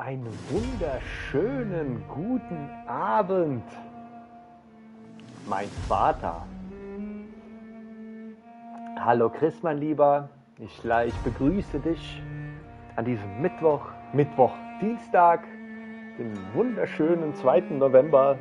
Einen wunderschönen guten Abend, mein Vater. Hallo Chris, mein Lieber. Ich begrüße dich an diesem Dienstag, den wunderschönen 2. November.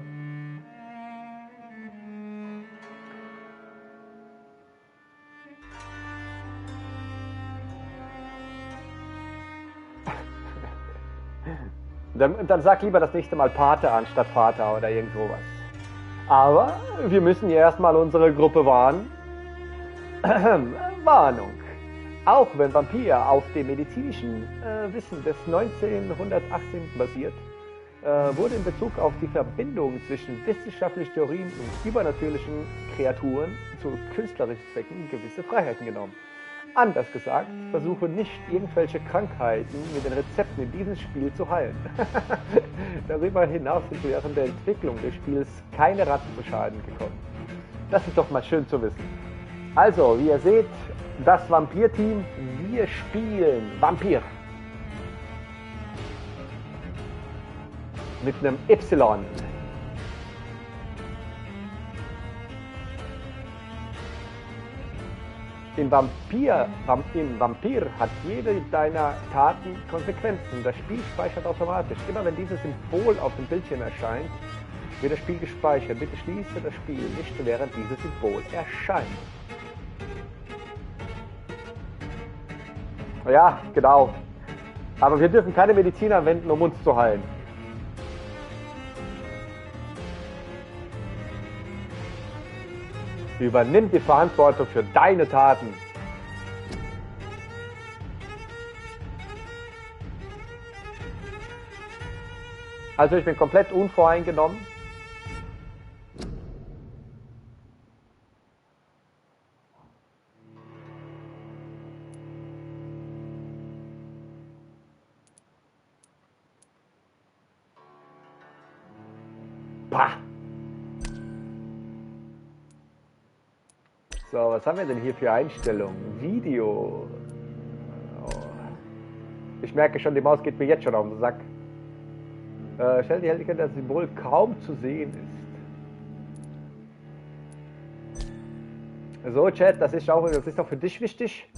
Dann sag lieber das nächste Mal Pate anstatt Vater oder irgend sowas. Aber wir müssen ja erstmal unsere Gruppe warnen. Warnung. Auch wenn Vampyr auf dem medizinischen Wissen des 1918 basiert, wurde in Bezug auf die Verbindung zwischen wissenschaftlichen Theorien und übernatürlichen Kreaturen zu künstlerischen Zwecken gewisse Freiheiten genommen. Anders gesagt, versuche nicht irgendwelche Krankheiten mit den Rezepten in diesem Spiel zu heilen. Darüber hinaus sind während der Entwicklung des Spiels keine Ratten zu Schaden gekommen. Das ist doch mal schön zu wissen. Also, wie ihr seht, das Vampir-Team, wir spielen Vampyr. Mit einem Y. Im Vampyr hat jede deiner Taten Konsequenzen. Das Spiel speichert automatisch. Immer wenn dieses Symbol auf dem Bildschirm erscheint, wird das Spiel gespeichert. Bitte schließe das Spiel nicht, während dieses Symbol erscheint. Ja, genau. Aber wir dürfen keine Medizin anwenden, um uns zu heilen. Übernimm die Verantwortung für deine Taten. Also ich bin komplett unvoreingenommen. Pah. So, was haben wir denn hier für Einstellungen? Video. Oh. Ich merke schon, die Maus geht mir jetzt schon auf den Sack. Stellt die Helligkeit, dass das Symbol kaum zu sehen ist. So, Chat, das ist auch für dich wichtig.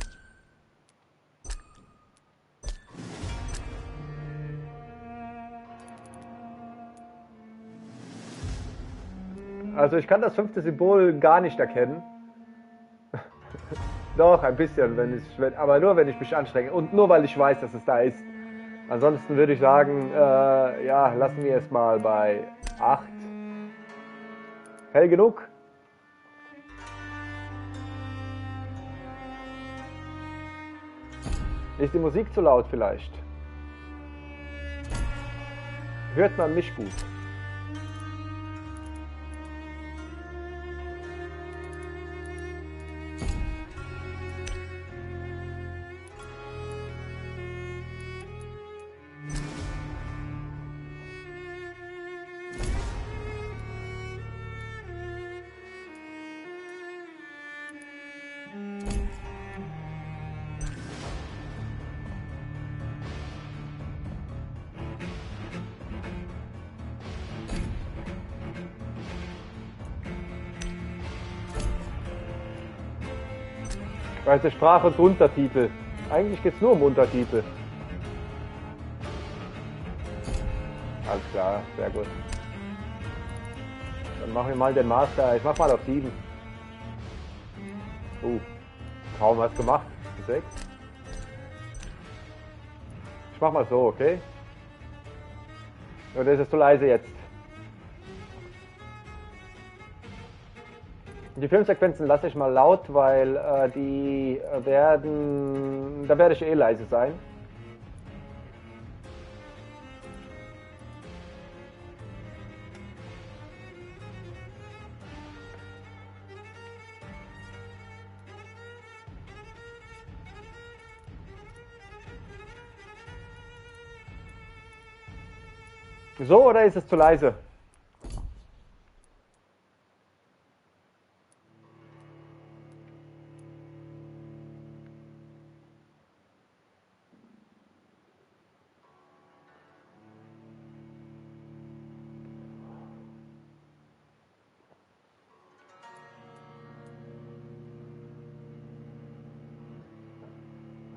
Also ich kann das 5. Symbol gar nicht erkennen. Doch, ein bisschen, aber nur wenn ich mich anstrenge und nur weil ich weiß, dass es da ist. Ansonsten würde ich sagen, ja, lassen wir es mal bei 8. Hell genug? Ist die Musik zu laut vielleicht? Hört man mich gut? Weiße Sprache und Untertitel. Eigentlich geht es nur um Untertitel. Alles klar, sehr gut. Dann machen wir mal den Master. Ich mach mal auf 7. Kaum was gemacht. 6. Ich mach mal so, okay? Oder ist es zu leise jetzt? Die Filmsequenzen lasse ich mal laut, weil da werde ich eh leise sein. So, oder ist es zu leise?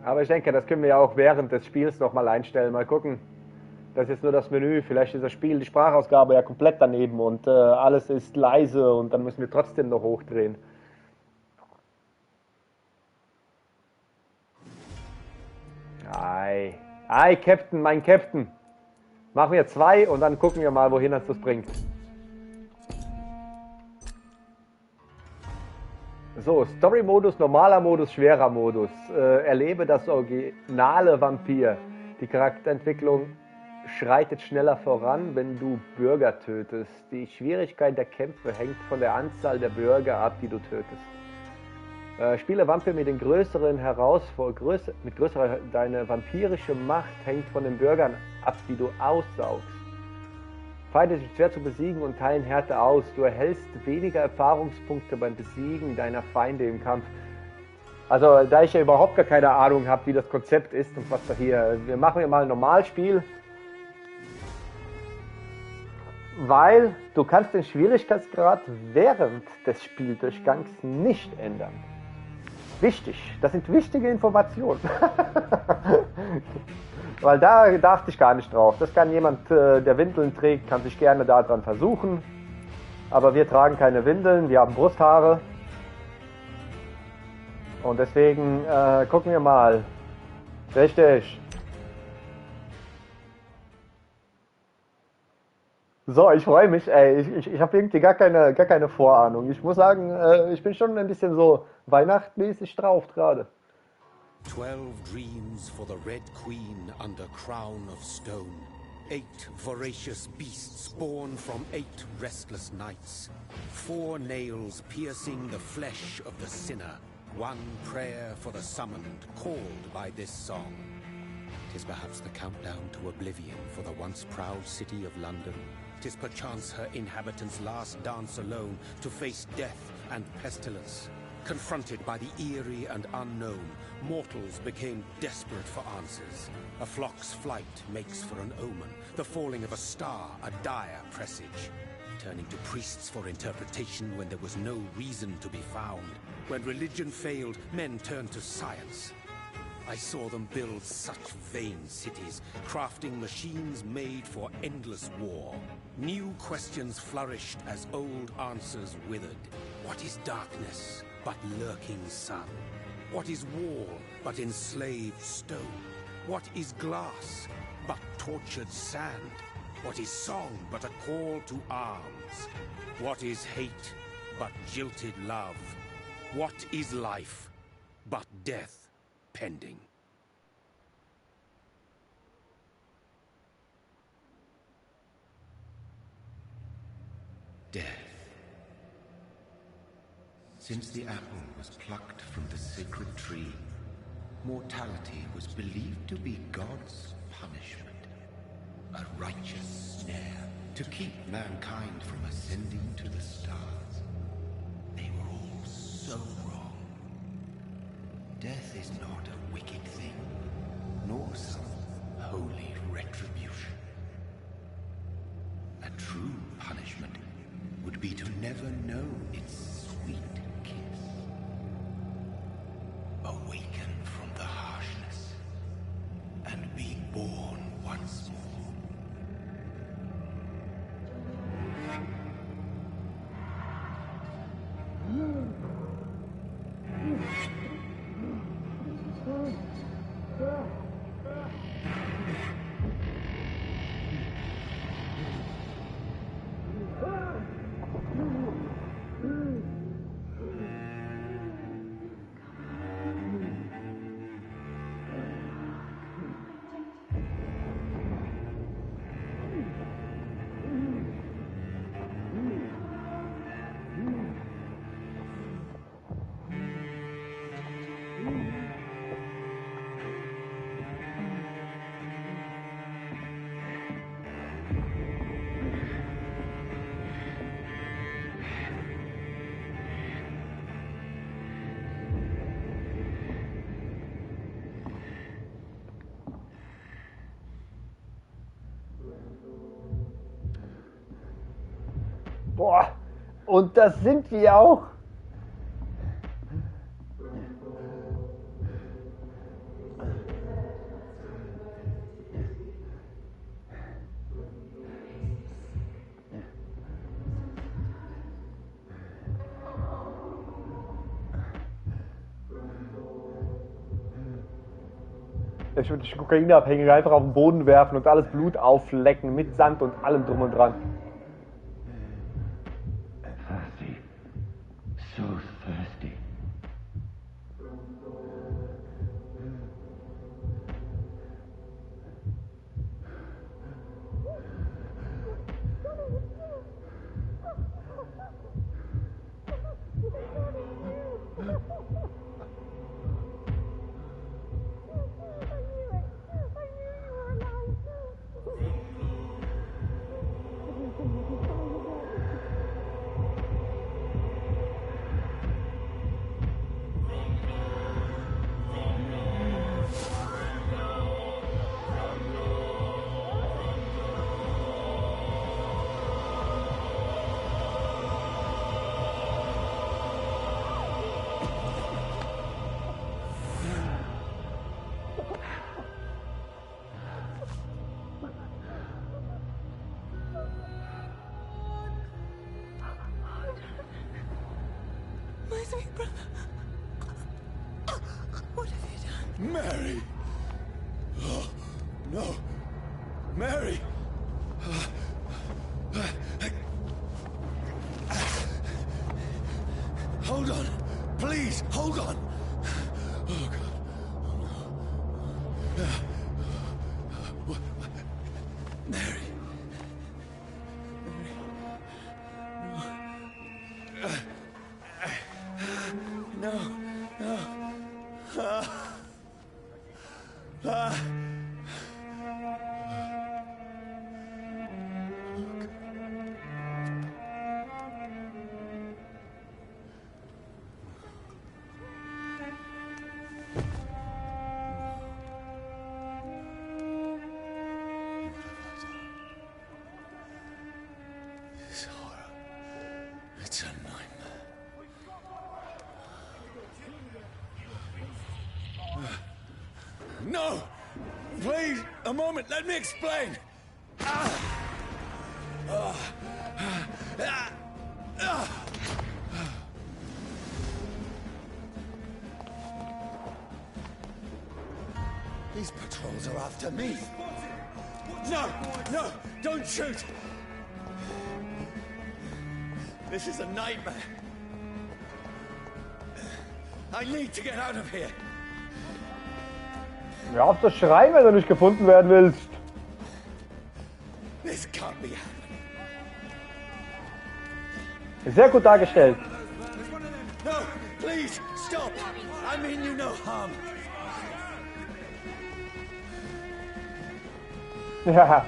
Aber ich denke, das können wir ja auch während des Spiels nochmal einstellen. Mal gucken. Das ist jetzt nur das Menü. Vielleicht ist das Spiel, die Sprachausgabe ja komplett daneben und alles ist leise und dann müssen wir trotzdem noch hochdrehen. Ei, Captain, mein Captain. Machen wir 2 und dann gucken wir mal, wohin uns das bringt. So, Story-Modus, normaler Modus, schwerer Modus. Erlebe das originale Vampyr. Die Charakterentwicklung schreitet schneller voran, wenn du Bürger tötest. Die Schwierigkeit der Kämpfe hängt von der Anzahl der Bürger ab, die du tötest. Spiele Vampir mit den größeren deine vampirische Macht hängt von den Bürgern ab, die du aussaugst. Feinde sind schwer zu besiegen und teilen Härte aus. Du erhältst weniger Erfahrungspunkte beim Besiegen deiner Feinde im Kampf. Also, da ich ja überhaupt gar keine Ahnung habe, wie das Konzept ist und was da hier... Wir machen mal ein Normalspiel. Weil du kannst den Schwierigkeitsgrad während des Spieldurchgangs nicht ändern. Wichtig, das sind wichtige Informationen. Weil da dachte ich gar nicht drauf. Das kann jemand, der Windeln trägt, kann sich gerne daran versuchen. Aber wir tragen keine Windeln, wir haben Brusthaare. Und deswegen gucken wir mal. Richtig. So, ich freue mich, ey. Ich habe irgendwie gar keine Vorahnung. Ich muss sagen, ich bin schon ein bisschen so weihnachtmäßig drauf gerade. 12 dreams for the Red Queen under crown of stone. 8 voracious beasts born from 8 restless nights. 4 nails piercing the flesh of the sinner. 1 prayer for the summoned, called by this song. 'Tis perhaps the countdown to oblivion for the once proud city of London. 'Tis perchance her inhabitants' last dance alone to face death and pestilence. Confronted by the eerie and unknown, mortals became desperate for answers. A flock's flight makes for an omen, the falling of a star a dire presage. Turning to priests for interpretation when there was no reason to be found. When religion failed, men turned to science. I saw them build such vain cities, crafting machines made for endless war. New questions flourished as old answers withered. What is darkness but lurking sun? What is wall but enslaved stone? What is glass but tortured sand? What is song but a call to arms? What is hate but jilted love? What is life but death pending? Death. Since the apple was plucked from the sacred tree, mortality was believed to be God's punishment, a righteous snare to keep mankind from ascending to the stars. They were all so wrong. Death is not a wicked thing, nor some holy retribution. A true punishment would be to never know its sweet kiss. Awaken from the harshness and be born once more. Boah, und das sind wir auch. Ich würde die Kokainabhängige einfach auf den Boden werfen und alles Blut auflecken mit Sand und allem drum und dran. Thirsty. So thirsty. My sweet brother. What have you done? Mary! Oh, no! Mary! Hold on! Please, hold on! Oh, God. Oh, no. Mary! No, no. This horror, it's a nightmare. No! Please, a moment, let me explain! These patrols are after me! No! No! Don't shoot! This is a nightmare! I need to get out of here! Hör auf zu schreien, wenn du nicht gefunden werden willst. This can't be happening. Sehr gut dargestellt. No, please, stop! I mean you no harm. Ja,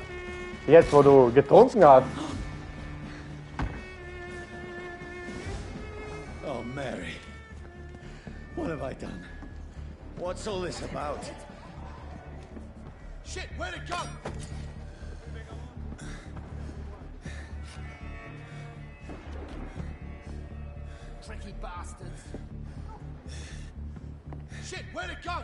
jetzt wo du getrunken hast. Oh, Mary. What have I done? What's all this about? Shit, where'd it go? Tricky bastards. Shit, where'd it go?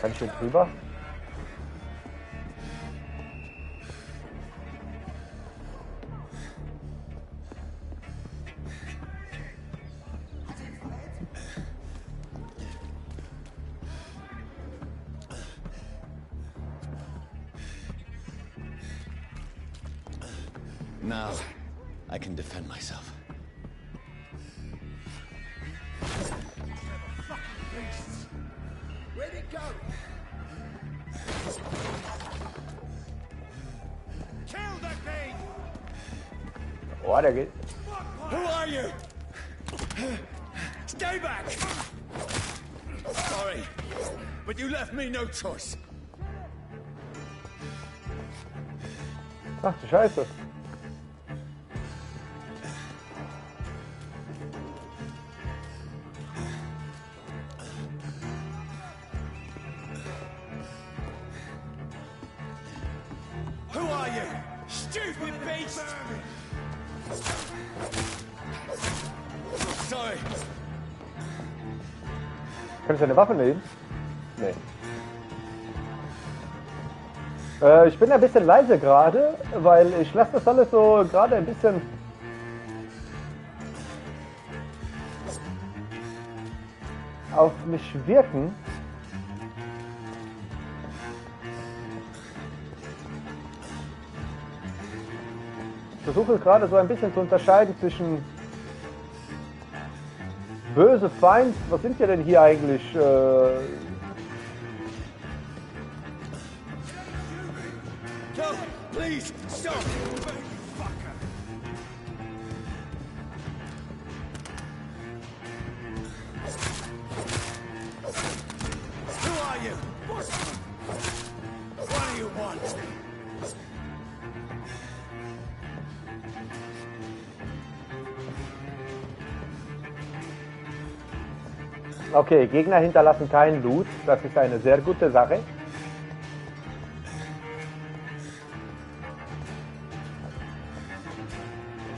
Kann ich hier drüber? Now, I can defend myself. Where'd it go? Kill the thing! Oh, der geht. Who are you? Stay back! Sorry, but you left me no choice. Ach du Scheiße. Who are you? Stupid beast! Sorry. Kann ich eine Waffe nehmen? Nee. Ich bin ein bisschen leise gerade, weil ich lasse das alles so gerade ein bisschen auf mich wirken. Ich versuche gerade so ein bisschen zu unterscheiden zwischen böse Feind. Was sind wir denn hier eigentlich? No, please, stop! Fucker! Who are you? What do you want? Okay, Gegner hinterlassen keinen Loot. Das ist eine sehr gute Sache.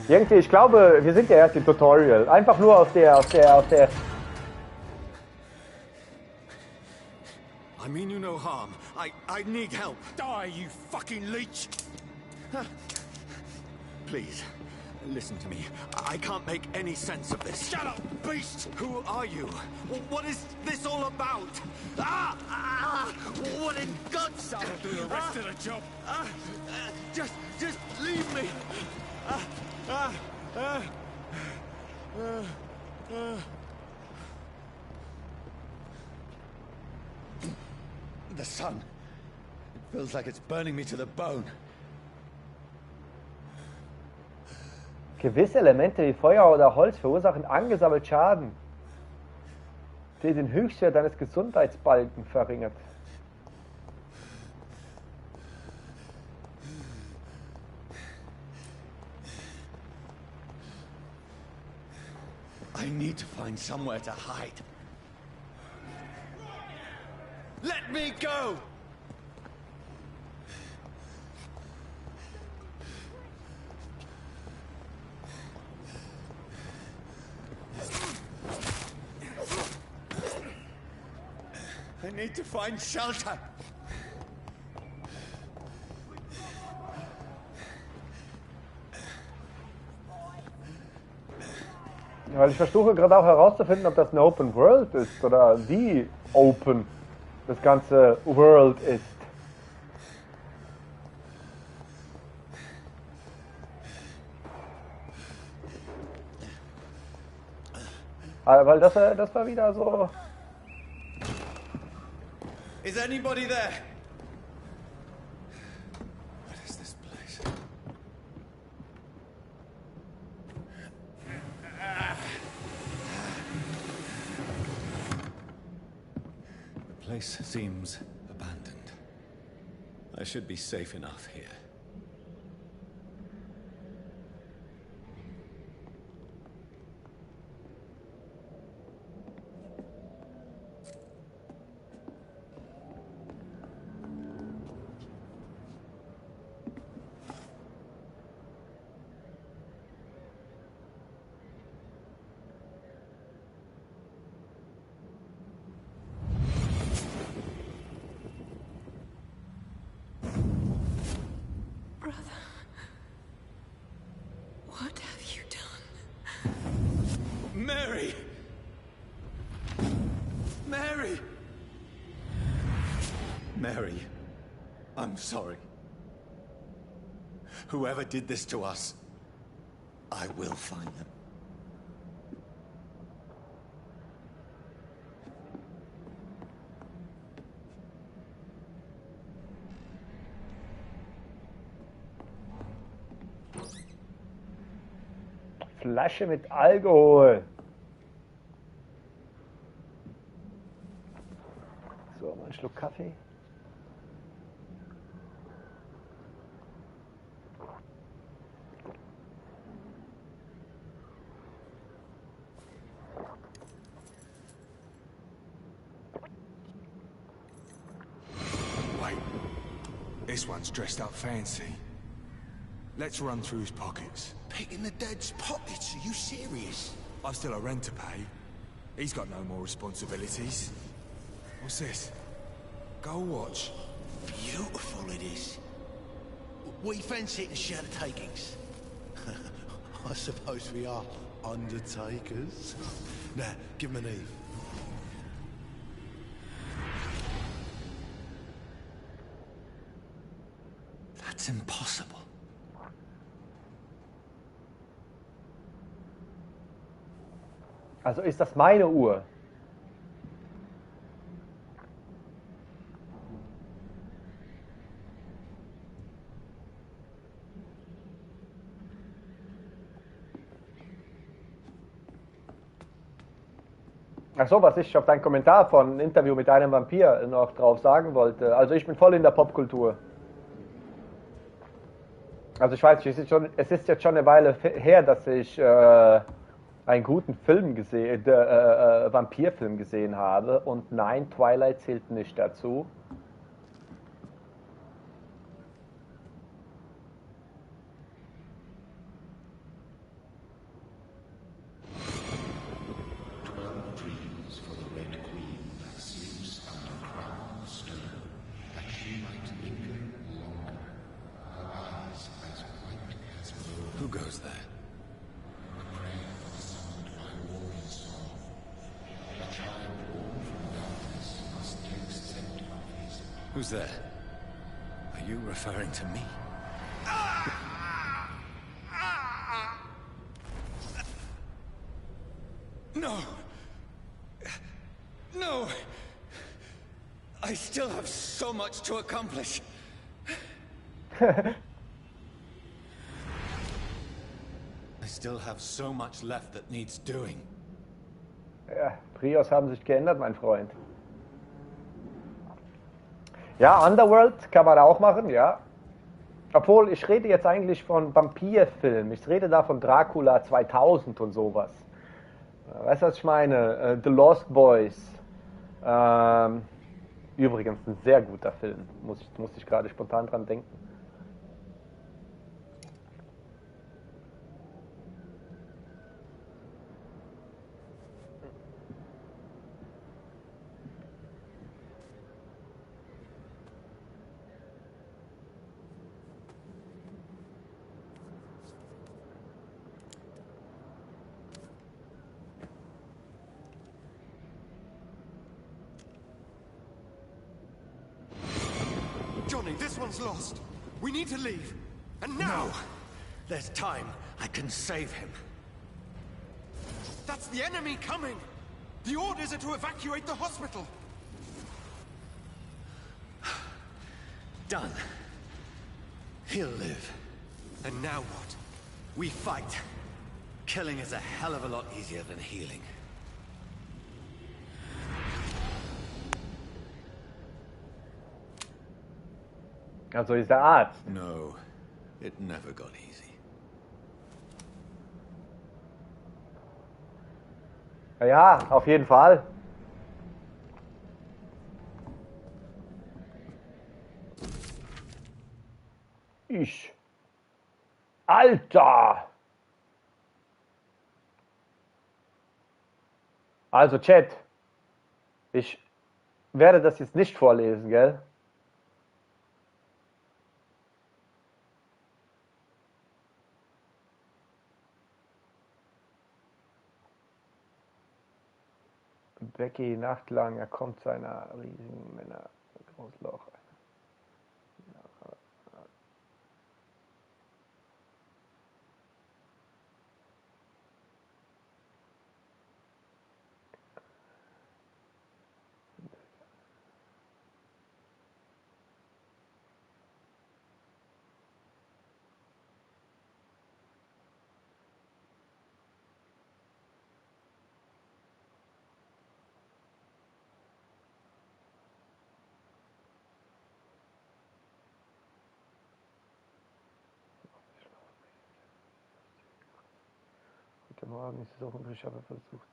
Irgendwie, ich glaube, wir sind ja erst im Tutorial. Einfach nur aus der... I mean you no harm. I need help. Die, you fucking leech! Please, listen to me. I can't make any sense of this. Shut up, beast! Who are you? What is this all about? What in God's name? I'll do the rest of the job. Just leave me. The sun. It feels like it's burning me to the bone. Gewisse Elemente wie Feuer oder Holz verursachen angesammelt Schaden, der den Höchstwert deines Gesundheitsbalken verringert. I need to find somewhere to hide. Let me go! I need to find shelter. Weil ich versuche gerade auch herauszufinden, ob das eine Open World ist oder wie open das ganze World ist. Weil das war wieder so... Is anybody there? What is this place? The place seems abandoned. I should be safe enough here. Mary! Mary! Mary, I'm sorry. Whoever did this to us, I will find them. Flasche mit Alkohol. So, mal einen Schluck Kaffee. Wait, this one's dressed up fancy. Let's run through his pockets. Picking the dead's pockets? Are you serious? I've still a rent to pay. He's got no more responsibilities. What's this? Gold watch. Beautiful it is. We fancy it and share the takings. I suppose we are undertakers. Now, give him an Eve. That's impossible. Also ist das meine Uhr? Ach so, was ich auf deinen Kommentar von Interview mit einem Vampir noch drauf sagen wollte. Also ich bin voll in der Popkultur. Also ich weiß nicht, es ist jetzt schon eine Weile her, dass ich einen guten Film gesehen, Vampirfilm gesehen habe. Und nein, Twilight zählt nicht dazu. Who goes there? Who's there? Are you referring to me? No! No! I still have so much to accomplish. I still have so much left that needs doing. Ja, Prios haben sich geändert, mein Freund. Ja, Underworld kann man auch machen, ja. Obwohl, ich rede jetzt eigentlich von Vampirfilmen. Ich rede da von Dracula 2000 und sowas. Weißt du, was ich meine? The Lost Boys. Übrigens ein sehr guter Film. Muss ich gerade spontan dran denken. Johnny, this one's lost. We need to leave. And now! No. There's time. I can save him. That's the enemy coming! The orders are to evacuate the hospital! Done. He'll live. And now what? We fight. Killing is a hell of a lot easier than healing. Also ist der Arzt. No, it never got easy. Ja, auf jeden Fall. Alter! Also Chat, ich werde das jetzt nicht vorlesen, gell? Becky nachtlang, er kommt zu einer riesigen Männer Großloch. Heute Morgen ist es auch übrig, aber versucht.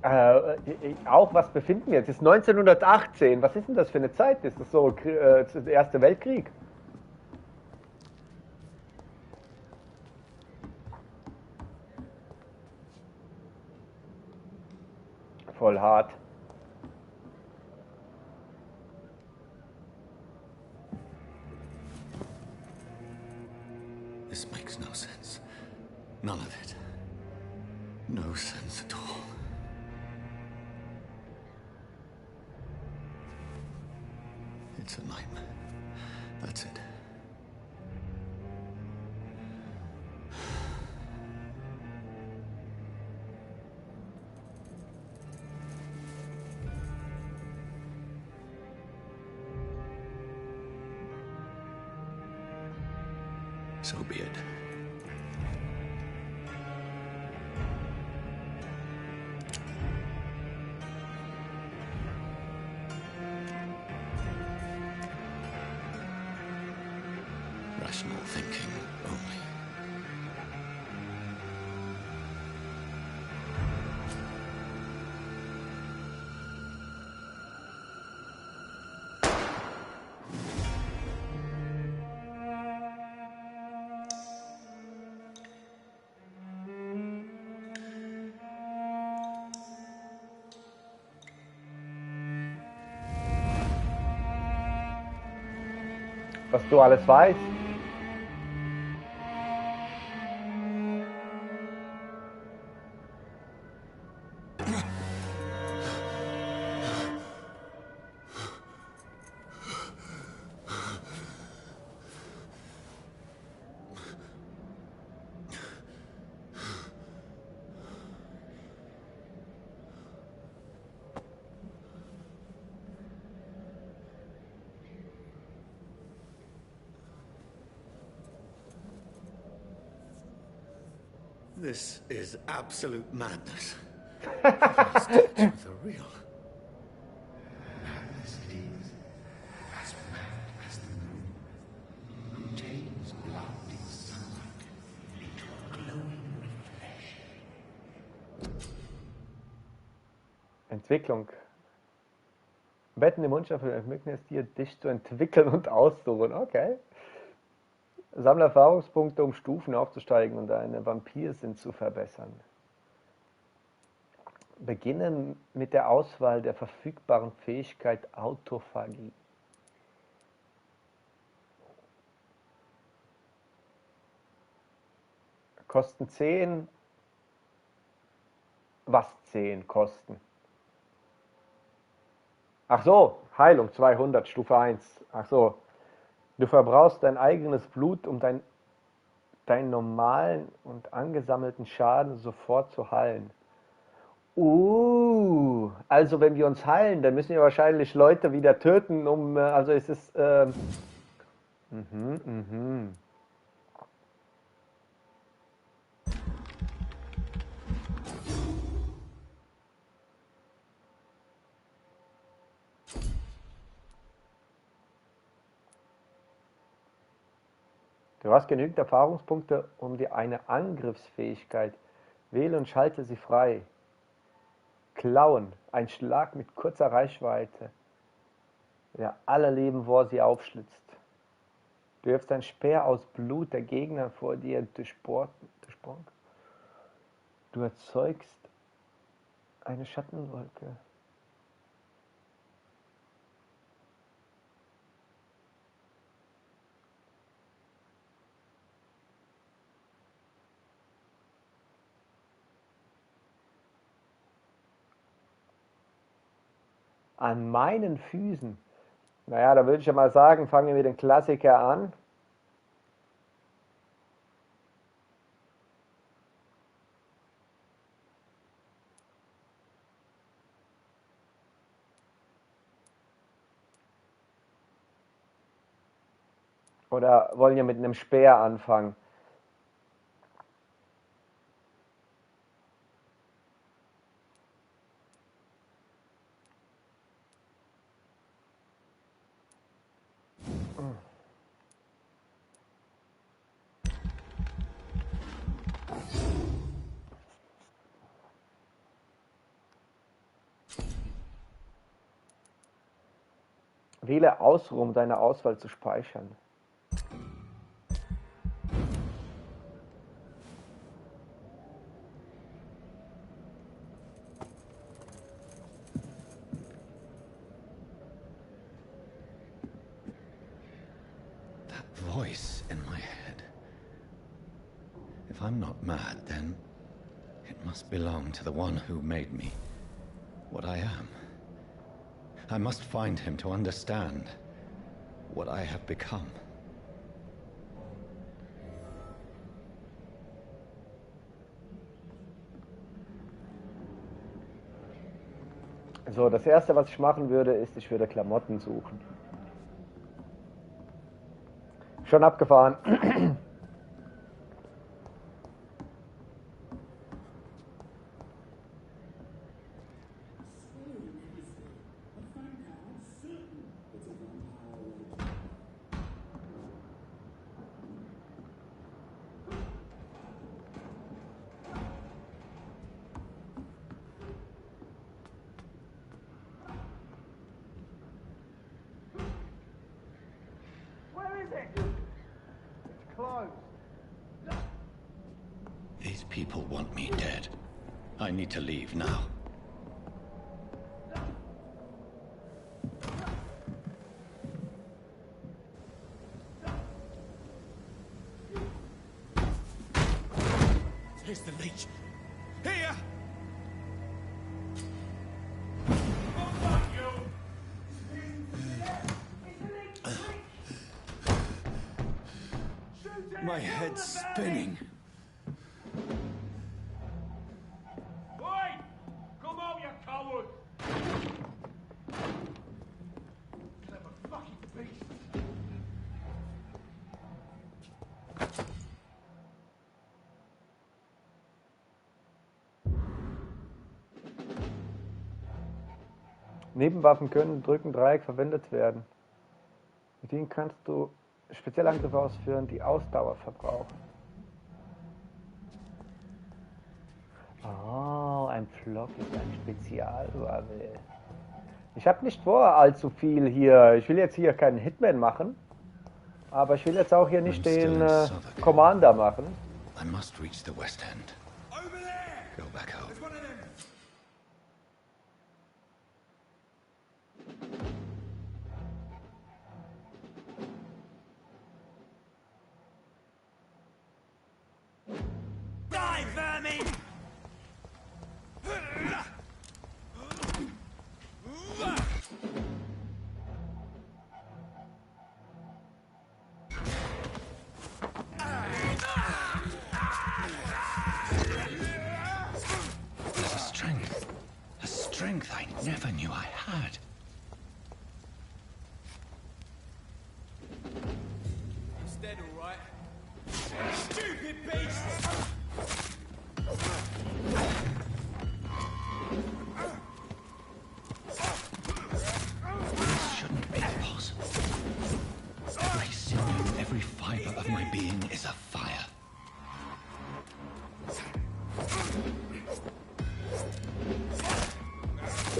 Auch was befinden wir jetzt? Es ist 1918. Was ist denn das für eine Zeit? Ist das so der Erste Weltkrieg? Voll hart. This makes no sense. None of it. No sense at all. It's a nightmare. That's it. So be it. Rational thinking only. Was du alles weißt. This is absolute madness. These statues are real. Madness it is, as mad as the moon, who takes blood in sunlight into a glowing flesh. Entwicklung. Betten im Mundschaften ermöglichen es dir, dich zu entwickeln und auszuruhen. Okay. Sammle Erfahrungspunkte, um Stufen aufzusteigen und deine Vampirsinn zu verbessern. Beginne mit der Auswahl der verfügbaren Fähigkeit Autophagie. Kosten 10. Was 10 kosten? Ach so, Heilung 200, Stufe 1. Ach so. Du verbrauchst dein eigenes Blut, um deinen normalen und angesammelten Schaden sofort zu heilen. Also wenn wir uns heilen, dann müssen wir wahrscheinlich Leute wieder töten, also es ist, Du hast genügend Erfahrungspunkte, um dir eine Angriffsfähigkeit. Wähle und schalte sie frei. Klauen, ein Schlag mit kurzer Reichweite, der alle Leben vor sie aufschlitzt. Du wirfst ein Speer aus Blut der Gegner vor dir durchbohrt. Du erzeugst eine Schattenwolke. An meinen Füßen. Naja, da würde ich ja mal sagen, fangen wir mit dem Klassiker an. Oder wollen wir mit einem Speer anfangen? Wähle aus, um deine Auswahl zu speichern. That voice in my head. If I'm not mad, then it must belong to the one who made me what I am. I must find him to understand what I have become. So, das erste, was ich machen würde, ist, ich würde Klamotten suchen. Schon abgefahren. These people want me dead. I need to leave now. Here's the leech. Here! My head's spinning. Oi! Come out, you coward! Clever fucking beast! Nebenwaffen können drücken Dreieck verwendet werden. Mit ihnen kannst du Spezialangriffe ausführen, die Ausdauer verbrauchen. Oh, ein Pflock ist ein Spezialwaffe. Ich habe nicht vor, allzu viel hier. Ich will jetzt hier keinen Hitman machen. Aber ich will jetzt auch hier nicht den Commander machen. I must reach the West End. Over there! Go back home. There's one of them. Die, vermin! There's a strength I never knew I had. He's dead, all right. Stupid beast! This shouldn't be possible. Every sinew, every fiber of my being is afire.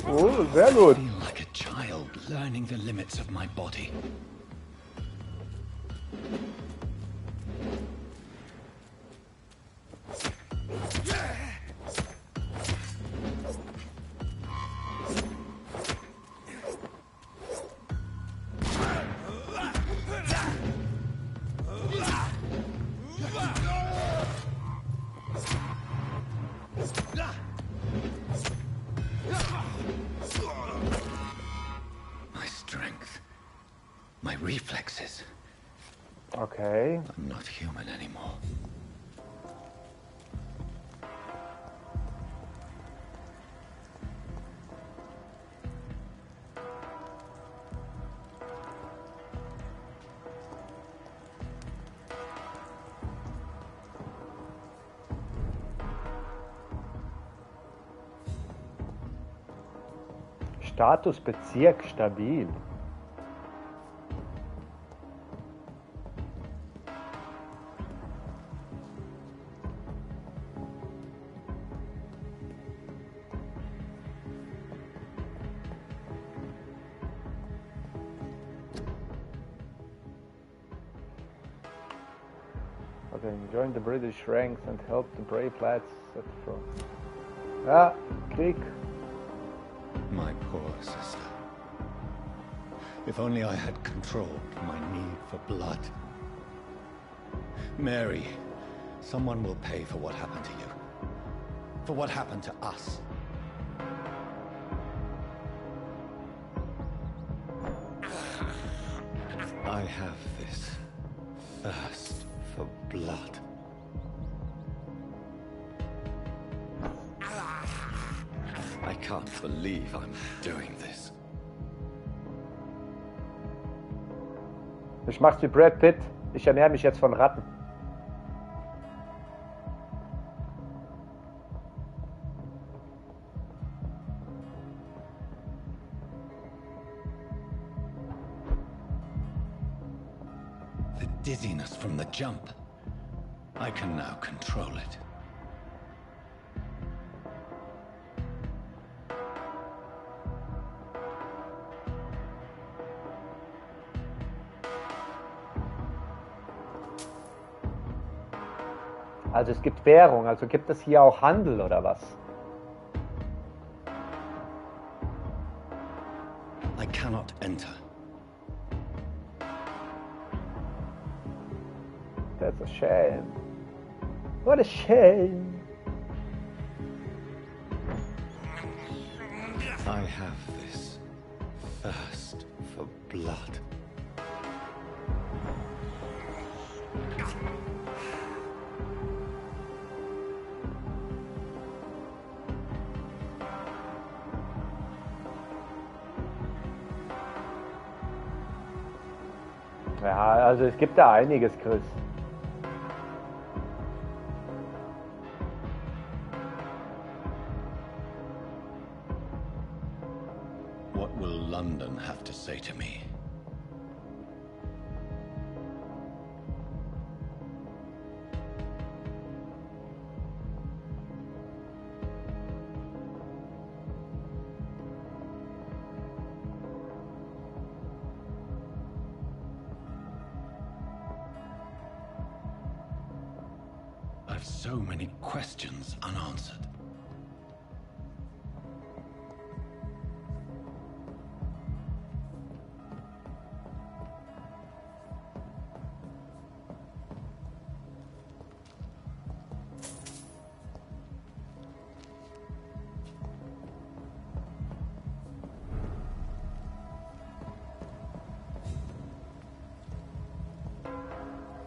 Oh, sehr gut. I feel like a child learning the limits of my body. My strength, my reflexes. Okay. I'm not human anymore. Status Bezirk stabil. Okay, join the British ranks and help the brave lads at the front. Ah, Krieg. My poor sister. If only I had controlled my need for blood. Mary, someone will pay for what happened to you. For what happened to us. I have this thirst for blood. I can't believe I'm doing this. Ich mach's wie Brad Pitt. Ich ernähre mich jetzt von Ratten. The dizziness from the jump. I can now control it. Also es gibt Währung, also gibt es hier auch Handel oder was? I cannot enter. That's a shame. What a shame. I have this thirst for blood. Ja, also es gibt da einiges, Chris. What will London have to say to me? I've so many questions unanswered.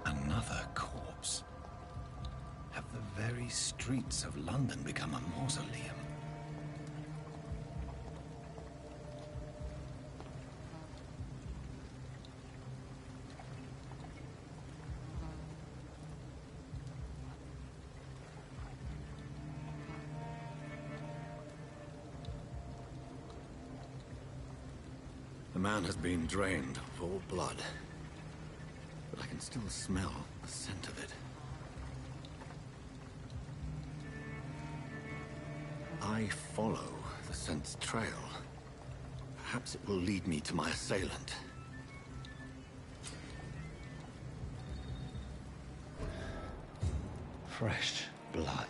Another corpse. Have the very streets of London become a mausoleum? The man has been drained of all blood, but I can still smell the scent of it. I follow the scent's trail. Perhaps it will lead me to my assailant. Fresh blood.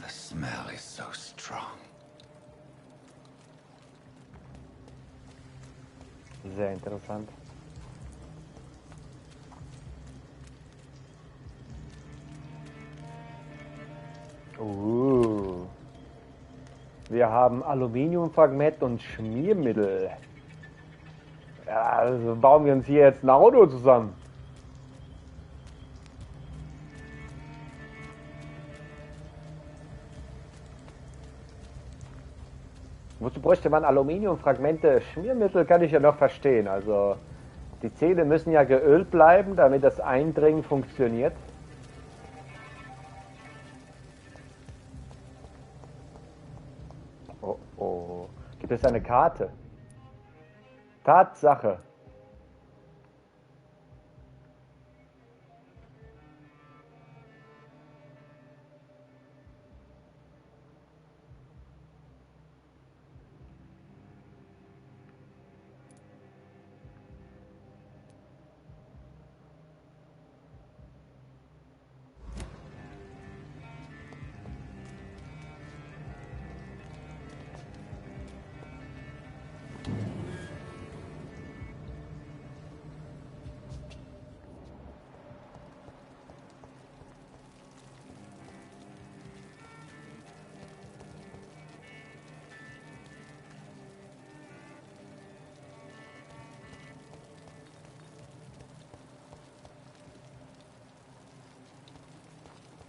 The smell is so strong. Sehr interessant. Wir haben Aluminiumfragment und Schmiermittel. Ja, also bauen wir uns hier jetzt ein Auto zusammen. Wozu bräuchte man Aluminiumfragmente? Schmiermittel kann ich ja noch verstehen. Also die Zähne müssen ja geölt bleiben, damit das Eindringen funktioniert. Oh oh. Gibt es eine Karte? Tatsache.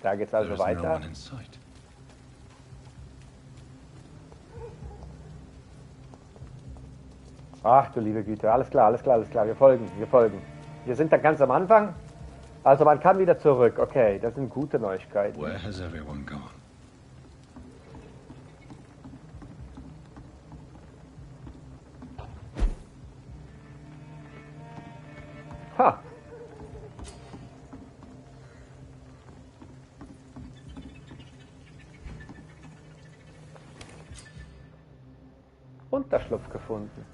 Da geht's also There is no weiter. one in sight. Ach du liebe Güte, alles klar, alles klar, alles klar. Wir folgen, wir folgen. Wir sind da ganz am Anfang. Also man kann wieder zurück. Okay, das sind gute Neuigkeiten. Where has everyone gone? Ha! Unterschlupf gefunden.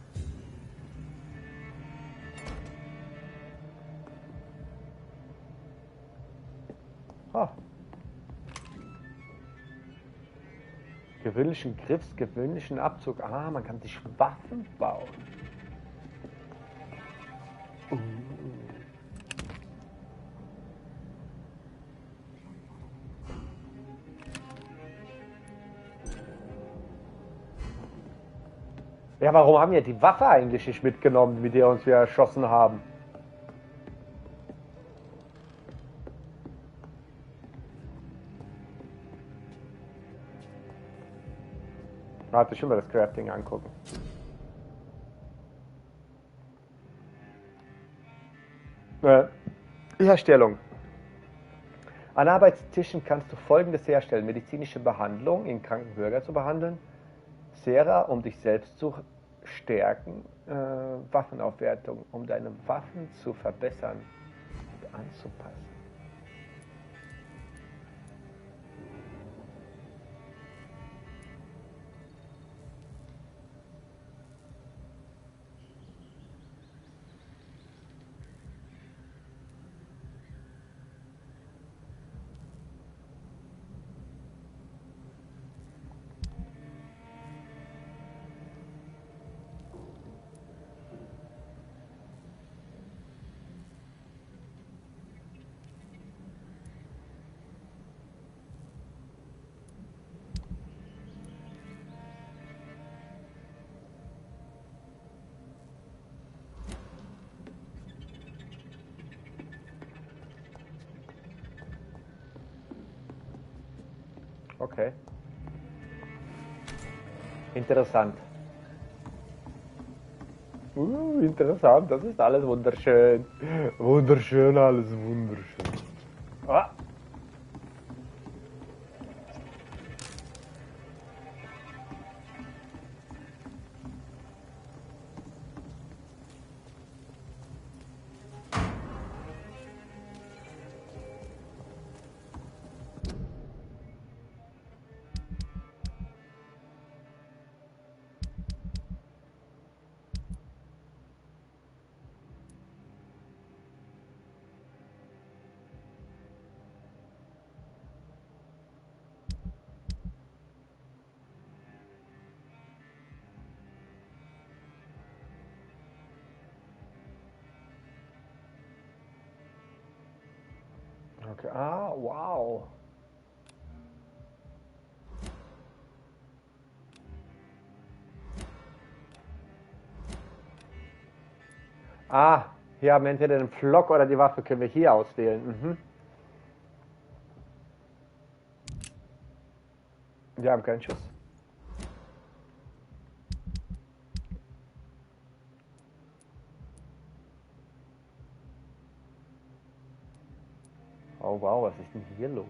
Ha! Gewöhnlichen Griffs, gewöhnlichen Abzug. Ah, man kann sich Waffen bauen. Ja, warum haben wir die Waffe eigentlich nicht mitgenommen, mit der uns wir erschossen haben? Warte, ich will mir das Crafting angucken. Herstellung. An Arbeitstischen kannst du Folgendes herstellen. Medizinische Behandlung, in kranken Bürger zu behandeln. Sera, um dich selbst zu stärken. Waffenaufwertung, um deine Waffen zu verbessern und anzupassen. Okay. Interessant. Interessant, das ist alles wunderschön. Wunderschön, alles wunderschön. Ah. Okay. Ah, wow. Ah, hier haben wir entweder den Pflock oder die Waffe können wir hier auswählen. Mhm. Wir haben keinen Schuss. Oh wow, was ist denn hier los?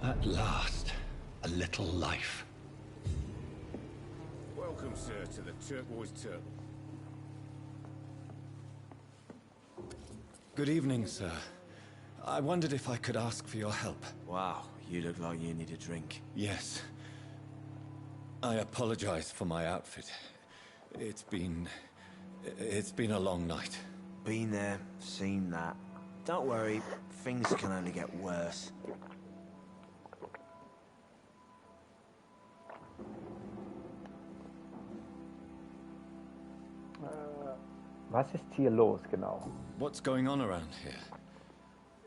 At last, a little life. Welcome, sir, to the Turquoise Turtle. Good evening, sir. I wondered if I could ask for your help. Wow, you look like you need a drink. Yes. I apologize for my outfit. It's been a long night. Been there, seen that. Don't worry, things can only get worse. Was ist hier los, genau? What's going on around here?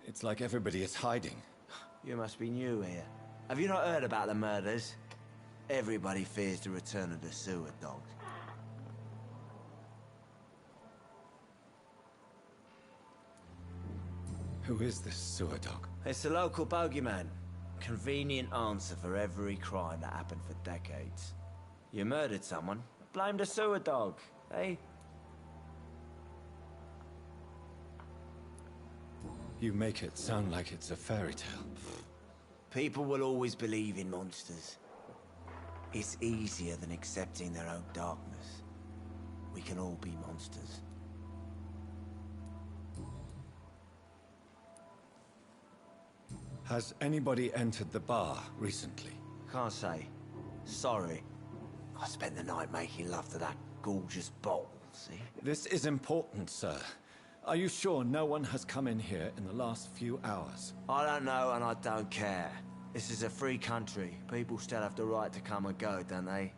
It's like everybody is hiding. You must be new here. Have you not heard about the murders? Everybody fears the return of the sewer dogs. Who is this sewer dog? It's the local bogeyman. Convenient answer for every crime that happened for decades. You murdered someone, blame the sewer dog, eh? You make it sound like it's a fairy tale. People will always believe in monsters. It's easier than accepting their own darkness. We can all be monsters. Has anybody entered the bar recently? Can't say. Sorry. I spent the night making love to that gorgeous bottle, see? This is important, sir. Are you sure no one has come in here in the last few hours? I don't know and I don't care. This is a free country. People still have the right to come and go, don't they?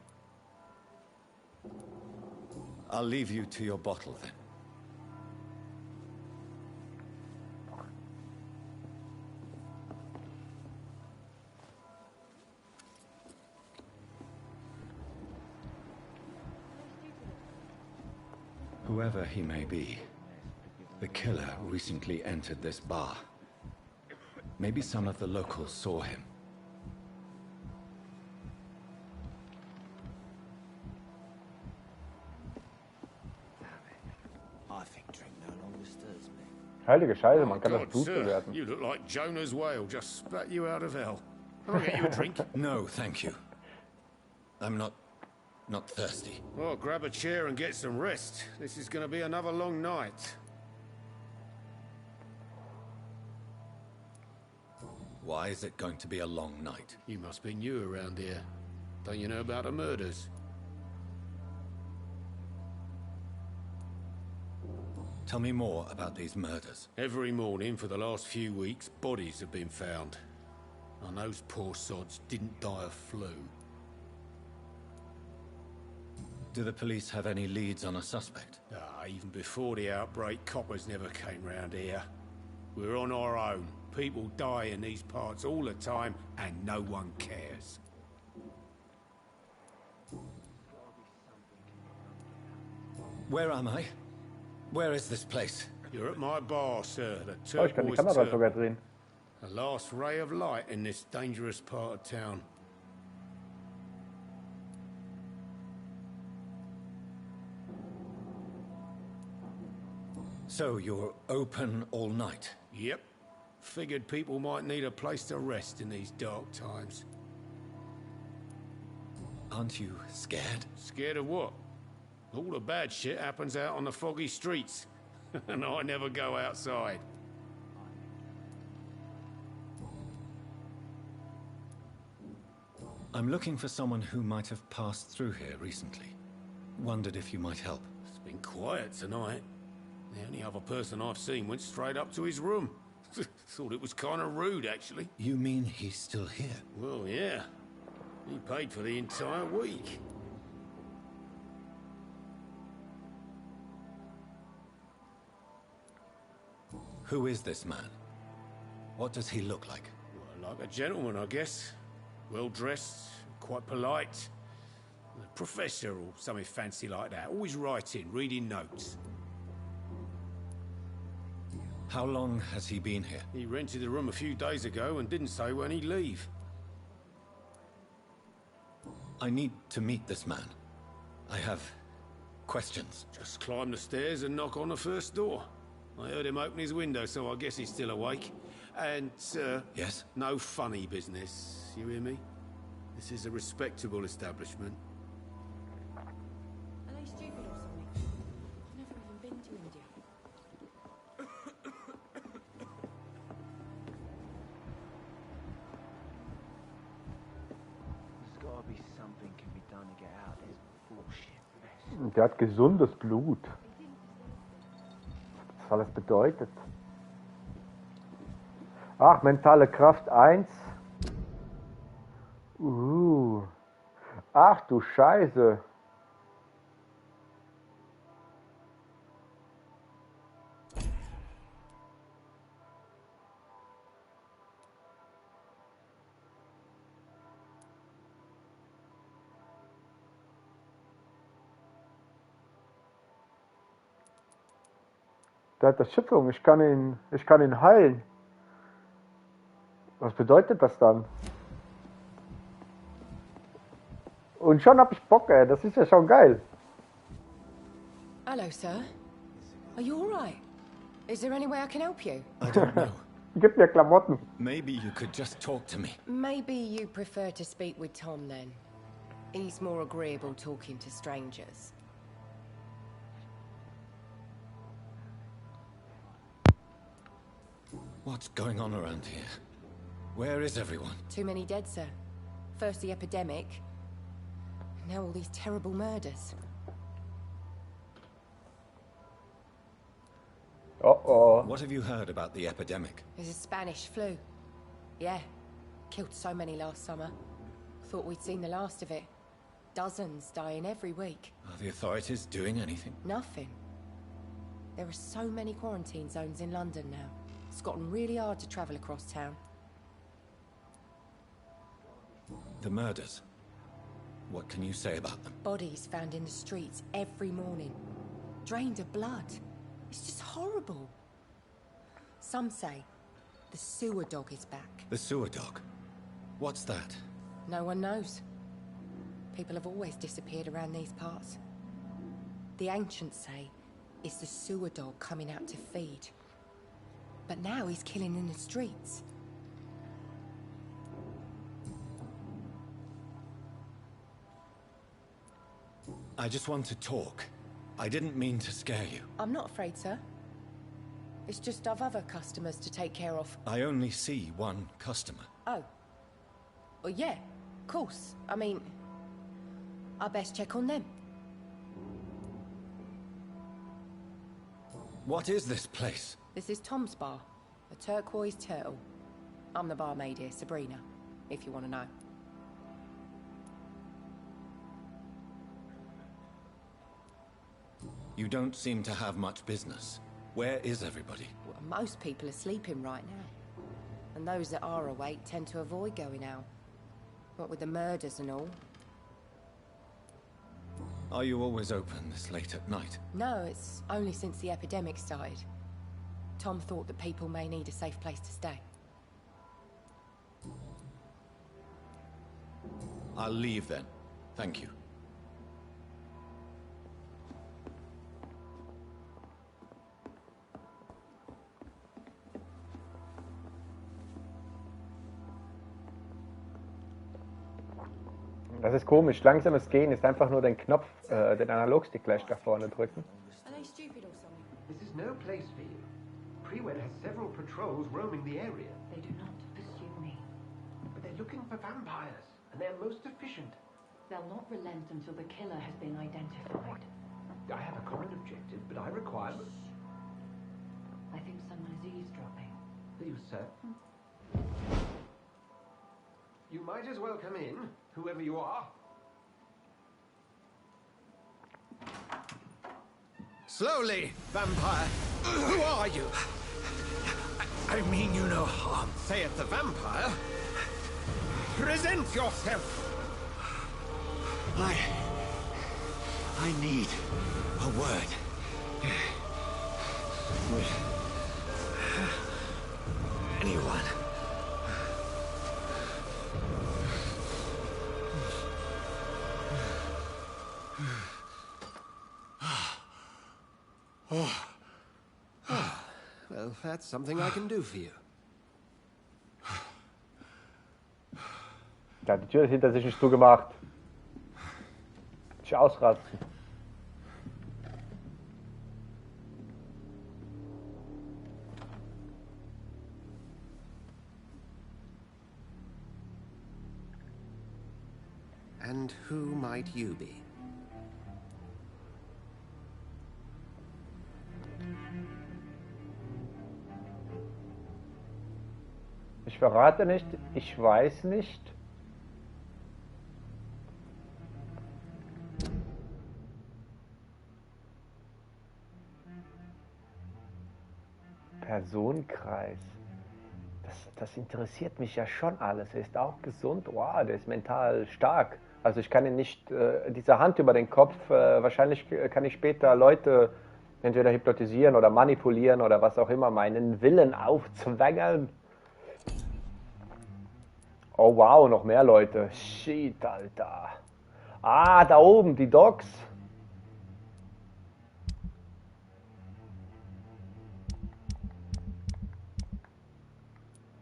I'll leave you to your bottle then. Whoever he may be, the killer recently entered this bar. Maybe some of the locals saw him. I think drink no longer stirs me. Heilige Scheiße, man kann God, das Blut sir, bewerten. you look like Jonah's whale just spat you out of hell. I'll get you a drink. No, thank you. I'm not thirsty. Well, grab a chair and get some rest. This is going to be another long night. Why is it going to be a long night? You must be new around here. Don't you know about the murders? Tell me more about these murders. Every morning for the last few weeks, bodies have been found. And those poor sods didn't die of flu. Do the police have any leads on a suspect? Even before the outbreak, coppers never came round here. We're on our own. People die in these parts all the time, and no one cares. Where am I? Where is this place? You're at my bar, sir, the Oh, ich kann die Turquoise Kamera Turk. sogar drehen. The last ray of light in this dangerous part of town. So you're open all night? Yep. Figured people might need a place to rest in these dark times. Aren't you scared? Scared of what? All the bad shit happens out on the foggy streets. And I never go outside. I'm looking for someone who might have passed through here recently. Wondered if you might help. It's been quiet tonight. The only other person I've seen went straight up to his room. Thought it was kind of rude, actually. You mean he's still here? Well, yeah. He paid for the entire week. Who is this man? What does he look like? Well, like a gentleman, I guess. Well-dressed, quite polite. A professor or something fancy like that. Always writing, reading notes. How long has he been here? He rented the room a few days ago and didn't say when he'd leave. I need to meet this man. I have questions. Just climb the stairs and knock on the first door. I heard him open his window, so I guess he's still awake. And, Yes? no funny business, you hear me? This is a respectable establishment. Are they stupid or something? I've never even been to India. There's gotta be something can be done to get out of this bullshit. Der hat gesundes Blut. Was das alles bedeutet. Ach, mentale Kraft 1. Ach du Scheiße. Der hat Erschütterung. Ich kann ihn heilen. Was bedeutet das dann? Und schon hab ich Bock, ey. Das ist ja schon geil. Hello, sir. Are you all right? Is there any way I can help you? I don't know. Gib mir Klamotten. Maybe you could just talk to me. Maybe you prefer to speak with Tom then. He's more agreeable talking to strangers. What's going on around here? Where is everyone? Too many dead, sir. First the epidemic, now all these terrible murders. Uh-oh. What have you heard about the epidemic? There's a Spanish flu. Yeah. Killed so many last summer. Thought we'd seen the last of it. Dozens dying every week. Are the authorities doing anything? Nothing. There are so many quarantine zones in London now. It's gotten really hard to travel across town. The murders. What can you say about them? Bodies found in the streets every morning. Drained of blood. It's just horrible. Some say the sewer dog is back. The sewer dog? What's that? No one knows. People have always disappeared around these parts. The ancients say it's the sewer dog coming out to feed. But now he's killing in the streets. I just want to talk. I didn't mean to scare you. I'm not afraid, sir. It's just I've other customers to take care of. I only see one customer. Oh. Well, yeah, of course. I mean, I best check on them. What is this place? This is Tom's bar, a turquoise turtle. I'm the barmaid here, Sabrina, if you want to know. You don't seem to have much business. Where is everybody? Well, most people are sleeping right now. And those that are awake tend to avoid going out. What with the murders and all. Are you always open this late at night? No, it's only since the epidemic started. Tom thought that people may need a safe place to stay. I'll leave then. Thank you. Das ist komisch. Langsames Gehen ist einfach nur den Knopf, den Analogstick gleich nach vorne drücken. Are they stupid or something? This is no place for you. Prewed has several patrols roaming the area. They do not pursue me. But they're looking for vampires, and they're most efficient. They'll not relent until the killer has been identified. I have a common objective, but I require... I think someone is eavesdropping. Are you certain? You might as well come in, whoever you are. Slowly, vampire. Who are you? I mean you no harm. Saith the vampire. Present yourself. I need a word. Anyone. Well, that's something I can do for you. Ja, die Tür ist hinter sich nicht zugemacht. Nicht ausrasten. And who might you be? Ich verrate nicht, ich weiß nicht. Personenkreis. Das interessiert mich ja schon alles. Er ist auch gesund. Wow, der ist mental stark. Also ich kann ihn nicht, diese Hand über den Kopf, wahrscheinlich kann ich später Leute entweder hypnotisieren oder manipulieren oder was auch immer, meinen Willen aufzwängeln. Oh wow, noch mehr Leute. Shit, Alter. Ah, da oben, die Dogs.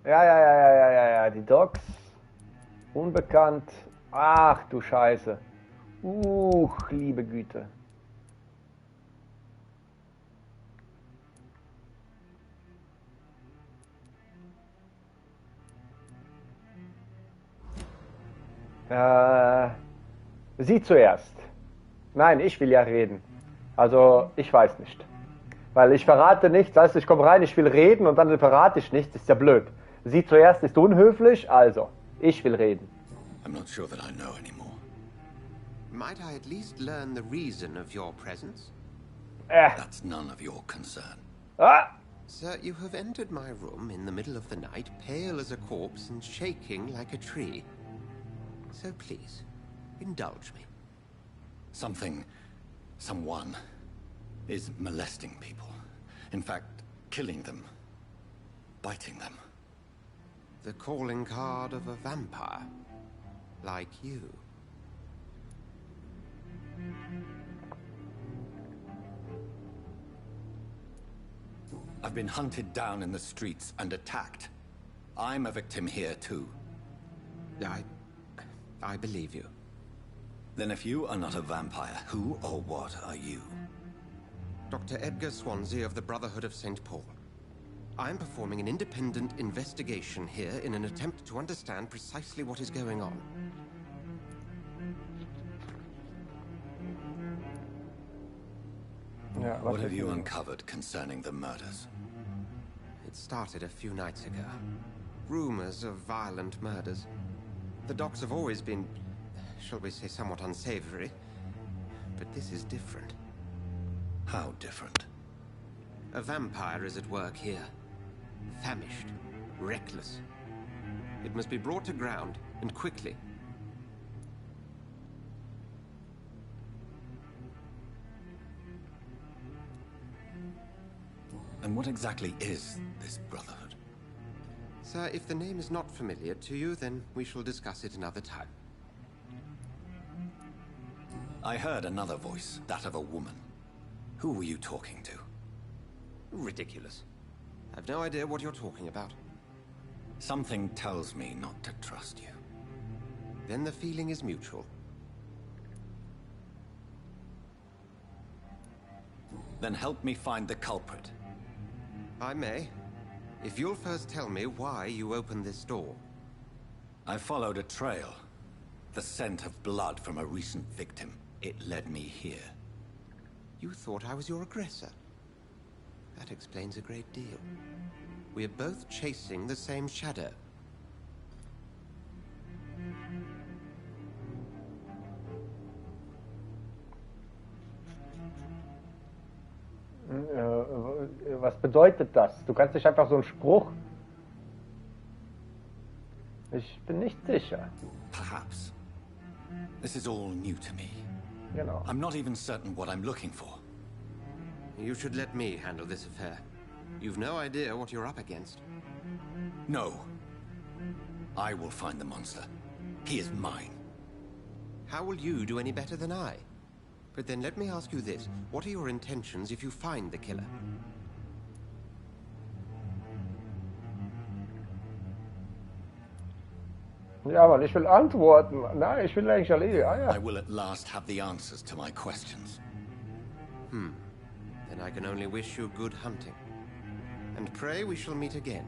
Ja, die Dogs. Unbekannt. Ach du Scheiße. Liebe Güte. Sie zuerst. Nein, ich will ja reden. Also, ich weiß nicht. Weil ich verrate nichts, heißt, ich komme rein, ich will reden und dann verrate ich nichts, ist ja blöd. Sie zuerst ist unhöflich, also, ich will reden. I'm not sure that I know anymore. Might I at least learn the reason of your presence? That's none of your concern. Ah! Sir, you have entered my room in the middle of the night, pale as a corpse and shaking like a tree. So please, indulge me. Someone is molesting people. In fact, killing them. Biting them. The calling card of a vampire. Like you. I've been hunted down in the streets and attacked. I'm a victim here too. I believe you. Then if you are not a vampire, who or what are you? Dr. Edgar Swansea of the Brotherhood of St. Paul. I'm performing an independent investigation here in an attempt to understand precisely what is going on. Ja, what have you uncovered concerning the murders? It started a few nights ago. Rumors of violent murders. The docks have always been, shall we say, somewhat unsavory. But this is different. How different? A vampire is at work here. Famished. Reckless. It must be brought to ground, and quickly. And what exactly is this Brotherhood? Sir, if the name is not familiar to you, then we shall discuss it another time. I heard another voice, that of a woman. Who were you talking to? Ridiculous. I've no idea what you're talking about. Something tells me not to trust you. Then the feeling is mutual. Then help me find the culprit. I may. If you'll first tell me why you opened this door. I followed a trail. The scent of blood from a recent victim. It led me here. You thought I was your aggressor. That explains a great deal. We are both chasing the same shadow. Was bedeutet das? Du kannst nicht einfach so einen Spruch... Ich bin nicht sicher. Perhaps. This is all new to me. Genau. I'm not even certain what I'm looking for. You should let me handle this affair. You've no idea what you're up against. No. I will find the monster. He is mine. How will you do any better than I? But then let me ask you this. What are your intentions if you find the killer? Ja, Mann, ich will antworten. Nein, ich will eigentlich erledigen. Ah, ja. I will at last have the answers to my questions. Then I can only wish you good hunting. And pray we shall meet again.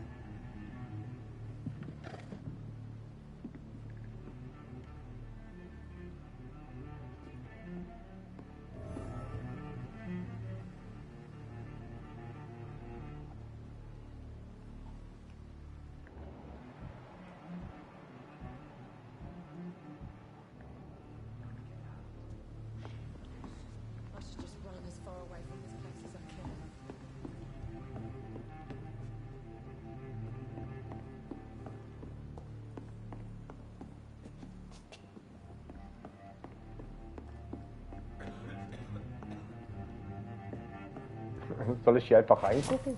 Soll ich hier einfach reingucken?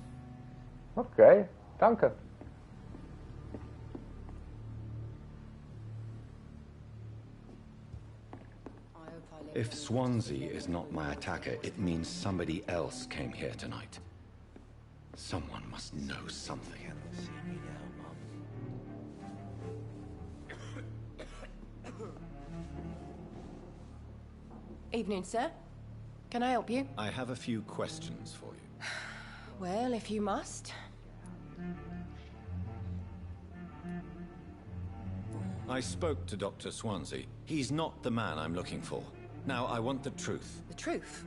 Okay, danke. If Swansea is not my attacker, it means somebody else came here tonight. Someone must know something. Evening, sir. Can I help you? I have a few questions for you. Well, if you must. I spoke to Dr. Swansea. He's not the man I'm looking for. Now, I want the truth. The truth?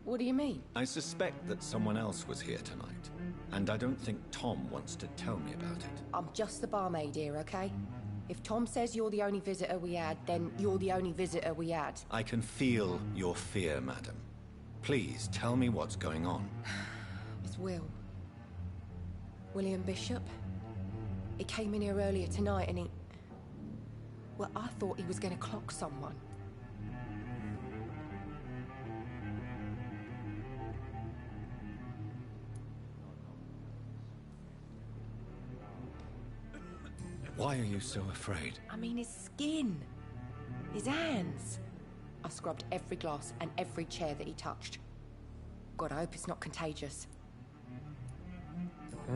What do you mean? I suspect that someone else was here tonight, and I don't think Tom wants to tell me about it. I'm just the barmaid here, okay? If Tom says you're the only visitor we had, then you're the only visitor we had. I can feel your fear, madam. Please, tell me what's going on. It's Will. William Bishop. He came in here earlier tonight and he... Well, I thought he was going to clock someone. Why are you so afraid? I mean, his skin. His hands. I scrubbed every glass and every chair that he touched. God, I hope it's not contagious.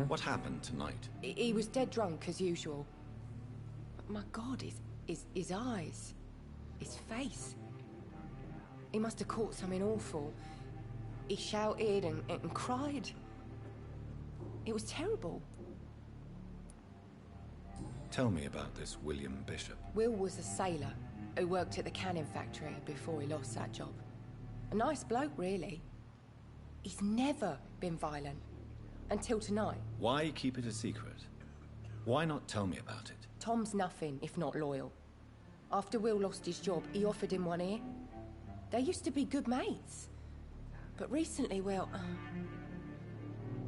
What happened tonight? He was dead drunk, as usual. But my God, his eyes. His face. He must have caught something awful. He shouted and cried. It was terrible. Tell me about this William Bishop. Will was a sailor who worked at the canning factory before he lost that job. A nice bloke, really. He's never been violent. Until tonight. Why keep it a secret? Why not tell me about it? Tom's nothing if not loyal. After Will lost his job, he offered him one ear. They used to be good mates. But recently, well,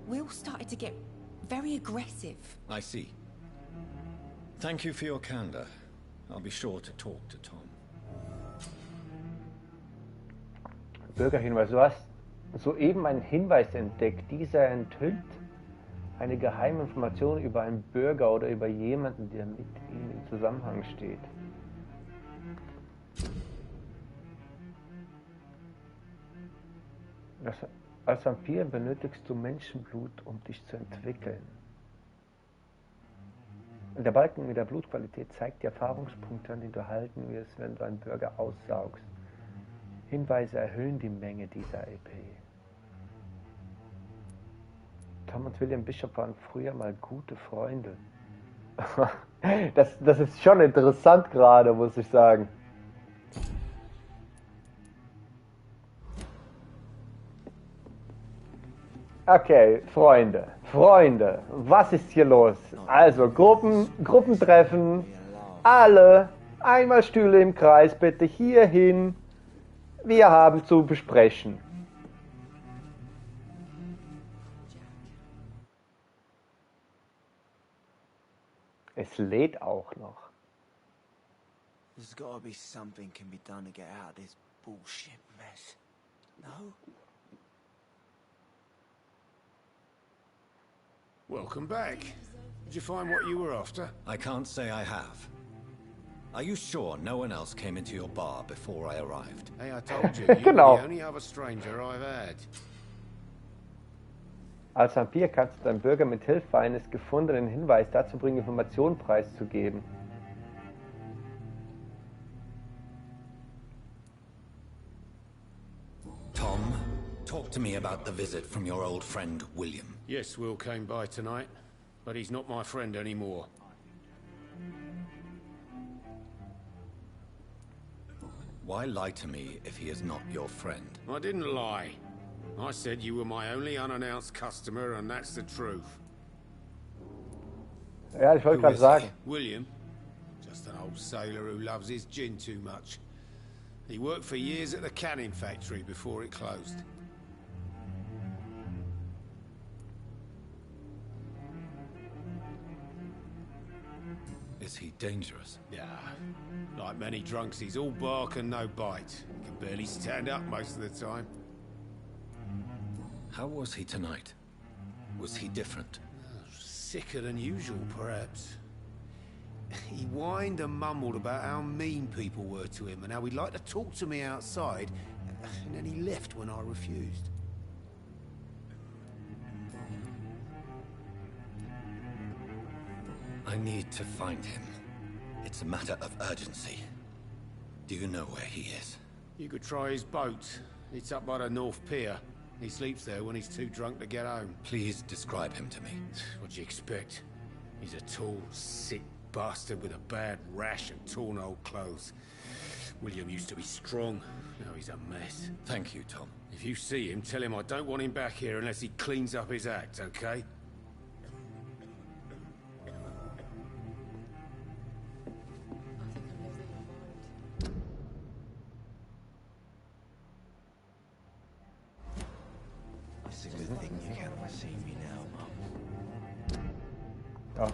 Will started to get very aggressive. I see. Thank you for your candor. I'll be sure to talk to Tom. Bürgerhinweis. Du hast soeben einen Hinweis entdeckt. Dieser enthüllt eine geheime Information über einen Bürger oder über jemanden, der mit ihm im Zusammenhang steht. Als Vampir benötigst du Menschenblut, um dich zu entwickeln. Der Balken mit der Blutqualität zeigt die Erfahrungspunkte, an denen du halten wirst, wenn du einen Bürger aussaugst. Hinweise erhöhen die Menge dieser EP. Tom und William Bishop waren früher mal gute Freunde. Das ist schon interessant gerade, muss ich sagen. Okay, Freunde, was ist hier los? Also Gruppentreffen, alle, einmal Stühle im Kreis, bitte hier hin. Wir haben zu besprechen. Es lädt auch noch. There's gotta be something can be done to get out of this bullshit mess. No? Welcome back. Did you find what you were after? I can't say I have. Are you sure no one else came into your bar before I arrived? Hey, I told you, you're Genau. the only other stranger I've had. Als Vampir kannst du deinen Bürger mit Hilfe eines gefundenen Hinweis dazu bringen, Informationen preiszugeben. Tom, talk to me about the visit from your old friend, William. Yes, Will came by tonight, but he's not my friend anymore. Why lie to me if he is not your friend? I didn't lie. I said you were my only unannounced customer, and that's the truth. Ja, ich wollte gerade sagen. William, just an old sailor who loves his gin too much. He worked for years at the canning factory before it closed. Is he dangerous? Yeah, like many drunks, he's all bark and no bite. He can barely stand up most of the time. How was he tonight? Was he different? Sicker than usual, perhaps. He whined and mumbled about how mean people were to him and how he'd like to talk to me outside, and then he left when I refused. I need to find him. It's a matter of urgency. Do you know where he is? You could try his boat. It's up by the North Pier. He sleeps there when he's too drunk to get home. Please describe him to me. What'd you expect? He's a tall, sick bastard with a bad rash and torn old clothes. William used to be strong. Now he's a mess. Thank you, Tom. If you see him, tell him I don't want him back here unless he cleans up his act, okay? It's a good thing you can't see me now, Mum. Ja.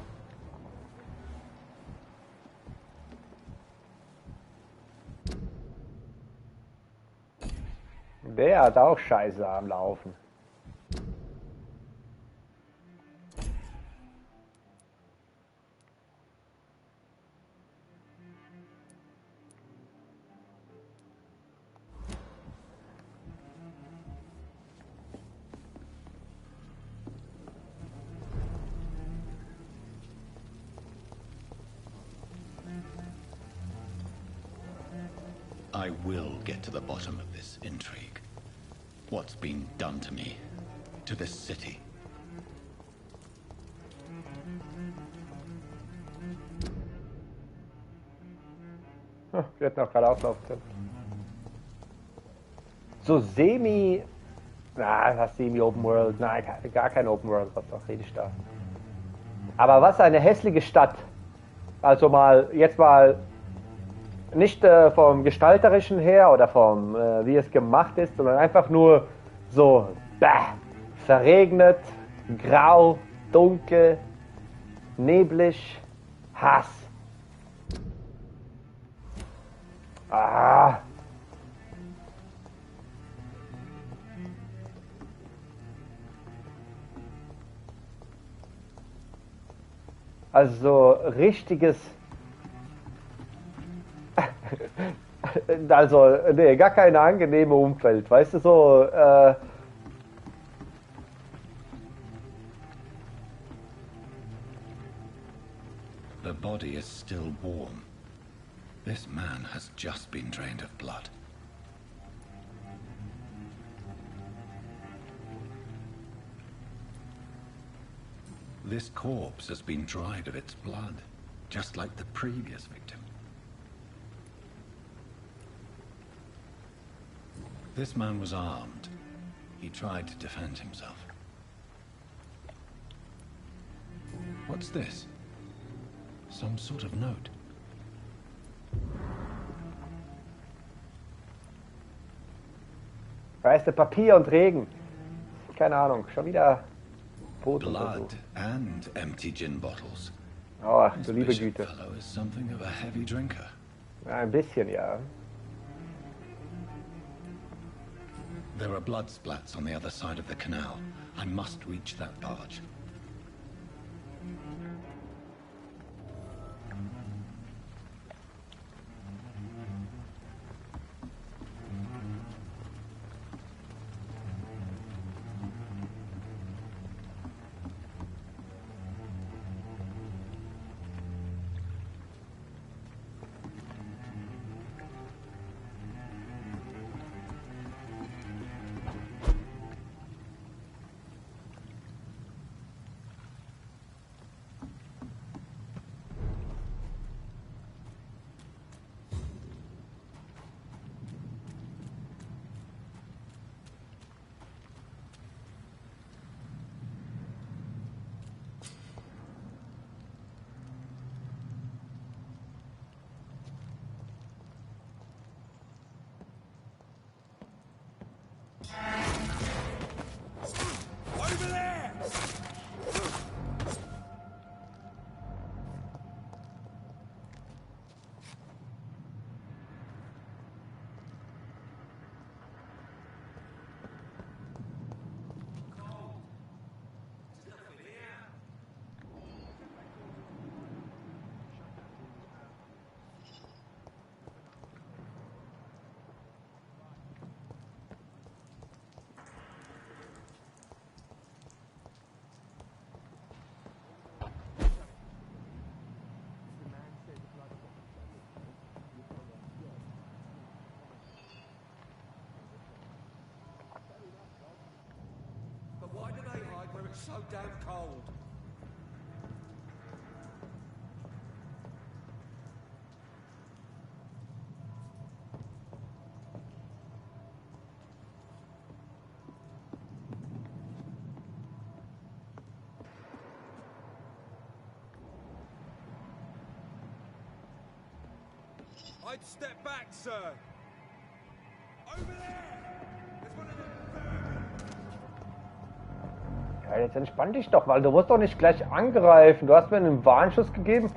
Der hat auch Scheiße am Laufen. I will get to the bottom of this intrigue. What's been done to me, to this city. Wir hatten auch gerade Auslaufzeit. So semi... Na, das semi-Open World. Nein, gar kein Open World. Was rede ich da? Aber was eine hässliche Stadt. Also mal, jetzt mal... Nicht vom Gestalterischen her oder vom, wie es gemacht ist, sondern einfach nur so verregnet, grau, dunkel, neblig, Hass. Ah. Also richtiges... Also, nee, gar keine angenehme Umfeld, weißt du, so, The body is still warm. This man has just been drained of blood. This corpse has been dried of its blood, just like the previous victim. This man was armed. He tried to defend himself. What's this? Some sort of note. Weißt du, Papier und Regen. Keine Ahnung, schon wieder Brot und Blood and empty gin bottles. Oh, This du liebe bishop Güte. fellow is something of a heavy drinker. Ja, ein bisschen, ja. There are blood splats on the other side of the canal. I must reach that barge. so damn cold. I'd step back, sir. Over there! There's one of them. Ja, jetzt entspann dich doch, weil du musst doch nicht gleich angreifen. Du hast mir einen Warnschuss gegeben.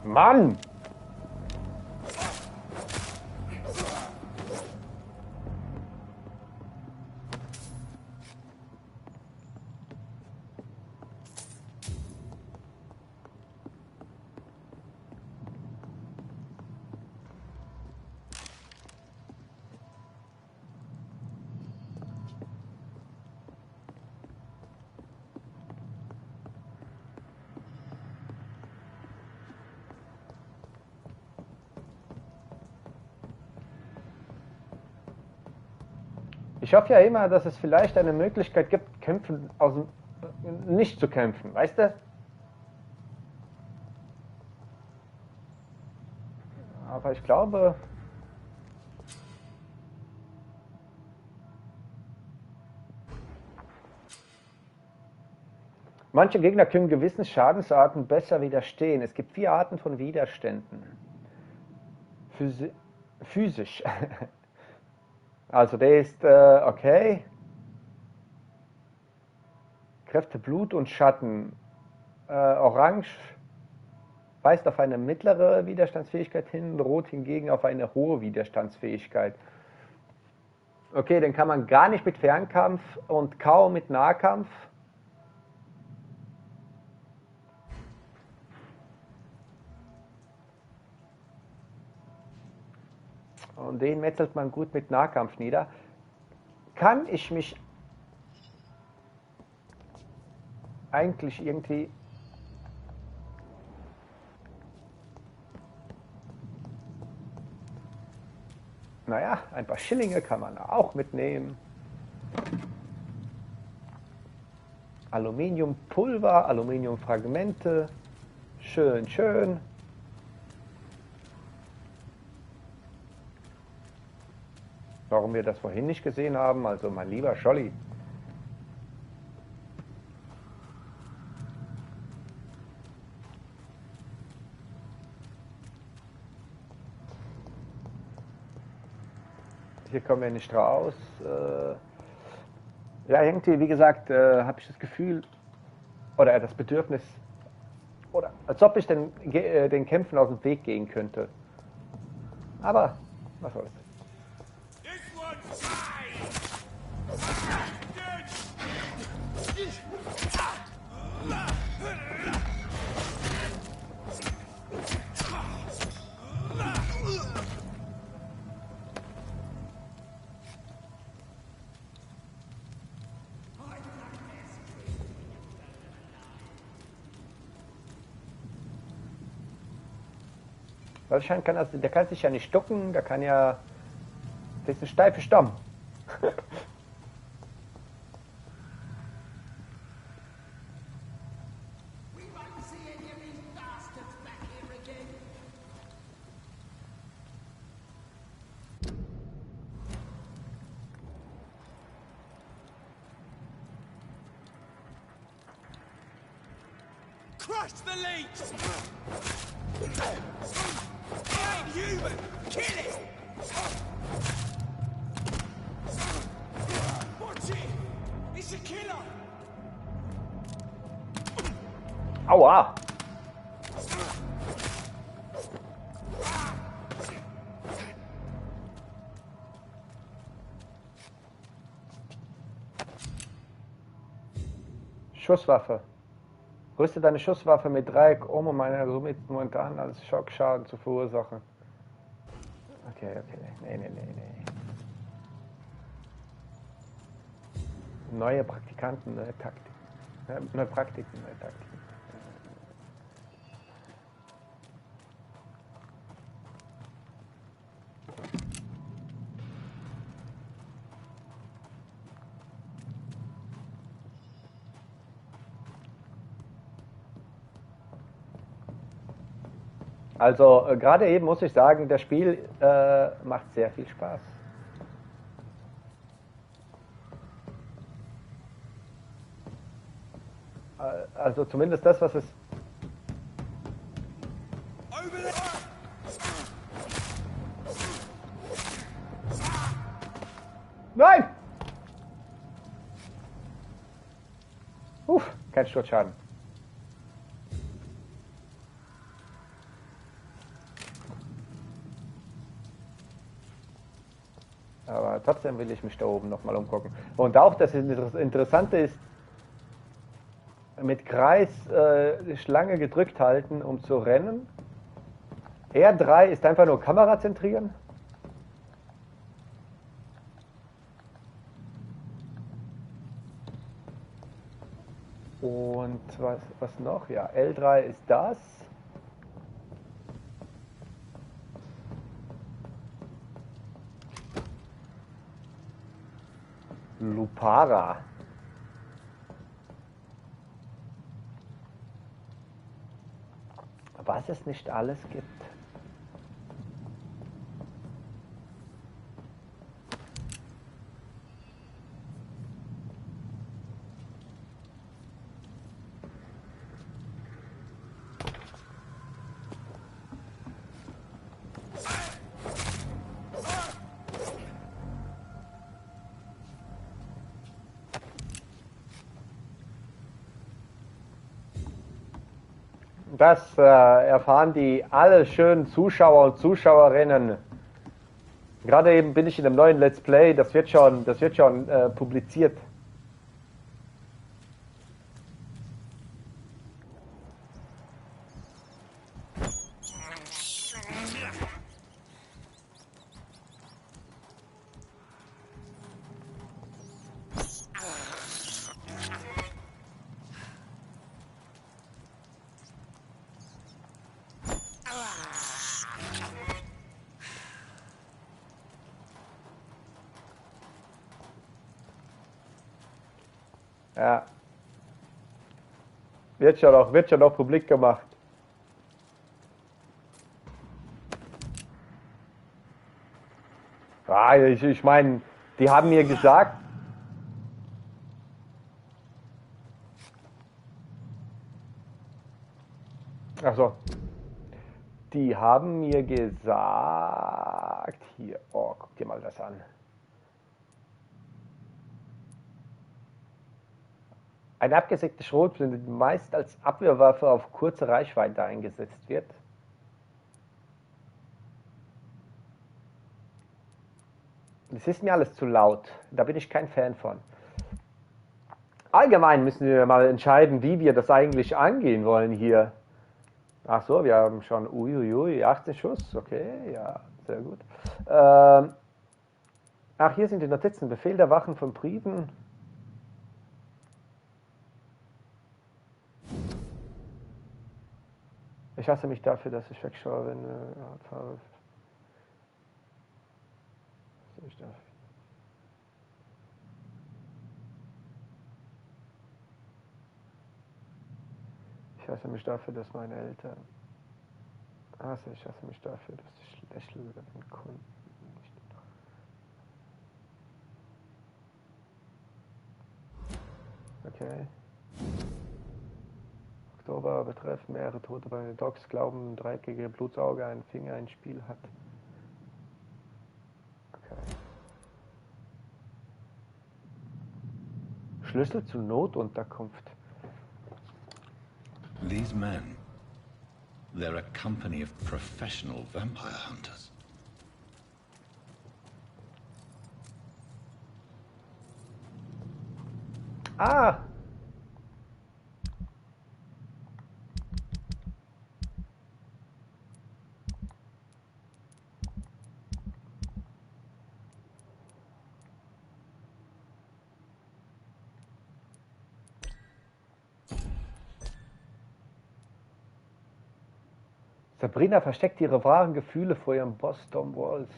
Mhm. Mann! Ich hoffe ja immer, dass es vielleicht eine Möglichkeit gibt, kämpfen aus dem, nicht zu kämpfen, weißt du? Aber ich glaube, manche Gegner können gewissen Schadensarten besser widerstehen. Es gibt 4 Arten von Widerständen. Physisch. Also der ist okay. Kräfte Blut und Schatten. Orange weist auf eine mittlere Widerstandsfähigkeit hin, Rot hingegen auf eine hohe Widerstandsfähigkeit. Okay, den kann man gar nicht mit Fernkampf und kaum mit Nahkampf. Und den metzelt man gut mit Nahkampf nieder. Kann ich mich eigentlich irgendwie... Naja, ein paar Schillinge kann man auch mitnehmen. Aluminiumpulver, Aluminiumfragmente. Schön, schön. Warum wir das vorhin nicht gesehen haben, also mein lieber Scholli. Hier kommen wir nicht raus. Ja, irgendwie, wie gesagt, habe ich das Gefühl oder das Bedürfnis, oder als ob ich den Kämpfen aus dem Weg gehen könnte. Aber, was soll's. Wahrscheinlich kann der kann sich ja nicht ducken, der kann ja... Das ist ein steifer Stamm. Crush the leech! Human! Kill it! Watch it! It's a killer! Aua! Schusswaffe. Rüste deine Schusswaffe mit Dreieck um eine somit momentan als Schockschaden zu verursachen. Okay, nee. Neue Praktikanten, neue Taktik. Neue Praktiken, neue Taktiken. Also gerade eben muss ich sagen, das Spiel macht sehr viel Spaß. Also zumindest das, was es... Nein! Kein Sturzschaden. Aber trotzdem will ich mich da oben nochmal umgucken. Und auch das Interessante ist, mit Kreis die Schlange gedrückt halten, um zu rennen. R3 ist einfach nur Kamera zentrieren. Und was noch? Ja, L3 ist das. Lupara. Was es nicht alles gibt. Das erfahren die alle schönen Zuschauer und Zuschauerinnen. Gerade eben bin ich in einem neuen Let's Play, das wird schon publiziert. Ja. Wird schon noch publik gemacht. Ah, ich meine, die haben mir gesagt, also, die haben mir gesagt, hier, oh, guck dir mal das an. Eine abgesägte Schrotflinte, die meist als Abwehrwaffe auf kurze Reichweite eingesetzt wird. Das ist mir alles zu laut. Da bin ich kein Fan von. Allgemein müssen wir mal entscheiden, wie wir das eigentlich angehen wollen hier. Ach so, wir haben schon 18 Schuss. Okay, ja, sehr gut. Ach, hier sind die Notizen. Befehl der Wachen von Briefen. Ich hasse mich dafür, dass ich wegschaue, wenn ich hasse mich dafür, dass meine Eltern... ich hasse mich dafür, dass ich lächle über den Kunden nicht... Okay. Oktober betreff mehrere Tote bei den Docs, glauben, dreieckige Blutsauge, ein Finger, ein Spiel hat. Okay. Schlüssel zur Notunterkunft. These men, they're a company of professional vampire hunters. Ah! Sabrina versteckt ihre wahren Gefühle vor ihrem Boss Tom Walls.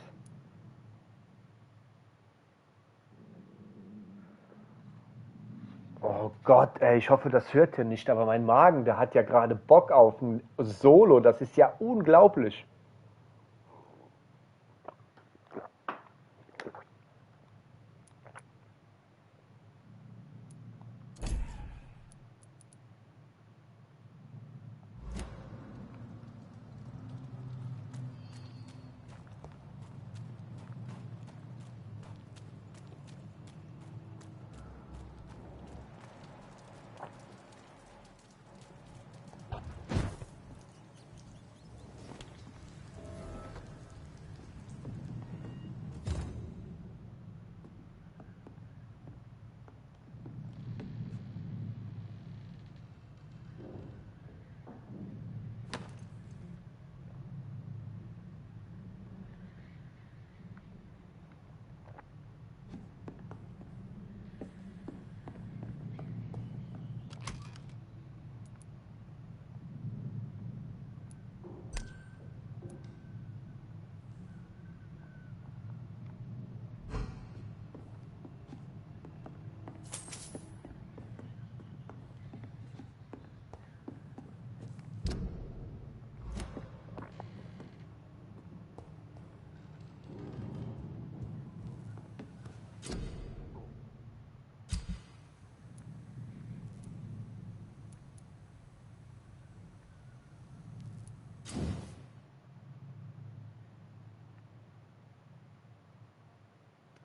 Oh Gott, ey, ich hoffe, das hört ihr nicht, aber mein Magen, der hat ja gerade Bock auf ein Solo. Das ist ja unglaublich.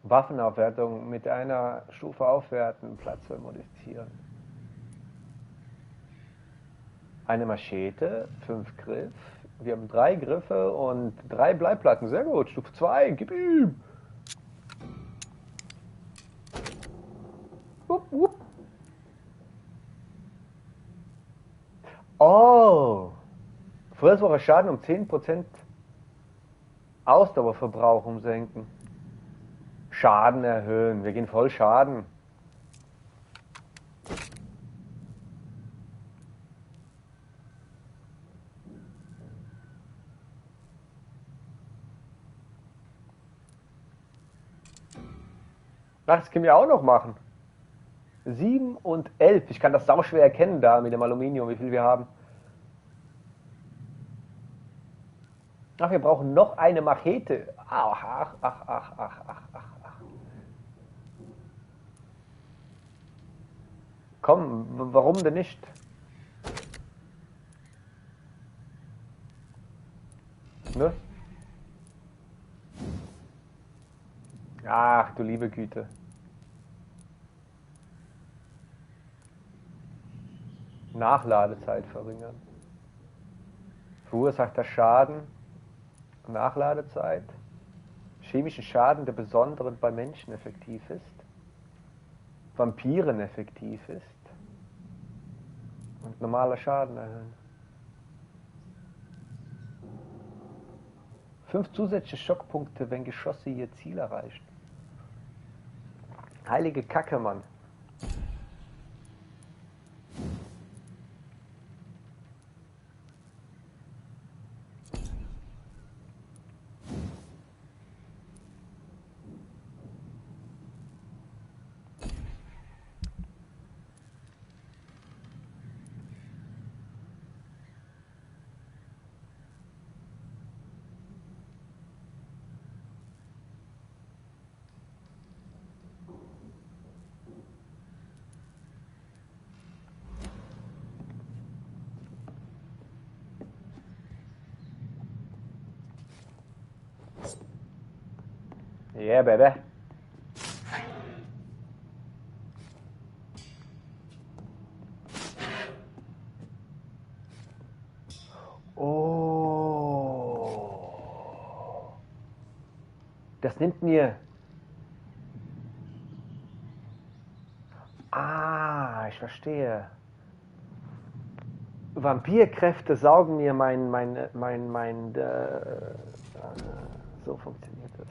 Waffenaufwertung mit einer Stufe aufwerten, Platz für modifizieren. Eine Machete, 5 Griff. Wir haben 3 Griffe und 3 Bleiplatten. Sehr gut, Stufe 2, gib ihm! Wupp, wupp. Oh! Verursacher Schaden um 10%. Ausdauerverbrauch umsenken. Schaden erhöhen. Wir gehen voll Schaden. Ach, das können wir auch noch machen. 7 und 11. Ich kann das sauschwer erkennen da mit dem Aluminium, wie viel wir haben. Ach, wir brauchen noch eine Machete. Ach. Komm, warum denn nicht? Ne? Ach, du liebe Güte. Nachladezeit verringern. Verursachter Schaden. Nachladezeit. Chemischen Schaden, der besonderen bei Menschen effektiv ist. Vampyren effektiv ist. Und normaler Schaden erhöhen. 5 zusätzliche Schockpunkte, wenn Geschosse ihr Ziel erreichen. Heilige Kacke, Mann. Yeah, baby. Oh. Das nimmt mir... Ah, ich verstehe. Vampirkräfte saugen mir so funktioniert das.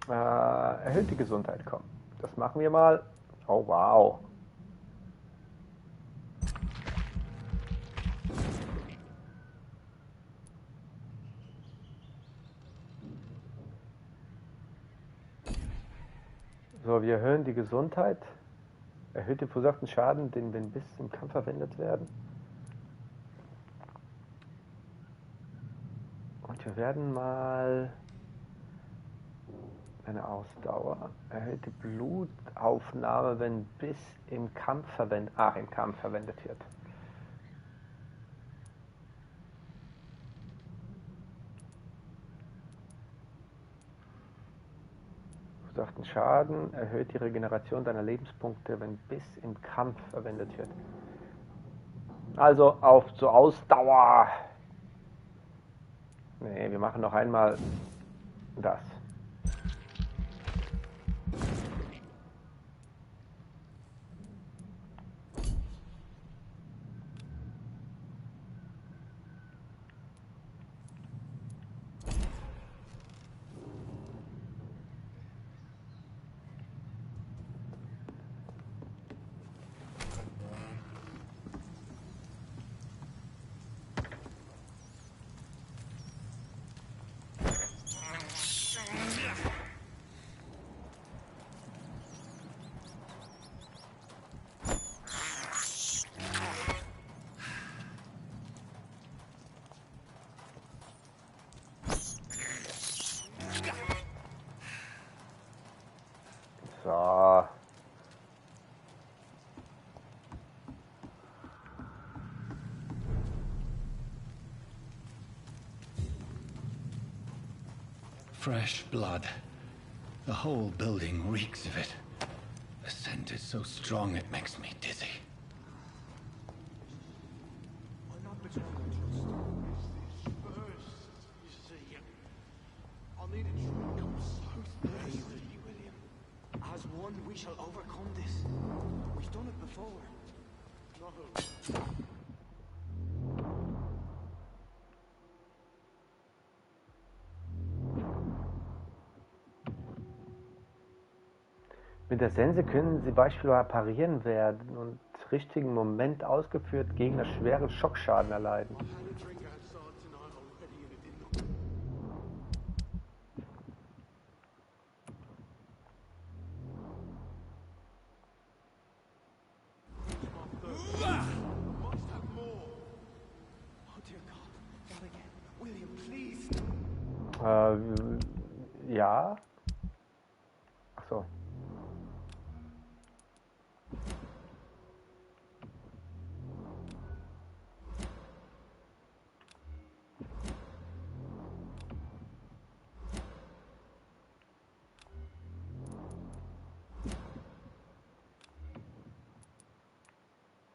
Erhöht die Gesundheit, komm. Das machen wir mal. Oh, wow. So, wir erhöhen die Gesundheit. Erhöht den verursachten Schaden, den wenn bis im Kampf verwendet werden. Und wir werden mal eine Ausdauer. Erhöhte Blutaufnahme, wenn bis im Kampf verwendet wird. Verursachten Schaden, erhöht die Regeneration deiner Lebenspunkte, wenn bis im Kampf verwendet wird. Also auf zur Ausdauer. Nee, wir machen noch einmal das. So. Fresh blood. The whole building reeks of it. The scent is so strong it makes me dizzy. As one, we shall overcome this. We've done it before. Mit der Sense können sie beispielsweise parieren werden und im richtigen Moment ausgeführt Gegner schweren Schockschaden erleiden. Ja. Ach so.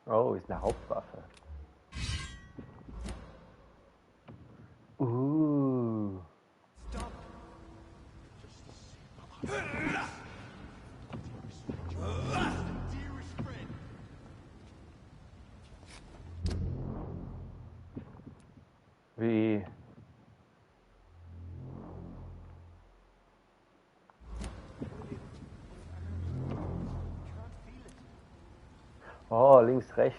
Oh, ist eine Hauptwaffe. Wie? Oh, links, rechts.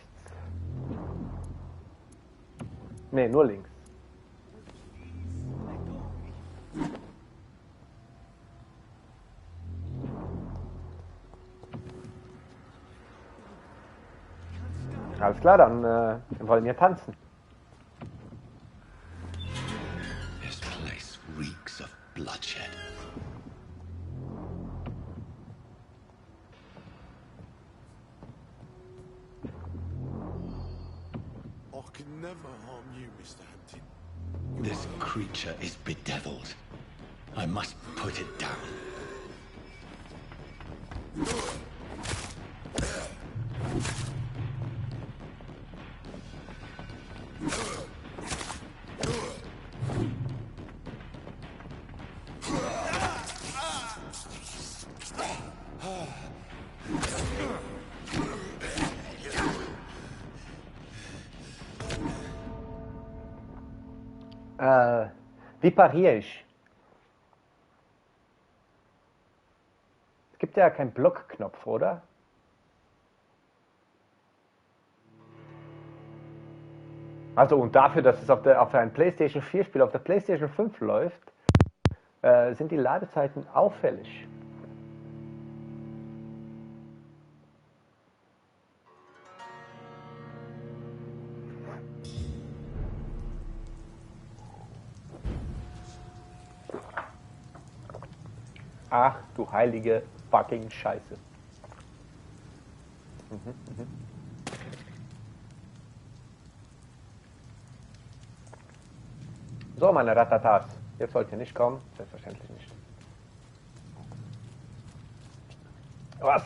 Ne, nur links. Alles klar, dann wollen wir tanzen. This place reeks of bloodshed. I can never harm you, Mr. Hampton. This creature is bedeviled. I must put it down. Wie pariere ich? gibt ja keinen Blockknopf, oder? Also und dafür, dass es auf einem PlayStation 4 Spiel auf der PlayStation 5 läuft, sind die Ladezeiten auffällig. Ach du heilige fucking Scheiße. So, meine Ratatas. Jetzt sollt ihr nicht kommen. Selbstverständlich nicht. Was?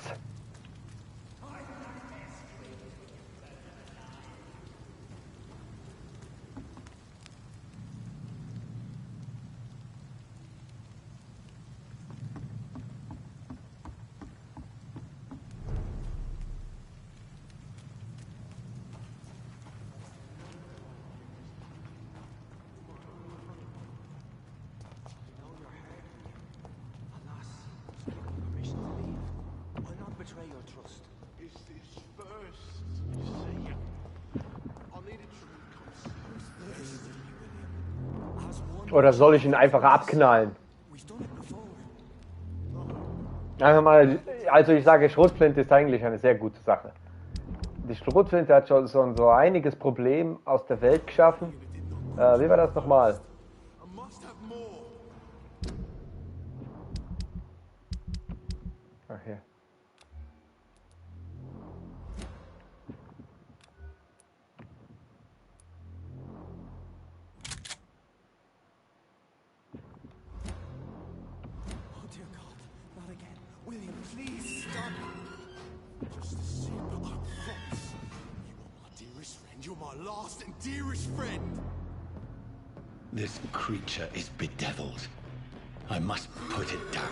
Oder soll ich ihn einfach abknallen? Einfach mal, also ich sage, Schrotflinte ist eigentlich eine sehr gute Sache. Die Schrotflinte hat schon so einiges Problem aus der Welt geschaffen. Wie war das nochmal? Ach hier. This creature is bedeviled. I must put it down.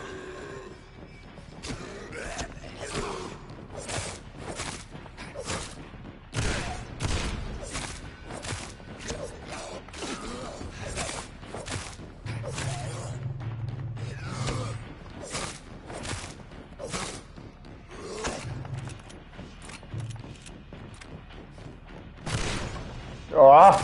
Oh.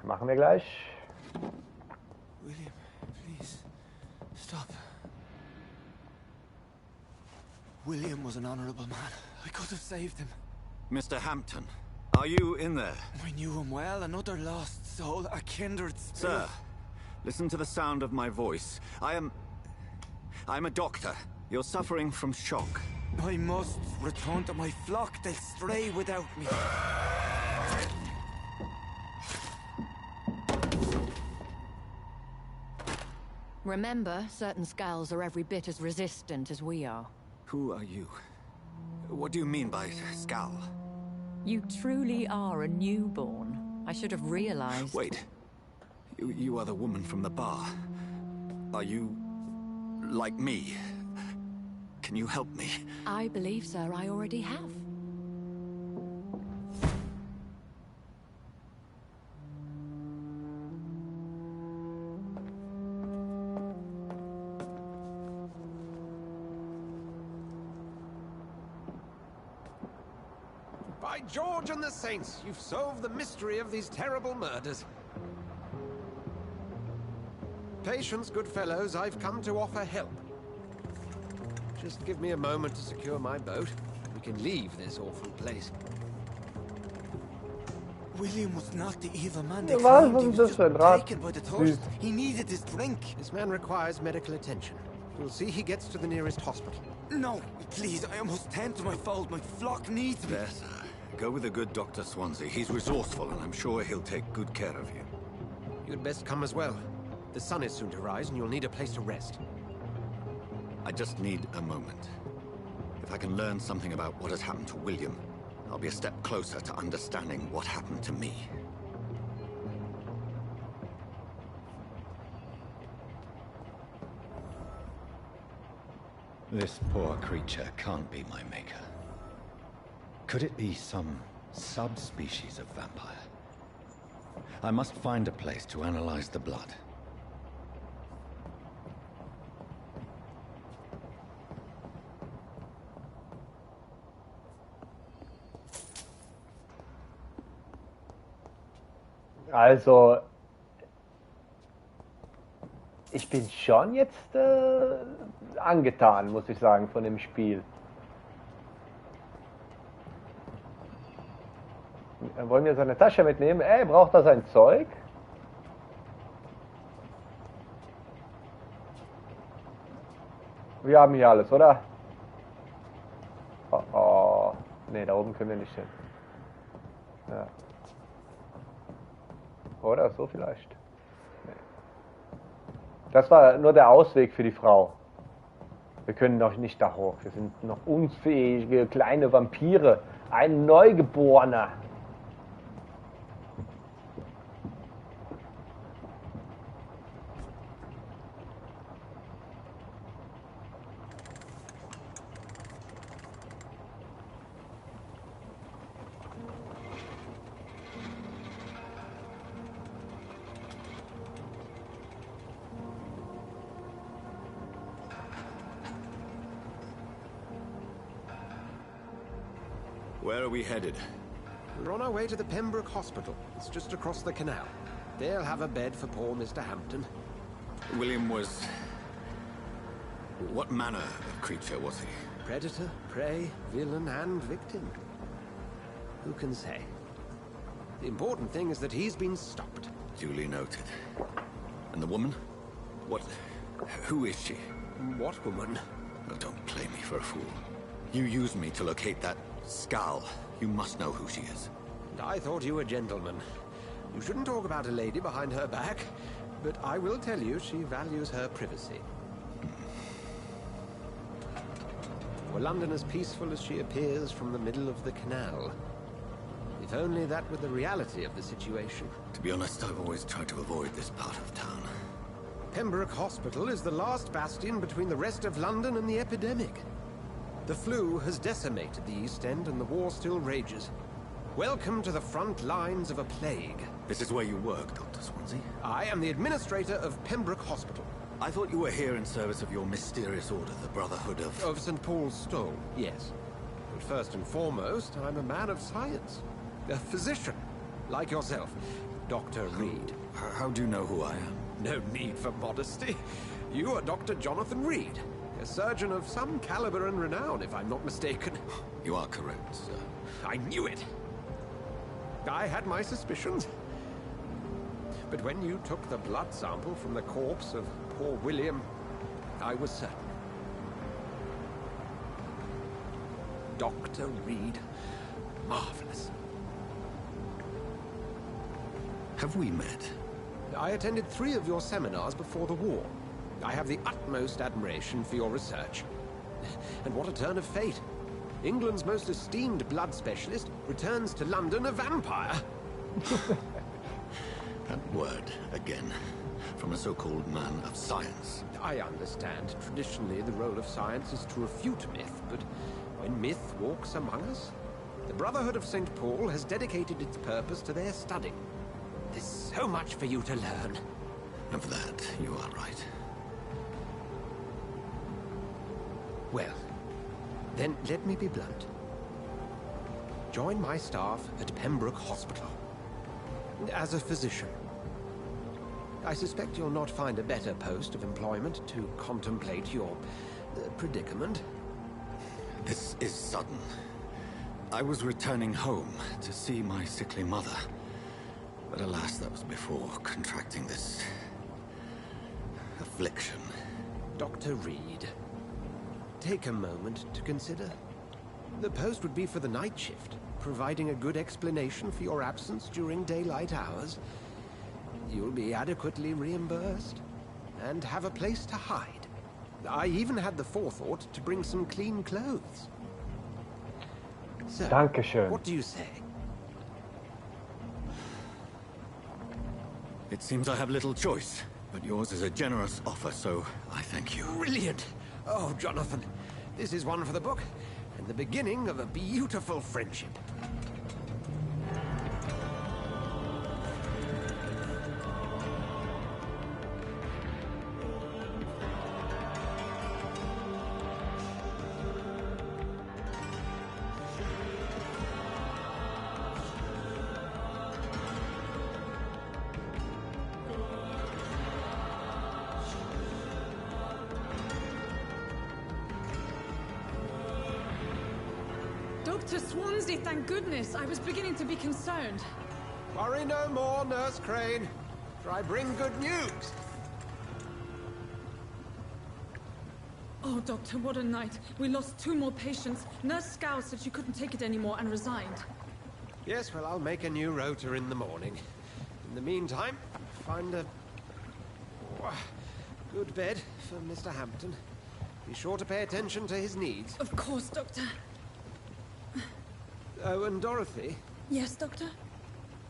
Machen wir gleich. William, please, stop. William was an honorable man. I could have saved him. Mr. Hampton, are you in there? I knew him well, another lost soul, a kindred spirit. Sir, listen to the sound of my voice. I'm a doctor. You're suffering from shock. I must return to my flock. They'll stray without me. Remember, certain skulls are every bit as resistant as we are. Who are you? What do you mean by skull? You truly are a newborn. I should have realized. Wait. You are the woman from the bar. Are you like me? Can you help me? I believe, sir, I already have. By George and the Saints, you've solved the mystery of these terrible murders. Patience, good fellows, I've come to offer help. Just give me a moment to secure my boat. We can leave this awful place. William was not the evil man they Was claimed. He ist was das just für ein Rad? taken by the thirst. He needed his drink. This man requires medical attention. We'll see he gets to the nearest hospital. No, please, I must tend to my fold. My flock needs me. There, sir. Go with the good Dr. Swansea. He's resourceful, and I'm sure he'll take good care of you. You'd best come as well. The sun is soon to rise, and you'll need a place to rest. I just need a moment. If I can learn something about what has happened to William, I'll be a step closer to understanding what happened to me. This poor creature can't be my maker. Could it be some subspecies of vampire? I must find a place to analyze the blood. Also, ich bin schon jetzt angetan, muss ich sagen, von dem Spiel. Wollen wir seine Tasche mitnehmen? Ey, braucht er sein Zeug? Wir haben hier alles, oder? Oh, oh. Ne, da oben können wir nicht hin. Ja. Oder so vielleicht. Nee. Das war nur der Ausweg für die Frau. Wir können noch nicht da hoch. Wir sind noch unfähige kleine Vampire. Ein Neugeborener. Where are we headed? We're on our way to the Pembroke Hospital. It's just across the canal. They'll have a bed for poor Mr. Hampton. William was... What manner of creature was he? Predator, prey, villain, and victim. Who can say? The important thing is that he's been stopped. Duly noted. And the woman? What... Who is she? What woman? Oh, don't play me for a fool. You used me to locate that skull. You must know who she is. I thought you a gentleman. You shouldn't talk about a lady behind her back, but I will tell you she values her privacy. Were London as peaceful as she appears from the middle of the canal? If only that were the reality of the situation. To be honest, I've always tried to avoid this part of town. Pembroke Hospital is the last bastion between the rest of London and the epidemic. The flu has decimated the East End and the war still rages. Welcome to the front lines of a plague. This is where you work, Dr. Swansea? I am the administrator of Pembroke Hospital. I thought you were here in service of your mysterious order, the Brotherhood of... Of St. Paul's Stole, yes. But first and foremost, I'm a man of science. A physician, like yourself, Dr. Reed. How do you know who I am? No need for modesty. You are Dr. Jonathan Reed. A surgeon of some caliber and renown, if I'm not mistaken. You are correct, sir. I knew it. I had my suspicions. But when you took the blood sample from the corpse of poor William, I was certain. Dr. Reed. Marvelous. Have we met? I attended 3 of your seminars before the war. I have the utmost admiration for your research. And what a turn of fate. England's most esteemed blood specialist returns to London a vampire. That word, again, from a so-called man of science. I understand. Traditionally, the role of science is to refute myth, but when myth walks among us, the Brotherhood of St. Paul has dedicated its purpose to their study. There's so much for you to learn. Of that, you are right. Well, then let me be blunt. Join my staff at Pembroke Hospital. As a physician. I suspect you'll not find a better post of employment to contemplate your predicament. This is sudden. I was returning home to see my sickly mother. But alas, that was before contracting this... affliction. Dr. Reed. Take a moment to consider. The post would be for the night shift, providing a good explanation for your absence during daylight hours. You'll be adequately reimbursed, and have a place to hide. I even had the forethought to bring some clean clothes. So, Dankeschön. what do you say? It seems I have little choice, but yours is a generous offer, so I thank you. Brilliant! Oh, Jonathan, This is one for the book, and the beginning of a beautiful friendship. Dr. Swansea, thank goodness. I was beginning to be concerned. Worry no more, Nurse Crane, for I bring good news. Oh, Doctor, what a night. We lost 2 more patients. Nurse Scow said she couldn't take it anymore and resigned. Yes, well, I'll make a new rota in the morning. In the meantime, find a good bed for Mr. Hampton. Be sure to pay attention to his needs. Of course, Doctor. Oh, and Dorothy? Yes, Doctor?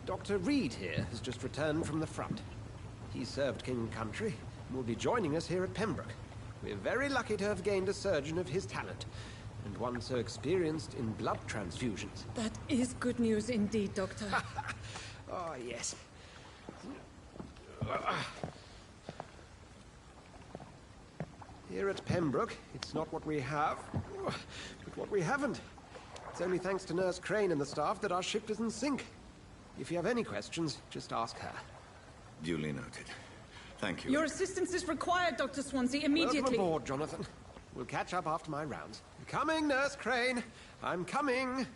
Dr. Reed here has just returned from the front. He served King Country and will be joining us here at Pembroke. We're very lucky to have gained a surgeon of his talent, and one so experienced in blood transfusions. That is good news indeed, Doctor. Oh, yes. Here at Pembroke, it's not what we have, but what we haven't. It's only thanks to Nurse Crane and the staff that our ship doesn't sink. If you have any questions, just ask her. Duly noted. Thank you. Your assistance is required, Dr. Swansea, immediately. Welcome aboard, Jonathan. We'll catch up after my rounds. I'm coming, Nurse Crane. I'm coming.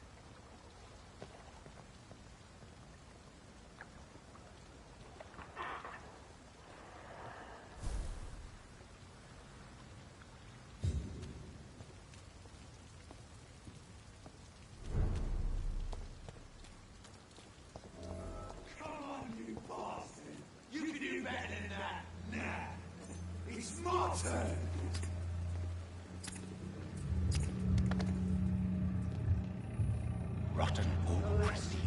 Rotten or receive,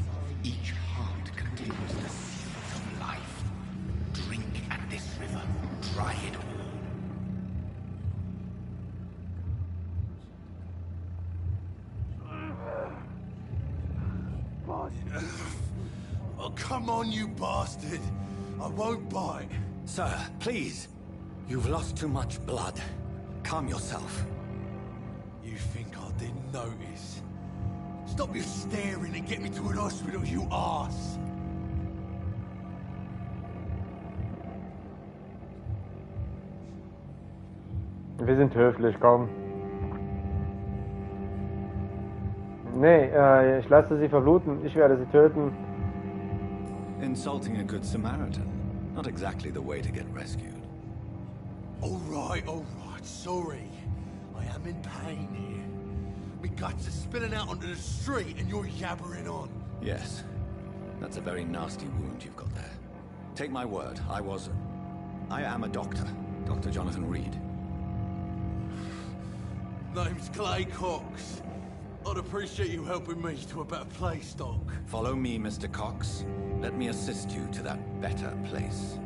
each heart contains the seeds of life. Drink at this river, dry it all. Oh, come on, you bastard! I won't bite. Sir, please. You've lost too much blood. Calm yourself. You think I didn't notice? Stop your staring and get me to an hospital, you arse! Wir sind höflich, komm. Nee, ich lasse sie verbluten. Ich werde sie töten. Insulting a good Samaritan. Not exactly the way to get rescued. All right, sorry. I am in pain here. My guts are spilling out onto the street and you're yabbering on. Yes. That's a very nasty wound you've got there. Take my word, I am a doctor. Dr. Jonathan Reed. Name's Clay Cox. I'd appreciate you helping me to a better place, Doc. Follow me, Mr. Cox. Let me assist you to that better place.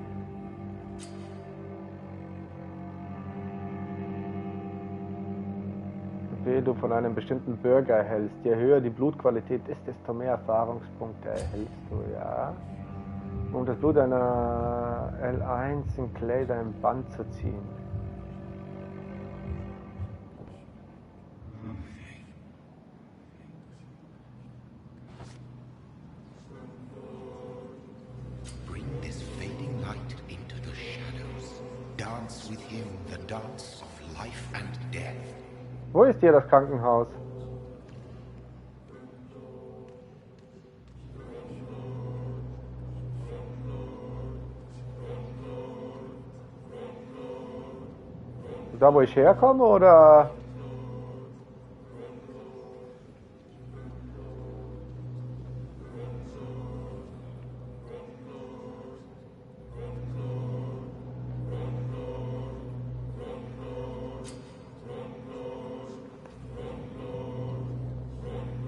Wenn du von einem bestimmten Bürger erhältst, je höher die Blutqualität ist, desto mehr Erfahrungspunkte erhältst du, ja. Um das Blut einer L1 in Clay dein Band zu ziehen. Bring this fading light into the shadows. Dance with him the dance of life and death. Wo ist hier das Krankenhaus? Da, wo ich herkomme, oder?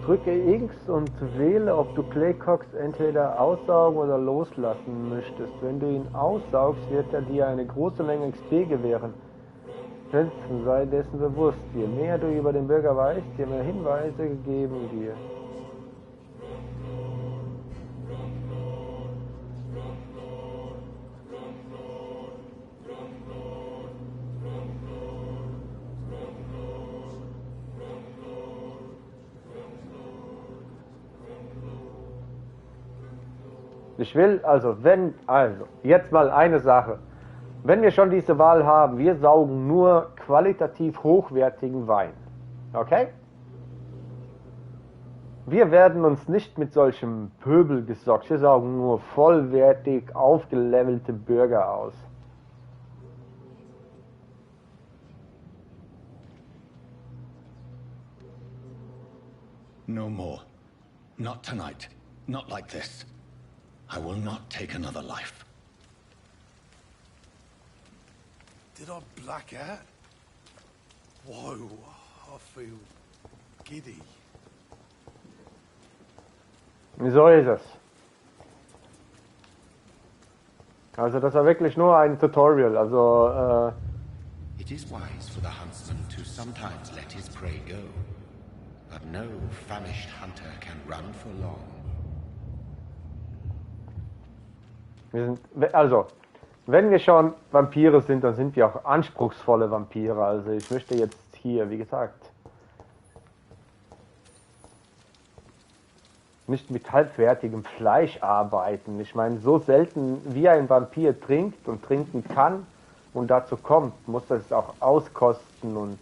Drücke X und wähle, ob du Clay Cox entweder aussaugen oder loslassen möchtest. Wenn du ihn aussaugst, wird er dir eine große Menge XP gewähren. Sei dessen bewusst. Je mehr du über den Bürger weißt, je mehr Hinweise geben dir. Ich will, jetzt mal eine Sache. Wenn wir schon diese Wahl haben, wir saugen nur qualitativ hochwertigen Wein. Okay? Wir werden uns nicht mit solchem Pöbel gesockt. Wir saugen nur vollwertig aufgelevelte Bürger aus. No more. Not tonight. Not like this. I will not take another life. Did I black out? Whoa, I feel giddy. So ist es. Also das war wirklich nur ein Tutorial. Also It is wise for the huntsman to sometimes let his prey go, but no famished hunter can run for long. Wenn wir schon Vampire sind, dann sind wir auch anspruchsvolle Vampire. Also ich möchte jetzt hier, wie gesagt, nicht mit halbwertigem Fleisch arbeiten. Ich meine, so selten wie ein Vampir trinkt und trinken kann und dazu kommt, muss das auch auskosten und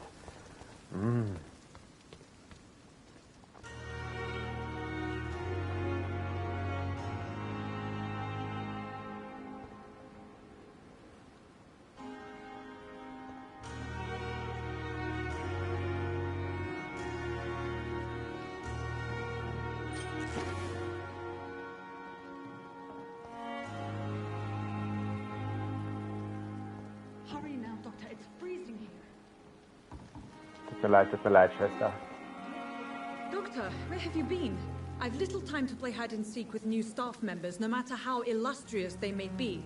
Hurry now, Doctor. It's freezing here. Tut mir leid, Schwester. Doctor, where have you been? I've little time to play hide and seek with new staff members, no matter how illustrious they may be.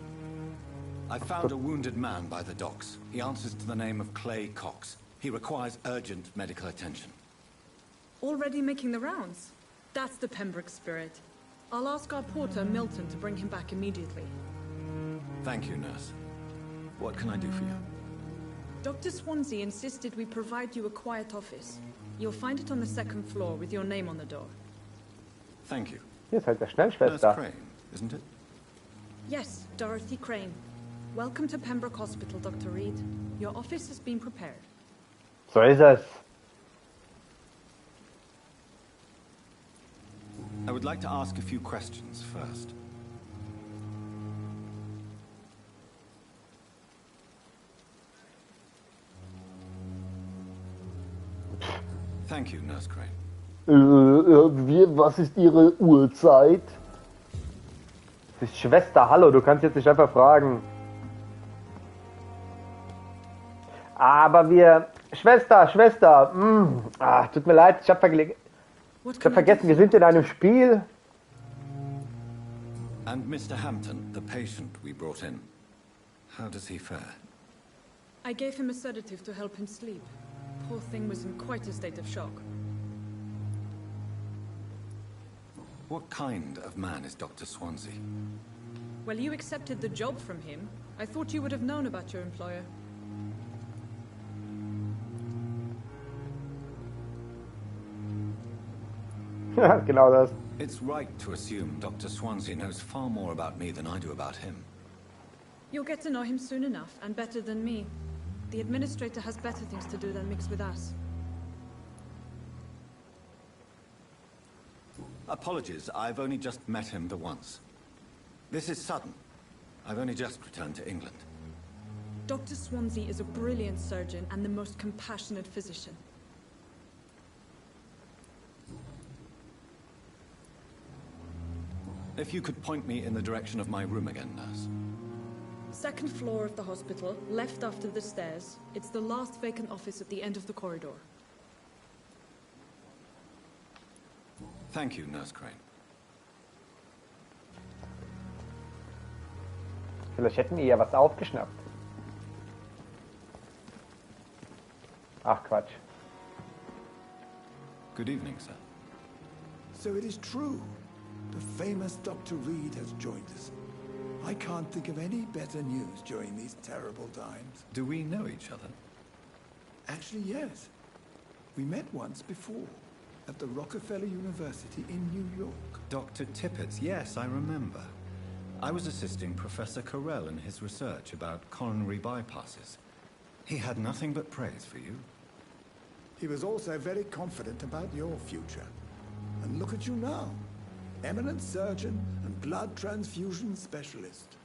I found a wounded man by the docks. He answers to the name of Clay Cox. He requires urgent medical attention. Already making the rounds? That's the Pembroke spirit. I'll ask our porter, Milton, to bring him back immediately. Thank you, nurse. What can I do for you? Dr. Swansea insisted we provide you a quiet office. You'll find it on the second floor with your name on the door. Thank you. Hier ist halt der Nurse Schnellschwester. Crane, isn't it? Yes, Dorothy Crane. Welcome to Pembroke Hospital, Dr. Reed. Your office has been prepared. So ist es. I would like to ask a few questions first. Thank you, Nurse Crane. Was ist Ihre Uhrzeit? Das ist Schwester, hallo, du kannst jetzt nicht einfach fragen. Aber wir... Schwester, tut mir leid, ich hab vergessen, wir sind in einem Spiel. And Mr. Hampton, the patient we brought in. How does he fare? I gave him a sedative to help him sleep. Poor thing was in quite a state of shock. What kind of man is Dr. Swansea? Well, you accepted the job from him. I thought you would have known about your employer. Genau das. It's right to assume Dr. Swansea knows far more about me than I do about him. You'll get to know him soon enough, and better than me. The administrator has better things to do than mix with us. Apologies, I've only just met him the once. This is sudden. I've only just returned to England. Dr. Swansea is a brilliant surgeon and the most compassionate physician. If you could point me in the direction of my room again, nurse. Second floor of the hospital, left after the stairs. It's the last vacant office at the end of the corridor. Thank you, Nurse Crane. Vielleicht hätten wir ja was aufgeschnappt. Ach, Quatsch. Good evening, sir. So it is true. The famous Dr. Reed has joined us. I can't think of any better news during these terrible times. Do we know each other? Actually, yes. We met once before, at the Rockefeller University in New York. Dr. Tippett, yes, I remember. I was assisting Professor Carell in his research about coronary bypasses. He had nothing but praise for you. He was also very confident about your future. And look at you now. Eminent surgeon and blood transfusion specialist.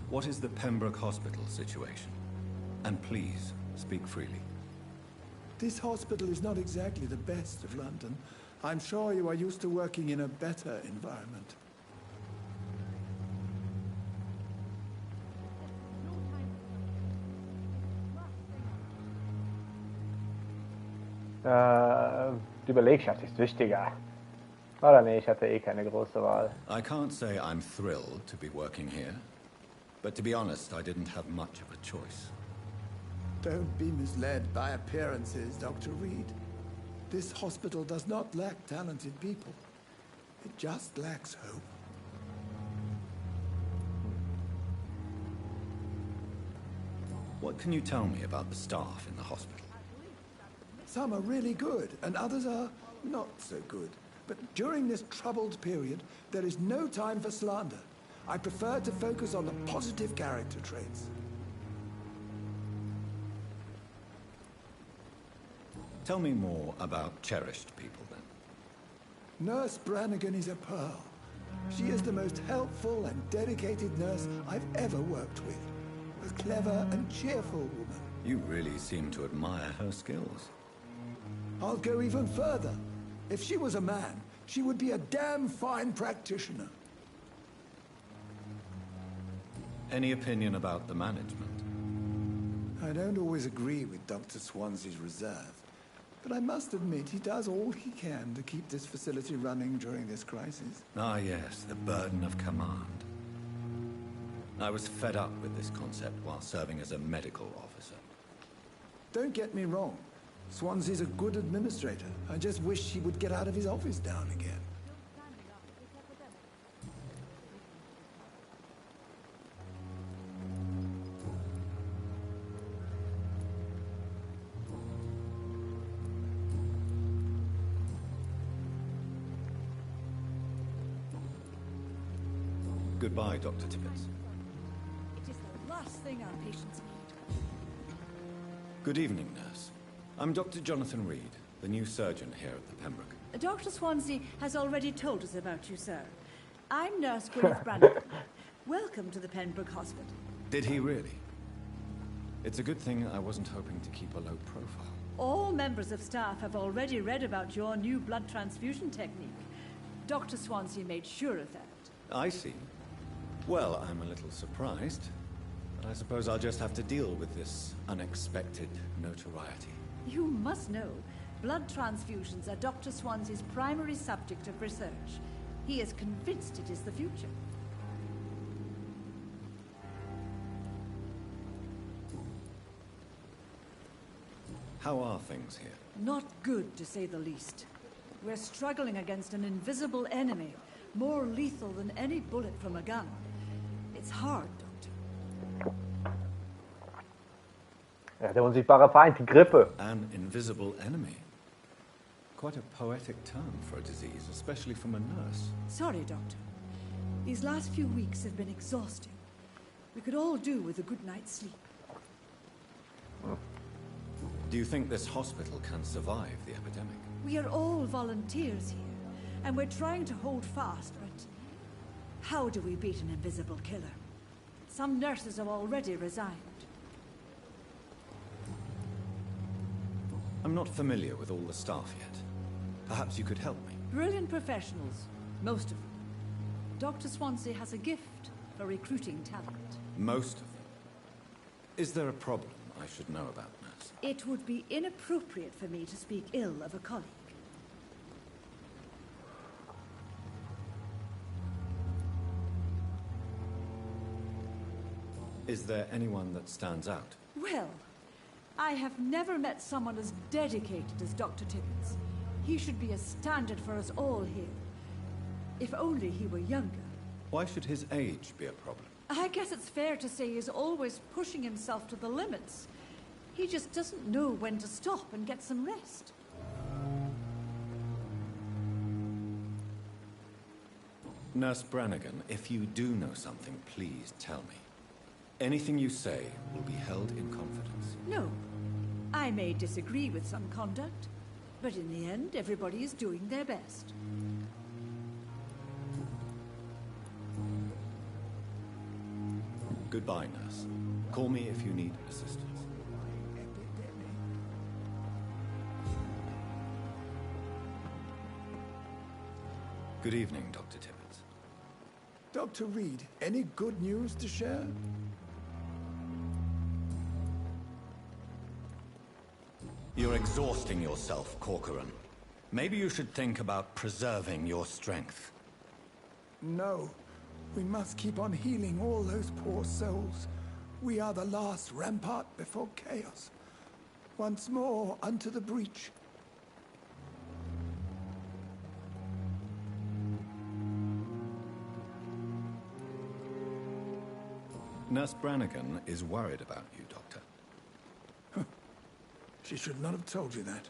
What is the Pembroke Hospital situation? And please, speak freely. This hospital is not exactly the best of London. I'm sure you are used to working in a better environment. Die Belegschaft ist wichtiger. Oder nee, ich hatte eh keine große Wahl. I can't say I'm thrilled to be working here. But to be honest, I didn't have much of a choice. Don't be misled by appearances, Dr. Reed. This hospital does not lack talented people. It just lacks hope. What can you tell me about the staff in the hospital? Some are really good, and others are not so good. But during this troubled period, there is no time for slander. I prefer to focus on the positive character traits. Tell me more about cherished people, then. Nurse Brannigan is a pearl. She is the most helpful and dedicated nurse I've ever worked with. A clever and cheerful woman. You really seem to admire her skills. I'll go even further. If she was a man, she would be a damn fine practitioner. Any opinion about the management? I don't always agree with Dr. Swansea's reserve, but I must admit he does all he can to keep this facility running during this crisis. Ah, yes, the burden of command. I was fed up with this concept while serving as a medical officer. Don't get me wrong. Swansea's a good administrator. I just wish he would get out of his office down again. Goodbye, Dr. Tippett. It is the last thing our patients need. Good evening, nurse. I'm Dr. Jonathan Reed, the new surgeon here at the Pembroke. Dr. Swansea has already told us about you, sir. I'm Nurse Gwyneth Brannigan. Welcome to the Pembroke Hospital. Did he really? It's a good thing I wasn't hoping to keep a low profile. All members of staff have already read about your new blood transfusion technique. Dr. Swansea made sure of that. I see. Well, I'm a little surprised, but I suppose I'll just have to deal with this unexpected notoriety. You must know, blood transfusions are Dr. Swansea's primary subject of research. He is convinced it is the future. How are things here? Not good, to say the least. We're struggling against an invisible enemy, more lethal than any bullet from a gun. It's hard, Doctor. Ja, der unsichtbare Feind, die Grippe. An invisible enemy. Quite a poetic term for a disease, especially from a nurse. Sorry, Doctor. These last few weeks have been exhausting. We could all do with a good night's sleep. Do you think this hospital can survive the epidemic? We are all volunteers here, and we're trying to hold fast, but how do we beat an invisible killer? Some nurses have already resigned. I'm not familiar with all the staff yet. Perhaps you could help me. Brilliant professionals, most of them. Dr. Swansea has a gift for recruiting talent. Most of them. Is there a problem I should know about, nurse? It would be inappropriate for me to speak ill of a colleague. Is there anyone that stands out? Well, I have never met someone as dedicated as Dr. Tibbets. He should be a standard for us all here. If only he were younger. Why should his age be a problem? I guess it's fair to say he's always pushing himself to the limits. He just doesn't know when to stop and get some rest. Nurse Brannigan, if you do know something, please tell me. Anything you say will be held in confidence. No. I may disagree with some conduct, but in the end, everybody is doing their best. Goodbye, nurse. Call me if you need assistance. Good evening, Dr. Tibbets. Dr. Reed, any good news to share? You're exhausting yourself, Corcoran. Maybe you should think about preserving your strength. No. We must keep on healing all those poor souls. We are the last rampart before chaos. Once more, unto the breach. Nurse Brannigan is worried about you, Doctor. She should not have told you that.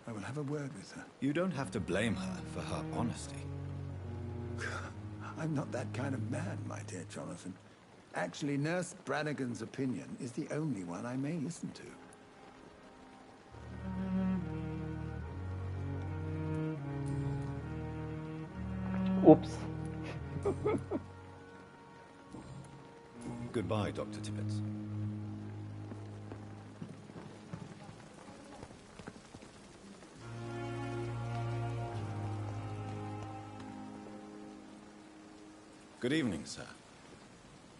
I will have a word with her. You don't have to blame her for her honesty. I'm not that kind of man, my dear Jonathan. Actually, Nurse Brannigan's opinion is the only one I may listen to. Oops. Goodbye, Dr. Tibbets. Good evening, sir.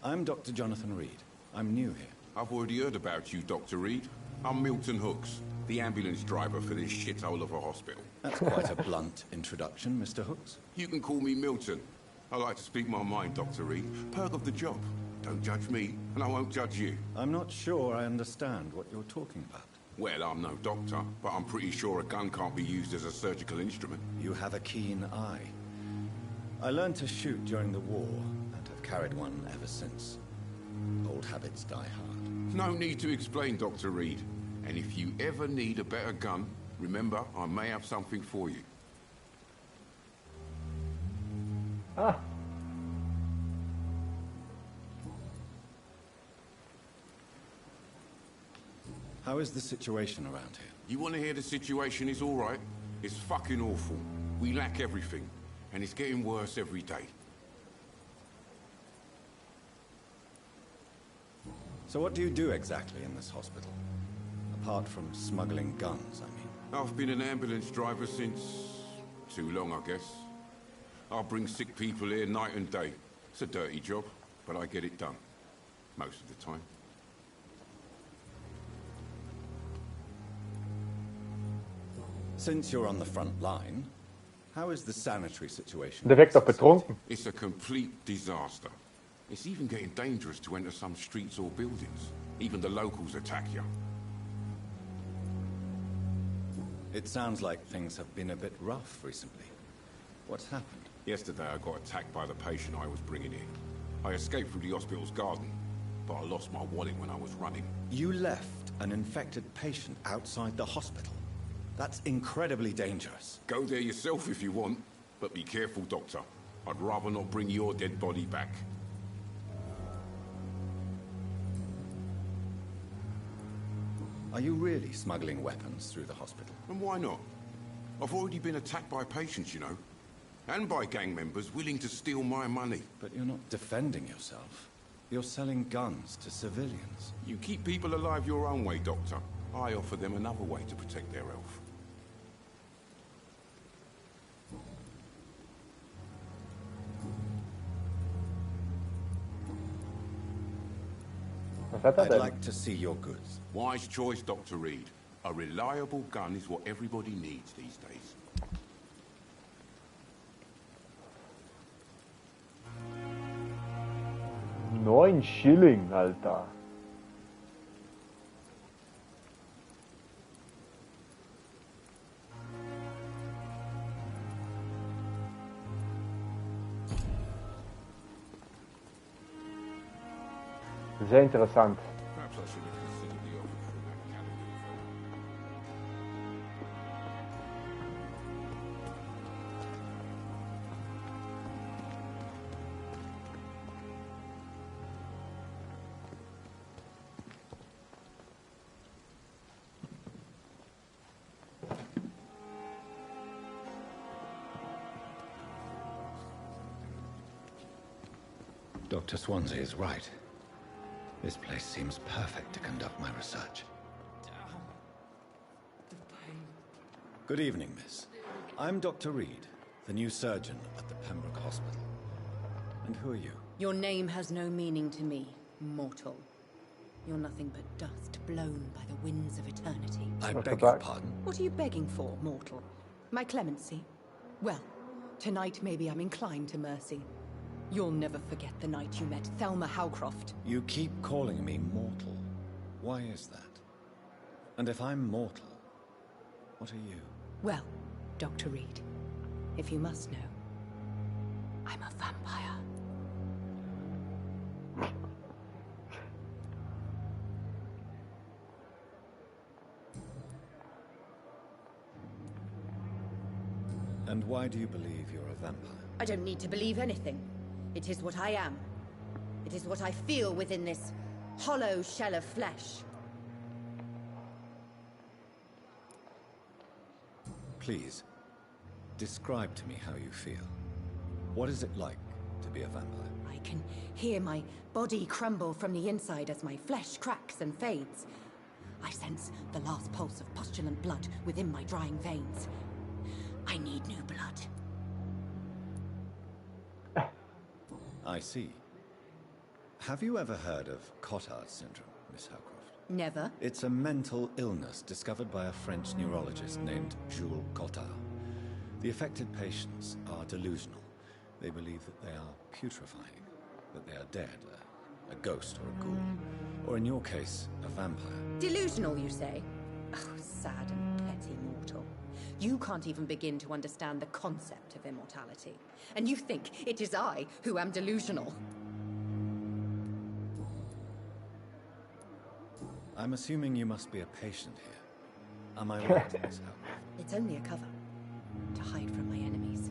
I'm Dr. Jonathan Reed. I'm new here. I've already heard about you, Dr. Reed. I'm Milton Hooks, the ambulance driver for this shithole of a hospital. That's quite a blunt introduction, Mr. Hooks. You can call me Milton. I like to speak my mind, Dr. Reed. Perk of the job. Don't judge me, and I won't judge you. I'm not sure I understand what you're talking about. Well, I'm no doctor, but I'm pretty sure a gun can't be used as a surgical instrument. You have a keen eye. I learned to shoot during the war, and have carried one ever since. Old habits die hard. No need to explain, Dr. Reed. And if you ever need a better gun, remember, I may have something for you. Ah. How is the situation around here? You want to hear the situation is all right? It's fucking awful. We lack everything, and it's getting worse every day. So what do you do exactly in this hospital? Apart from smuggling guns, I mean. I've been an ambulance driver since... too long, I guess. I'll bring sick people here night and day. It's a dirty job, but I get it done. Most of the time. Since you're on the front line, how is the sanitary situation? Direkt auf betrunken. It's a complete disaster. It's even getting dangerous to enter some streets or buildings. Even the locals attack you. It sounds like things have been a bit rough recently. What's happened? Yesterday I got attacked by the patient I was bringing in. I escaped through the hospital's garden, but I lost my wallet when I was running. You left an infected patient outside the hospital? That's incredibly dangerous. Go there yourself if you want, but be careful, Doctor. I'd rather not bring your dead body back. Are you really smuggling weapons through the hospital? And why not? I've already been attacked by patients, you know. And by gang members willing to steal my money. But you're not defending yourself. You're selling guns to civilians. You keep people alive your own way, Doctor. I offer them another way to protect their health. I'd like to see your goods. Wise choice, Dr. Reed. A reliable gun is what everybody needs these days. 9 Schilling, Alter. Sehr interessant. Perhaps I should have considered the offer from that calendar Dr. Swansea is right. This place seems perfect to conduct my research. Good evening, miss. I'm Dr. Reed, the new surgeon at the Pembroke Hospital. And who are you? Your name has no meaning to me, mortal. You're nothing but dust blown by the winds of eternity. I beg your pardon? What are you begging for, mortal? My clemency? Well, tonight maybe I'm inclined to mercy. You'll never forget the night you met Thelma Howcroft. You keep calling me mortal. Why is that? And if I'm mortal, what are you? Well, Dr. Reed, if you must know, I'm a vampire. And why do you believe you're a vampire? I don't need to believe anything. It is what I am. It is what I feel within this hollow shell of flesh. Please, describe to me how you feel. What is it like to be a vampire? I can hear my body crumble from the inside as my flesh cracks and fades. I sense the last pulse of pustulant blood within my drying veins. I need new blood. I see. Have you ever heard of Cottage Syndrome, Miss Howcroft? Never. It's a mental illness discovered by a French neurologist named Jules Cotard. The affected patients are delusional. They believe that they are putrefying, that they are dead, a ghost or a ghoul, or in your case, a vampire. Delusional, you say? Oh, sad and petty mortal. You can't even begin to understand the concept of immortality. And you think it is I who am delusional. I'm assuming you must be a patient here. Am I right, Miss Howcroft? It's only a cover. To hide from my enemies.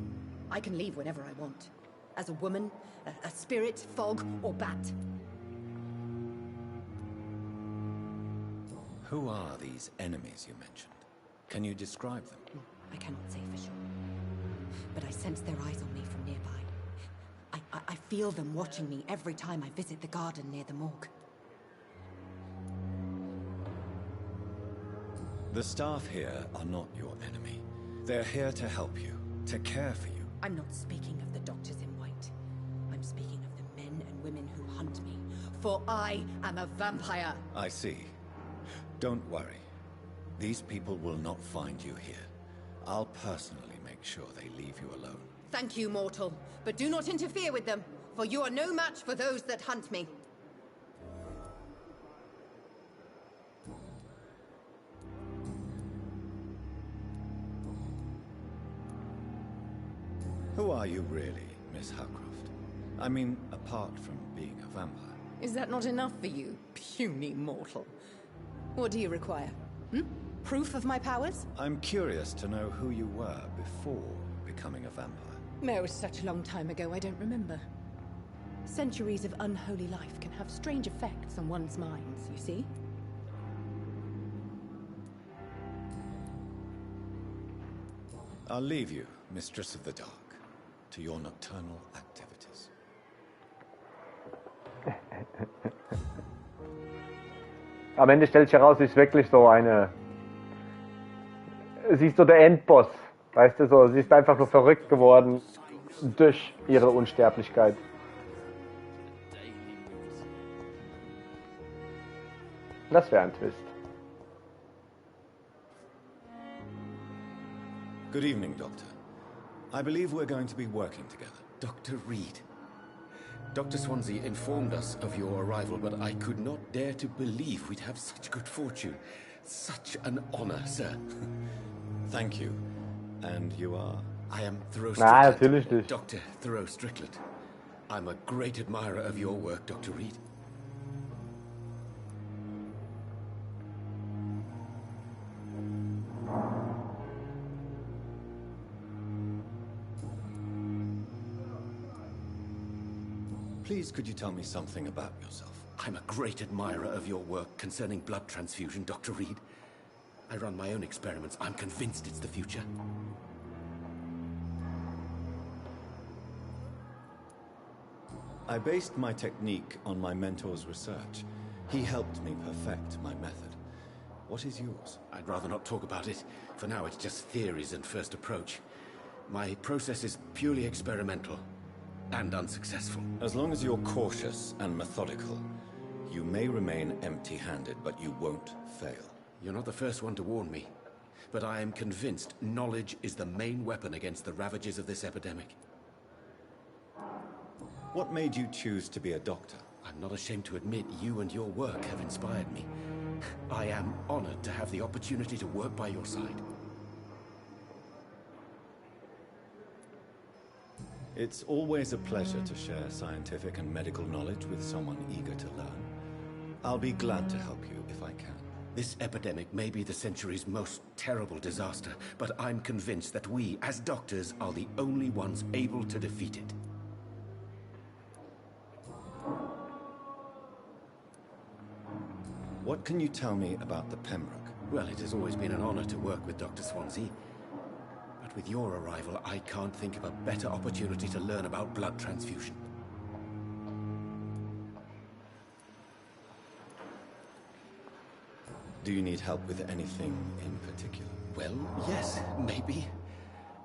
I can leave whenever I want. As a woman, a spirit, fog, or bat. Who are these enemies you mentioned? Can you describe them? I cannot say for sure. But I sense their eyes on me from nearby. I feel them watching me every time I visit the garden near the morgue. The staff here are not your enemy. They're here to help you, to care for you. I'm not speaking of the doctors in white. I'm speaking of the men and women who hunt me. For I am a vampire. I see. Don't worry. These people will not find you here. I'll personally make sure they leave you alone. Thank you, mortal. But do not interfere with them, for you are no match for those that hunt me. Who are you really, Miss Howcroft? I mean, apart from being a vampire. Is that not enough for you, puny mortal? What do you require? Proof of my powers? I'm curious to know who you were before becoming a vampire. It was such a long time ago, I don't remember. Centuries of unholy life can have strange effects on one's minds, you see? I'll leave you, Mistress of the Dark, to your nocturnal activities. Am Ende stellt sich heraus, sie ist wirklich so eine... Sie ist so der Endboss. Weißt du, so, sie ist einfach nur verrückt geworden durch ihre Unsterblichkeit. Das wäre ein Twist. Good evening, Doctor. I believe we're going to be working together. Dr. Reed, Dr. Swansea informed us of your arrival, but I could not dare to believe we'd have such good fortune. Such an honor, sir. Thank you. And you are? I am Thoreau Na, Strickland. natürlich nicht. Dr. Thoreau Strickland. I'm a great admirer of your work, Dr. Reed. Please, could you tell me something about yourself? I'm a great admirer of your work concerning blood transfusion, Dr. Reed. I run my own experiments. I'm convinced it's the future. I based my technique on my mentor's research. He helped me perfect my method. What is yours? I'd rather not talk about it. For now, it's just theories and first approach. My process is purely experimental and unsuccessful. As long as you're cautious and methodical, you may remain empty-handed, but you won't fail. You're not the first one to warn me, but I am convinced knowledge is the main weapon against the ravages of this epidemic. What made you choose to be a doctor? I'm not ashamed to admit you and your work have inspired me. I am honored to have the opportunity to work by your side. It's always a pleasure to share scientific and medical knowledge with someone eager to learn. I'll be glad to help you if I can. This epidemic may be the century's most terrible disaster, but I'm convinced that we, as doctors, are the only ones able to defeat it. What can you tell me about the Pembroke? Well, it has always been an honor to work with Dr. Swansea. But with your arrival, I can't think of a better opportunity to learn about blood transfusion. Do you need help with anything in particular? Well, yes, maybe.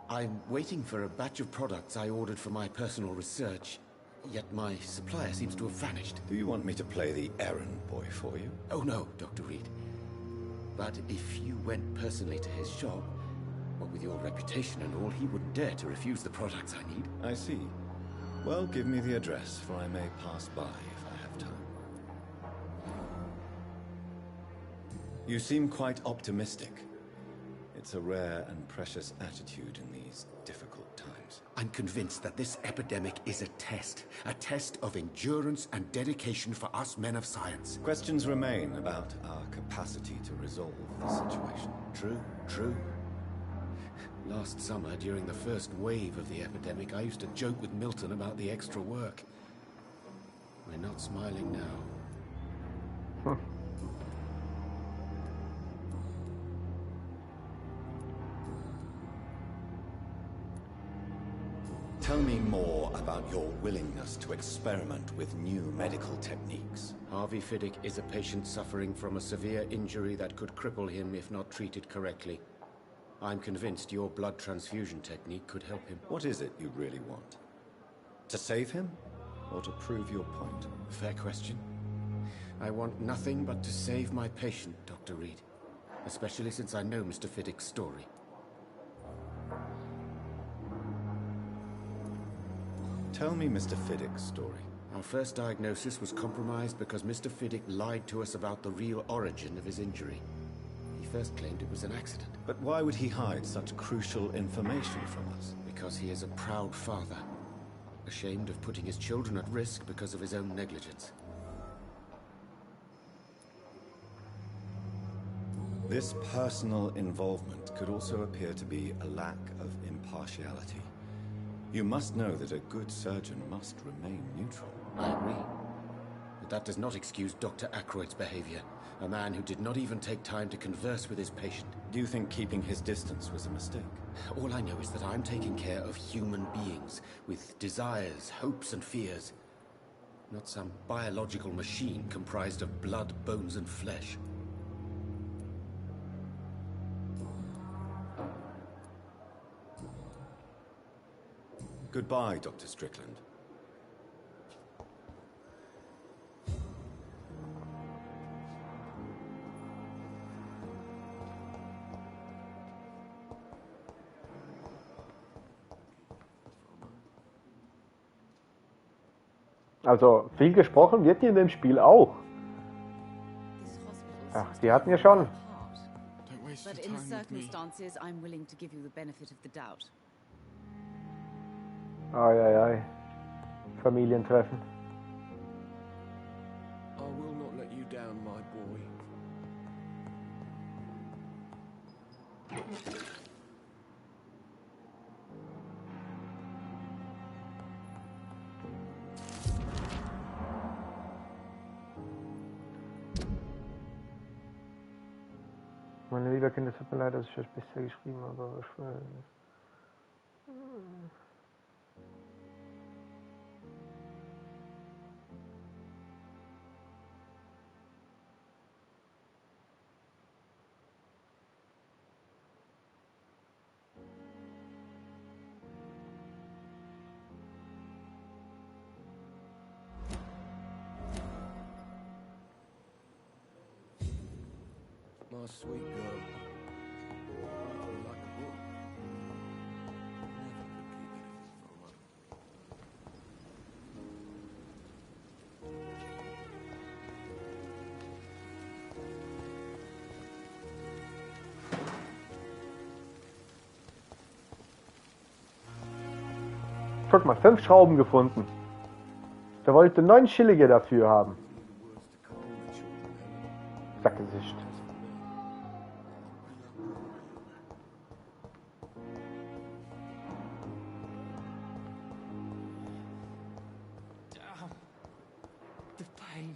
I'm waiting for a batch of products I ordered for my personal research, yet my supplier seems to have vanished. Do you want me to play the errand boy for you? Oh no, Dr. Reed. But if you went personally to his shop, what with your reputation and all, he wouldn't dare to refuse the products I need. I see. Well, give me the address, for I may pass by if I have time. You seem quite optimistic. It's a rare and precious attitude in these difficult times. I'm convinced that this epidemic is a test of endurance and dedication for us men of science. Questions remain about our capacity to resolve the situation. True. Last summer, during the first wave of the epidemic, I used to joke with Milton about the extra work. We're not smiling now. Tell me more about your willingness to experiment with new medical techniques. Harvey Fiddick is a patient suffering from a severe injury that could cripple him if not treated correctly. I'm convinced your blood transfusion technique could help him. What is it you really want? To save him? Or to prove your point? Fair question. I want nothing but to save my patient, Dr. Reed. Especially since I know Mr. Fiddick's story. Tell me Mr. Fiddick's story. Our first diagnosis was compromised because Mr. Fiddick lied to us about the real origin of his injury. He first claimed it was an accident. But why would he hide such crucial information from us? Because he is a proud father, ashamed of putting his children at risk because of his own negligence. This personal involvement could also appear to be a lack of impartiality. You must know that a good surgeon must remain neutral. I agree. But that does not excuse Dr. Ackroyd's behavior. A man who did not even take time to converse with his patient. Do you think keeping his distance was a mistake? All I know is that I'm taking care of human beings with desires, hopes, and fears. Not some biological machine comprised of blood, bones, and flesh. Goodbye, Dr. Strickland. Also viel gesprochen wird hier in dem Spiel auch. Ach, die hatten ja schon. But in the circumstances, I'm willing to give you the benefit of the doubt. Ai. Familientreffen. I will not let you down, my boy. Meine liebe Kinder, es tut mir leid, dass ich euch bisher geschrieben habe, aber ich will... My sweet girl. Like a book. Never could keep anything from her. Guck mal, 5 Schrauben gefunden. Der wollte 9 Schillinge dafür haben. Sackgesicht. The pain.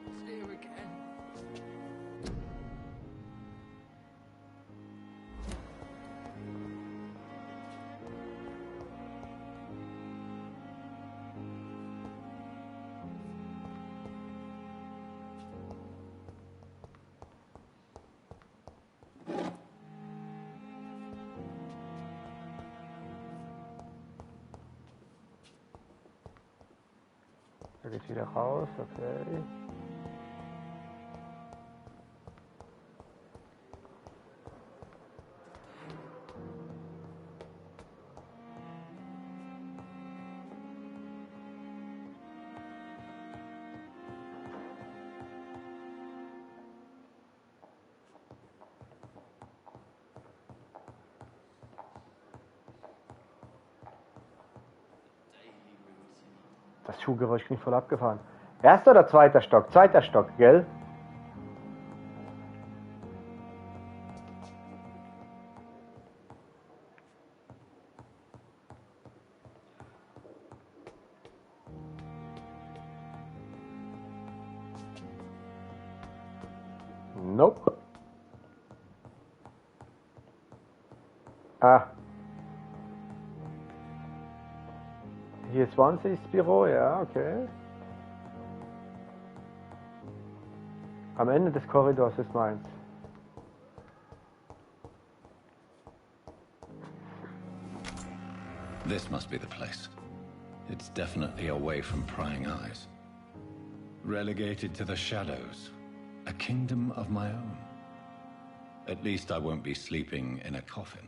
It's here again. Da geht's wieder raus, okay. Das Schuhgeräusch klingt voll abgefahren. Erster oder zweiter Stock? Zweiter Stock, gell? Nope. Ah. Hier ist Swanseas Büro, ja, okay. Am Ende des Korridors ist meins. This must be the place. It's definitely away from prying eyes. Relegated to the shadows. A kingdom of my own. At least I won't be sleeping in a coffin.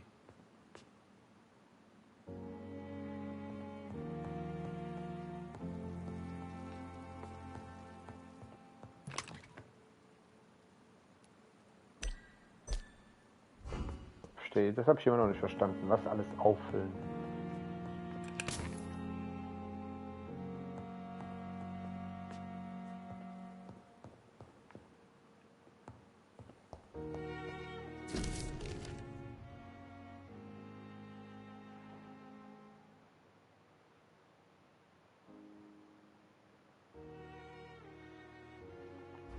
Das habe ich immer noch nicht verstanden. Was alles auffüllen.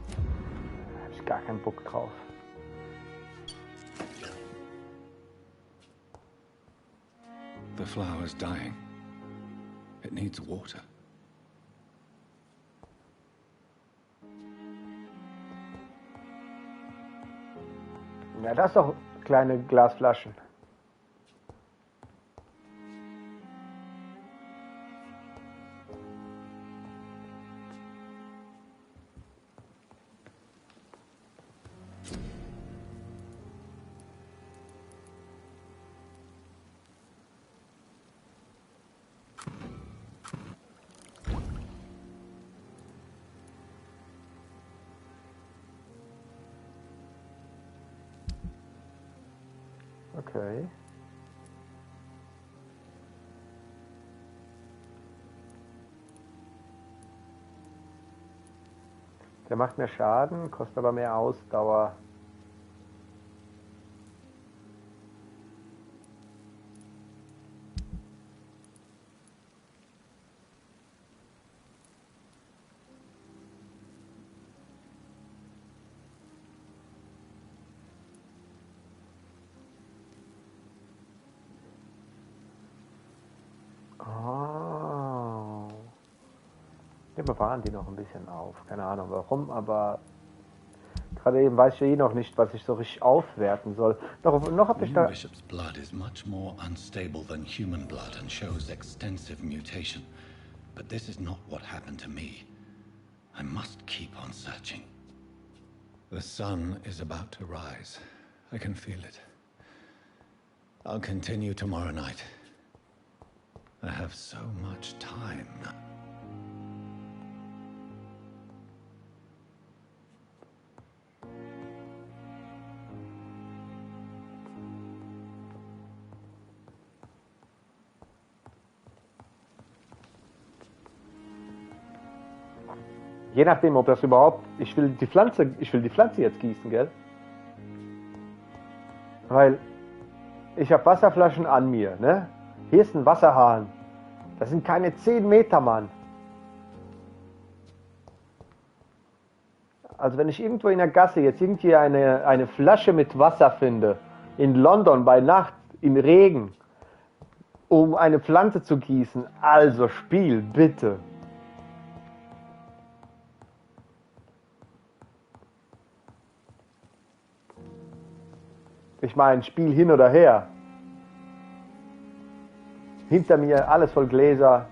Da habe ich gar keinen Bock drauf. The flower's dying. It needs water. Ja, das doch kleine Glasflaschen. Okay. Der macht mehr Schaden, kostet aber mehr Ausdauer. Wir bewahren die noch ein bisschen auf. Keine Ahnung warum, aber gerade eben weiß ich eh noch nicht, was ich so richtig aufwerten soll. Noch habe ich da... Bishop's blood is much more unstable than human blood and shows extensive mutation. But this is not what happened to me. I must keep on searching. The sun is about to rise. I can feel it. I'll continue tomorrow night. I have so much time now. Je nachdem, ob das überhaupt... Ich will die Pflanze jetzt gießen, gell? Weil ich habe Wasserflaschen an mir, ne? Hier ist ein Wasserhahn. Das sind keine 10 Meter, Mann. Also wenn ich irgendwo in der Gasse jetzt irgendwie eine Flasche mit Wasser finde, in London bei Nacht, im Regen, um eine Pflanze zu gießen, also Spiel, bitte. Ich meine, Spiel hin oder her. Hinter mir alles voll Gläser.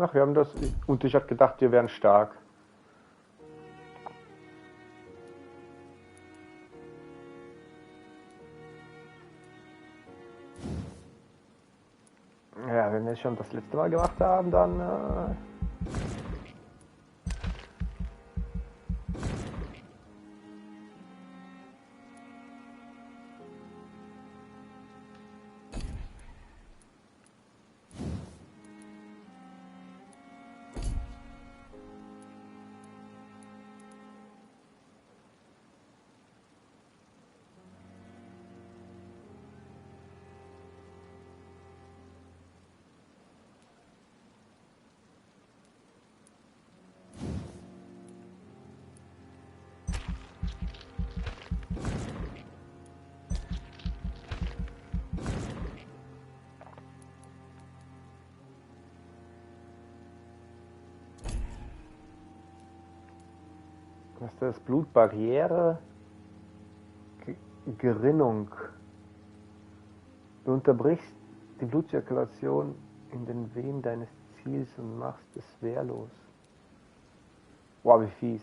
Ach, wir haben das... Und ich hatte gedacht, wir wären stark. Ja, wenn wir es schon das letzte Mal gemacht haben, dann... Was ist das? Blutbarriere? Gerinnung. Du unterbrichst die Blutzirkulation in den Venen deines Ziels und machst es wehrlos. Wow, wie fies.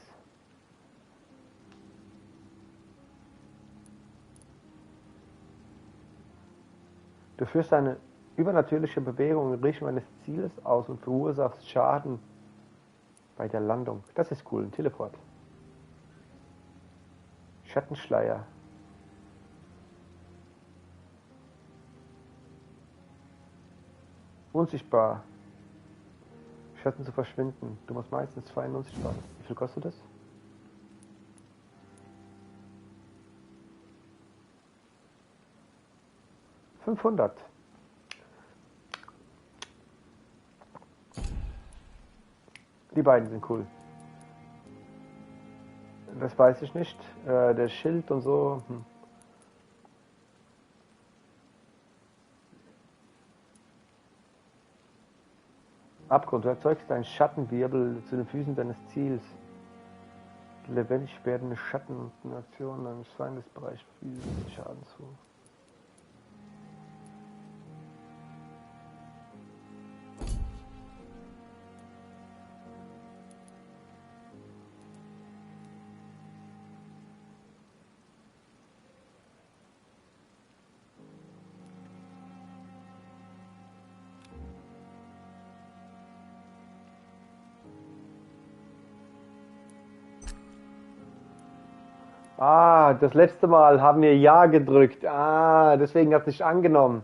Du führst eine übernatürliche Bewegung in Richtung eines Ziels aus und verursachst Schaden bei der Landung. Das ist cool, ein Teleport. Schattenschleier. Unsichtbar. Schatten zu verschwinden. Du musst meistens 2 unsichtbar. Wie viel kostet das? $500. Die beiden sind cool. Das weiß ich nicht. Der Schild und so. Abgrund. Du erzeugst einen Schattenwirbel zu den Füßen deines Ziels. Lebendig werdende Schatten und Nationen eines Feindesbereichs fügen Schaden zu. Ah, das letzte Mal haben wir Ja gedrückt. Ah, deswegen hat es nicht angenommen.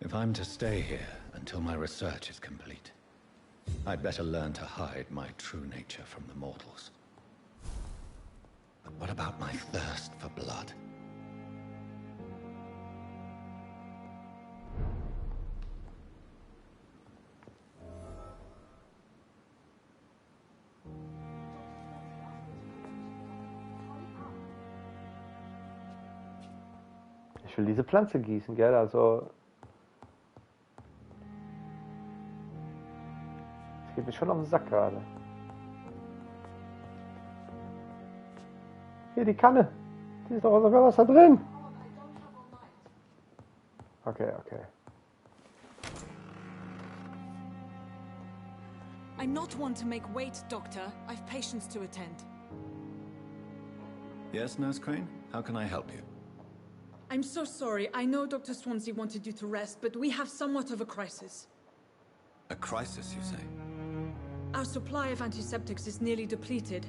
If I'm to stay here until my research is complete, I'd better learn to hide my true nature from the mortals. But what about my thirst for blood? Ich will diese Pflanze gießen, gell? Also das geht mir schon auf den Sack gerade. Hier, die Kanne. Die ist doch sogar Wasser drin. Okay, okay. I'm not one to make wait, Doctor. I've patients to attend. Yes, Nurse Crane? How can I help you? I'm so sorry. I know Dr. Swansea wanted you to rest, but we have somewhat of a crisis. A crisis, you say? Our supply of antiseptics is nearly depleted.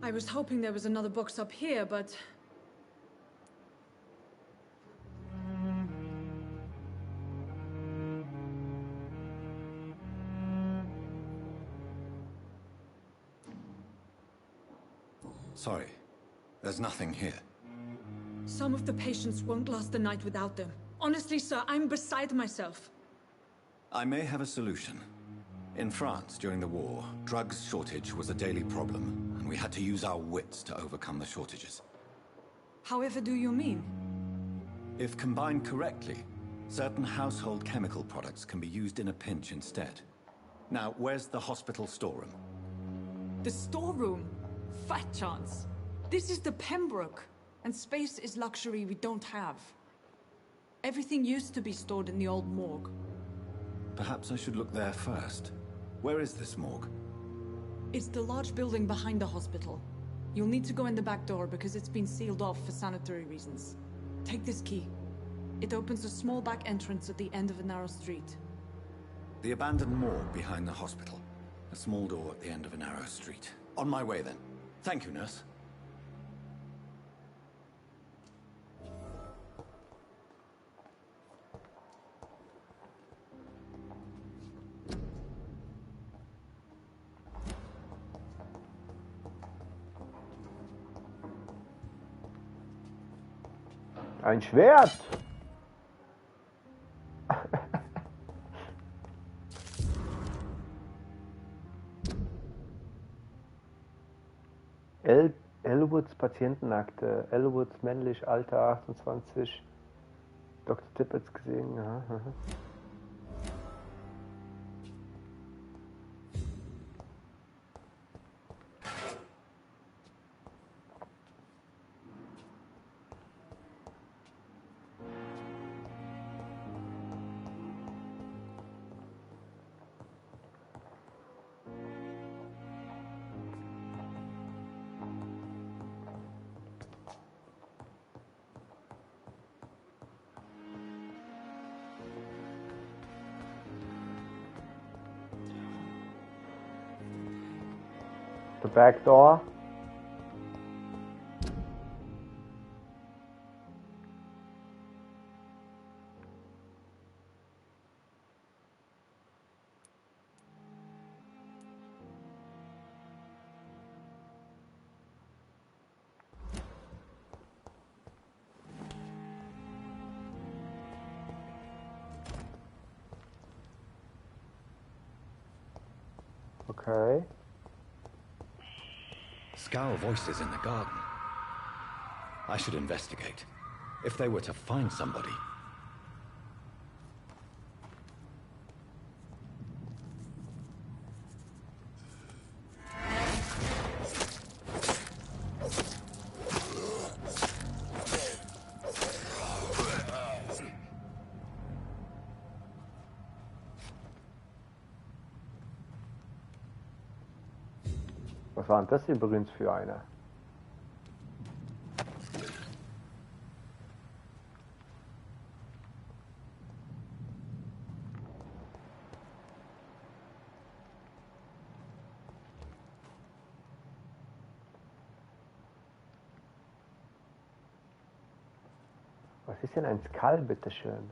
I was hoping there was another box up here, but... Sorry. There's nothing here. Some of the patients won't last the night without them. Honestly, sir, I'm beside myself. I may have a solution. In France, during the war, drugs shortage was a daily problem, and we had to use our wits to overcome the shortages. However do you mean? If combined correctly, certain household chemical products can be used in a pinch instead. Now, where's the hospital storeroom? The storeroom? Fat chance. This is the Pembroke, and space is luxury we don't have. Everything used to be stored in the old morgue. Perhaps I should look there first. Where is this morgue? It's the large building behind the hospital. You'll need to go in the back door because it's been sealed off for sanitary reasons. Take this key. It opens a small back entrance at the end of a narrow street. The abandoned morgue behind the hospital. A small door at the end of a narrow street. On my way then. Thank you, nurse. Ein Schwert! Elwoods Patientenakte. Elwoods männlich, Alter 28. Dr. Tippets gesehen. Aha, aha. The back door. Okay. Scowl voices in the garden. I should investigate. If they were to find somebody. Was war denn das übrigens für einer? Was ist denn ein Skull, bitteschön?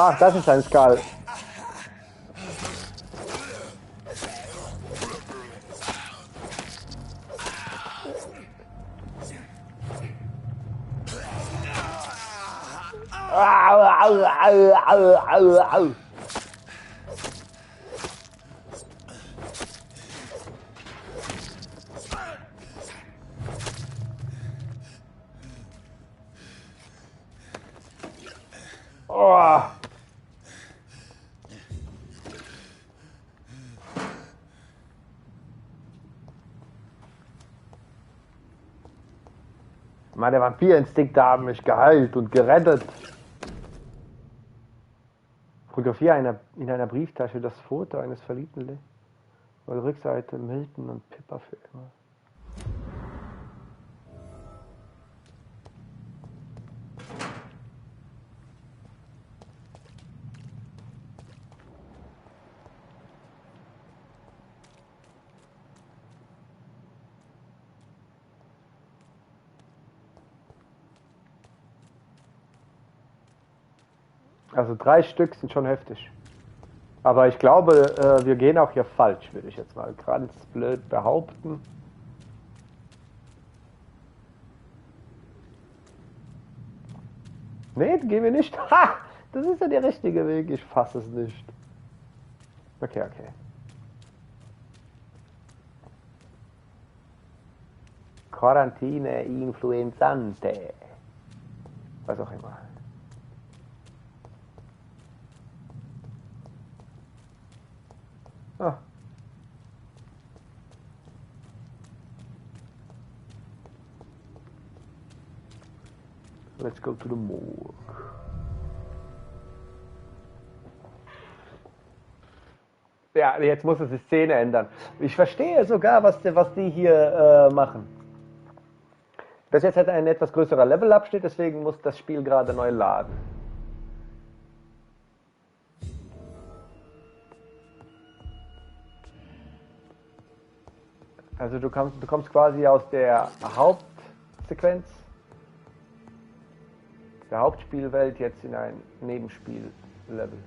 Ach, das ist ein Skull. Au, au, au, au, au, au. Oh. Meine Vampirinstinkt haben mich geheilt und gerettet. Fotografiere in einer Brieftasche das Foto eines Verliebten. Rückseite Milton und Pippa für immer. Also 3 Stück sind schon heftig. Aber ich glaube, wir gehen auch hier falsch, würde ich jetzt mal ganz blöd behaupten. Nee, gehen wir nicht. Ha! Das ist ja der richtige Weg. Ich fasse es nicht. Okay, okay. Quarantine Influenzante. Was auch immer. Ah. Let's go to the morgue. Ja, jetzt muss es die Szene ändern. Ich verstehe sogar, was die hier machen. Das jetzt hat ein etwas größerer Levelabschnitt, deswegen muss das Spiel gerade neu laden. Also du kommst quasi aus der Hauptsequenz, der Hauptspielwelt jetzt in ein Nebenspiellevel.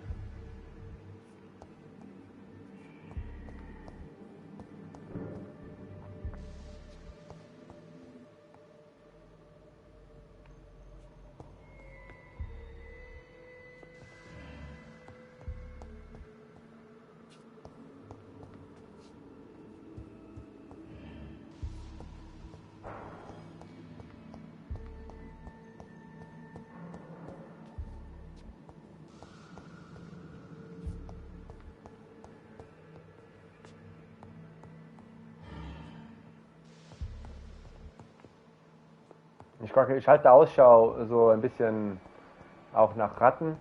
Ich halte Ausschau so ein bisschen auch nach Ratten.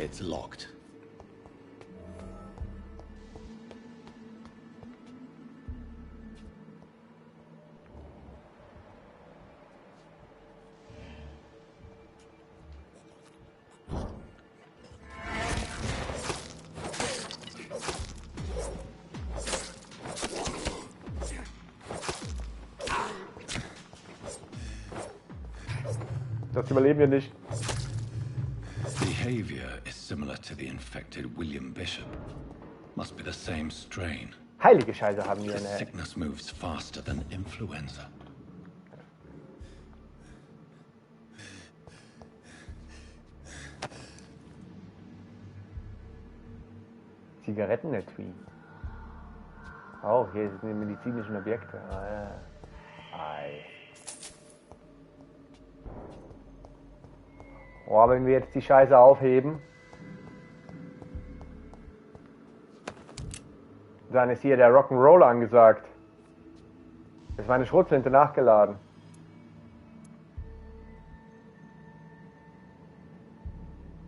It's locked. Das überleben wir nicht. Behavior is similar to the infected William Bishop. Must be the same strain. Heilige Scheiße haben wir This eine. sickness moves faster than influenza. Zigarettenetui. Auch hier sind die medizinischen Objekte. Ah, ja. Ei. Oh, wenn wir jetzt die Scheiße aufheben, dann ist hier der Rock'n'Roll angesagt. Ist meine Schrotflinte nachgeladen?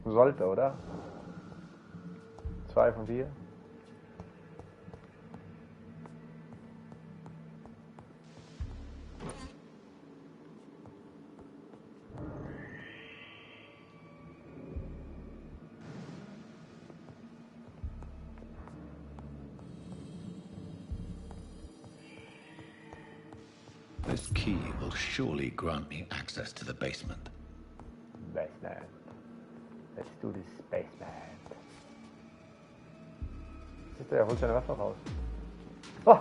Sollte, oder? 2 von 4. This key will surely grant me access to the basement. Basement. Let's do this basement. Siehst du, er holt seine Waffe raus. Oh!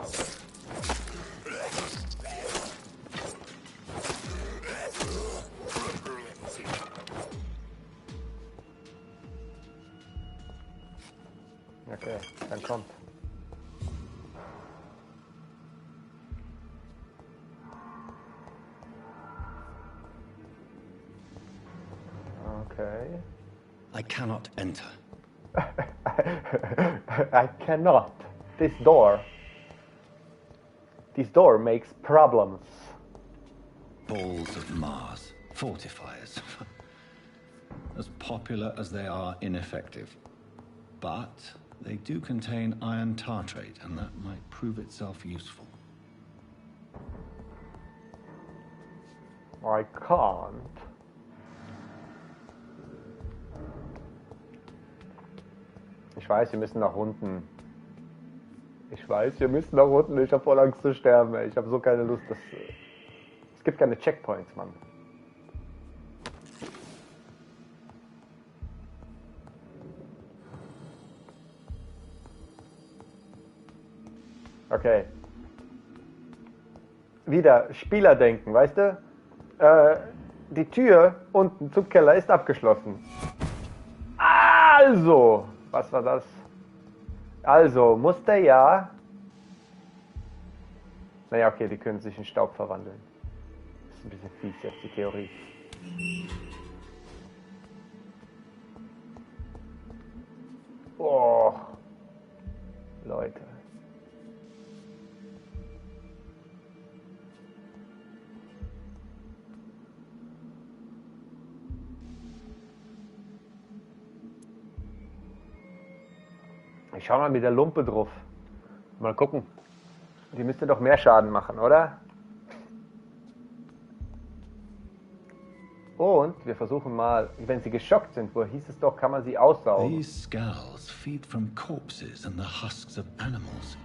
Okay, dann kommt. Okay. I cannot enter. I cannot. This door makes problems. Balls of Mars. Fortifiers. As popular as they are ineffective. But they do contain iron tartrate, and that might prove itself useful. I can't. Ich weiß, wir müssen nach unten. Ich weiß, wir müssen nach unten. Ich habe voll Angst zu sterben, ey. Ich habe so keine Lust. Es gibt keine Checkpoints, Mann. Okay. Wieder Spielerdenken, weißt du? Die Tür unten zum Keller ist abgeschlossen. Also, was war das? Also, muss der ja... Naja, okay, die können sich in Staub verwandeln. Das ist ein bisschen fies jetzt, die Theorie. Oh, Leute. Ich schau mal mit der Lumpe drauf. Mal gucken. Die müsste doch mehr Schaden machen, oder? Und wir versuchen mal, wenn sie geschockt sind, wo hieß es doch, kann man sie aussaugen. These scales feed from corpses and the husks of animals.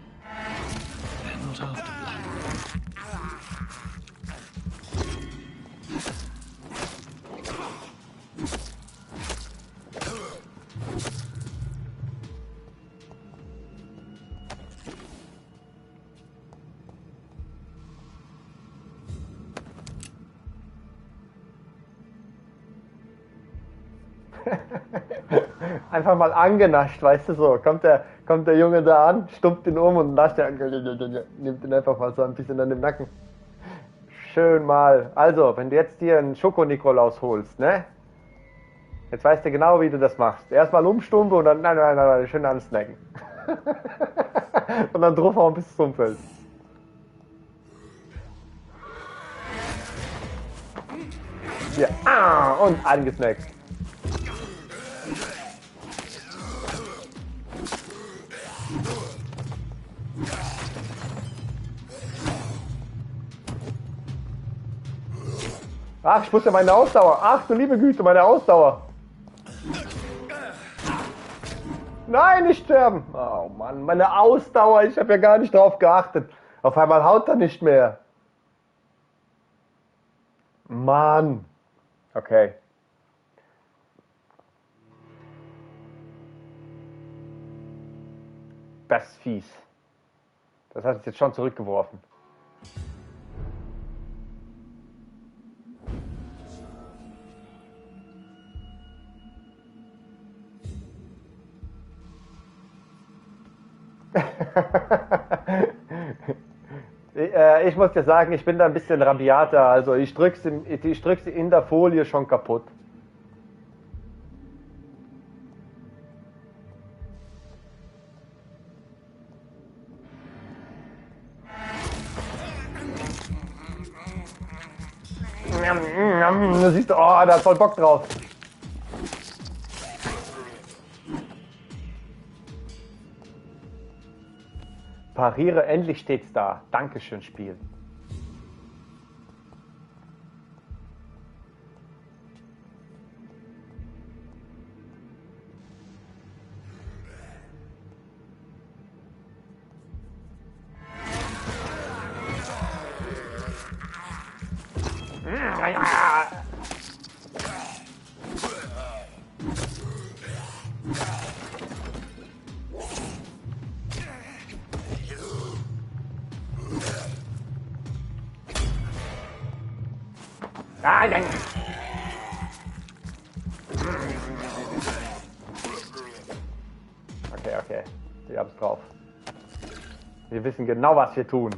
They're not after blood. Einfach mal angenascht, weißt du so. Kommt der Junge da an, stumpft ihn um und nascht nimmt ihn einfach mal so ein bisschen an den Nacken. Schön mal. Also, wenn du jetzt hier einen Schoko-Nikolaus holst, ne? Jetzt weißt du genau, wie du das machst. Erstmal umstumpen und dann, nein, schön ansnacken. Und dann draufhauen, bis es umfällt. Ja, und angesnackt. Ach, ich muss ja meine Ausdauer. Ach du liebe Güte, meine Ausdauer. Nein, nicht sterben. Oh Mann, meine Ausdauer. Ich habe ja gar nicht drauf geachtet. Auf einmal haut er nicht mehr. Mann. Okay. Das ist fies. Das hat es jetzt schon zurückgeworfen. Ich muss dir sagen, ich bin da ein bisschen rabiater. Also ich drück sie in der Folie schon kaputt. Da siehst du, oh, da hat voll Bock drauf. Pariere, endlich steht's da. Dankeschön, Spiel. Nein. Okay. Wir haben's drauf. Wir wissen genau, was wir tun.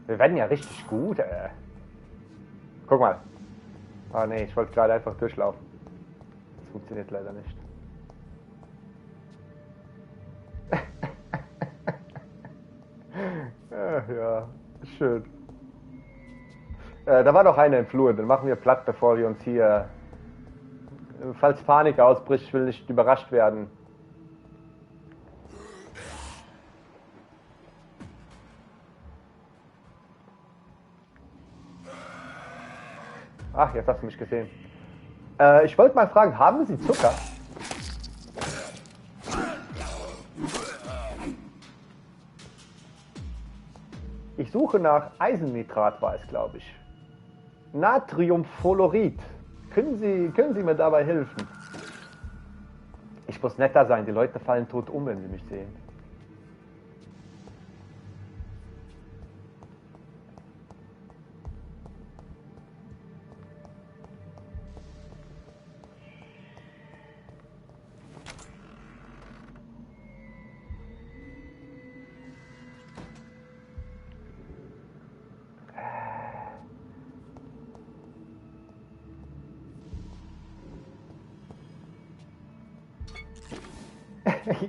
Wir werden ja richtig gut, Guck mal. Ah nee, ich wollte gerade einfach durchlaufen. Das funktioniert leider nicht. Ja, schön. Da war doch einer im Flur, den machen wir platt, bevor wir uns hier... Falls Panik ausbricht, ich will nicht überrascht werden. Ach, jetzt hast du mich gesehen. Ich wollte mal fragen, haben Sie Zucker? Ich suche nach Eisennitrat, war es, glaube ich. Natriumfluorid. Können Sie mir dabei helfen? Ich muss netter sein, die Leute fallen tot um, wenn sie mich sehen.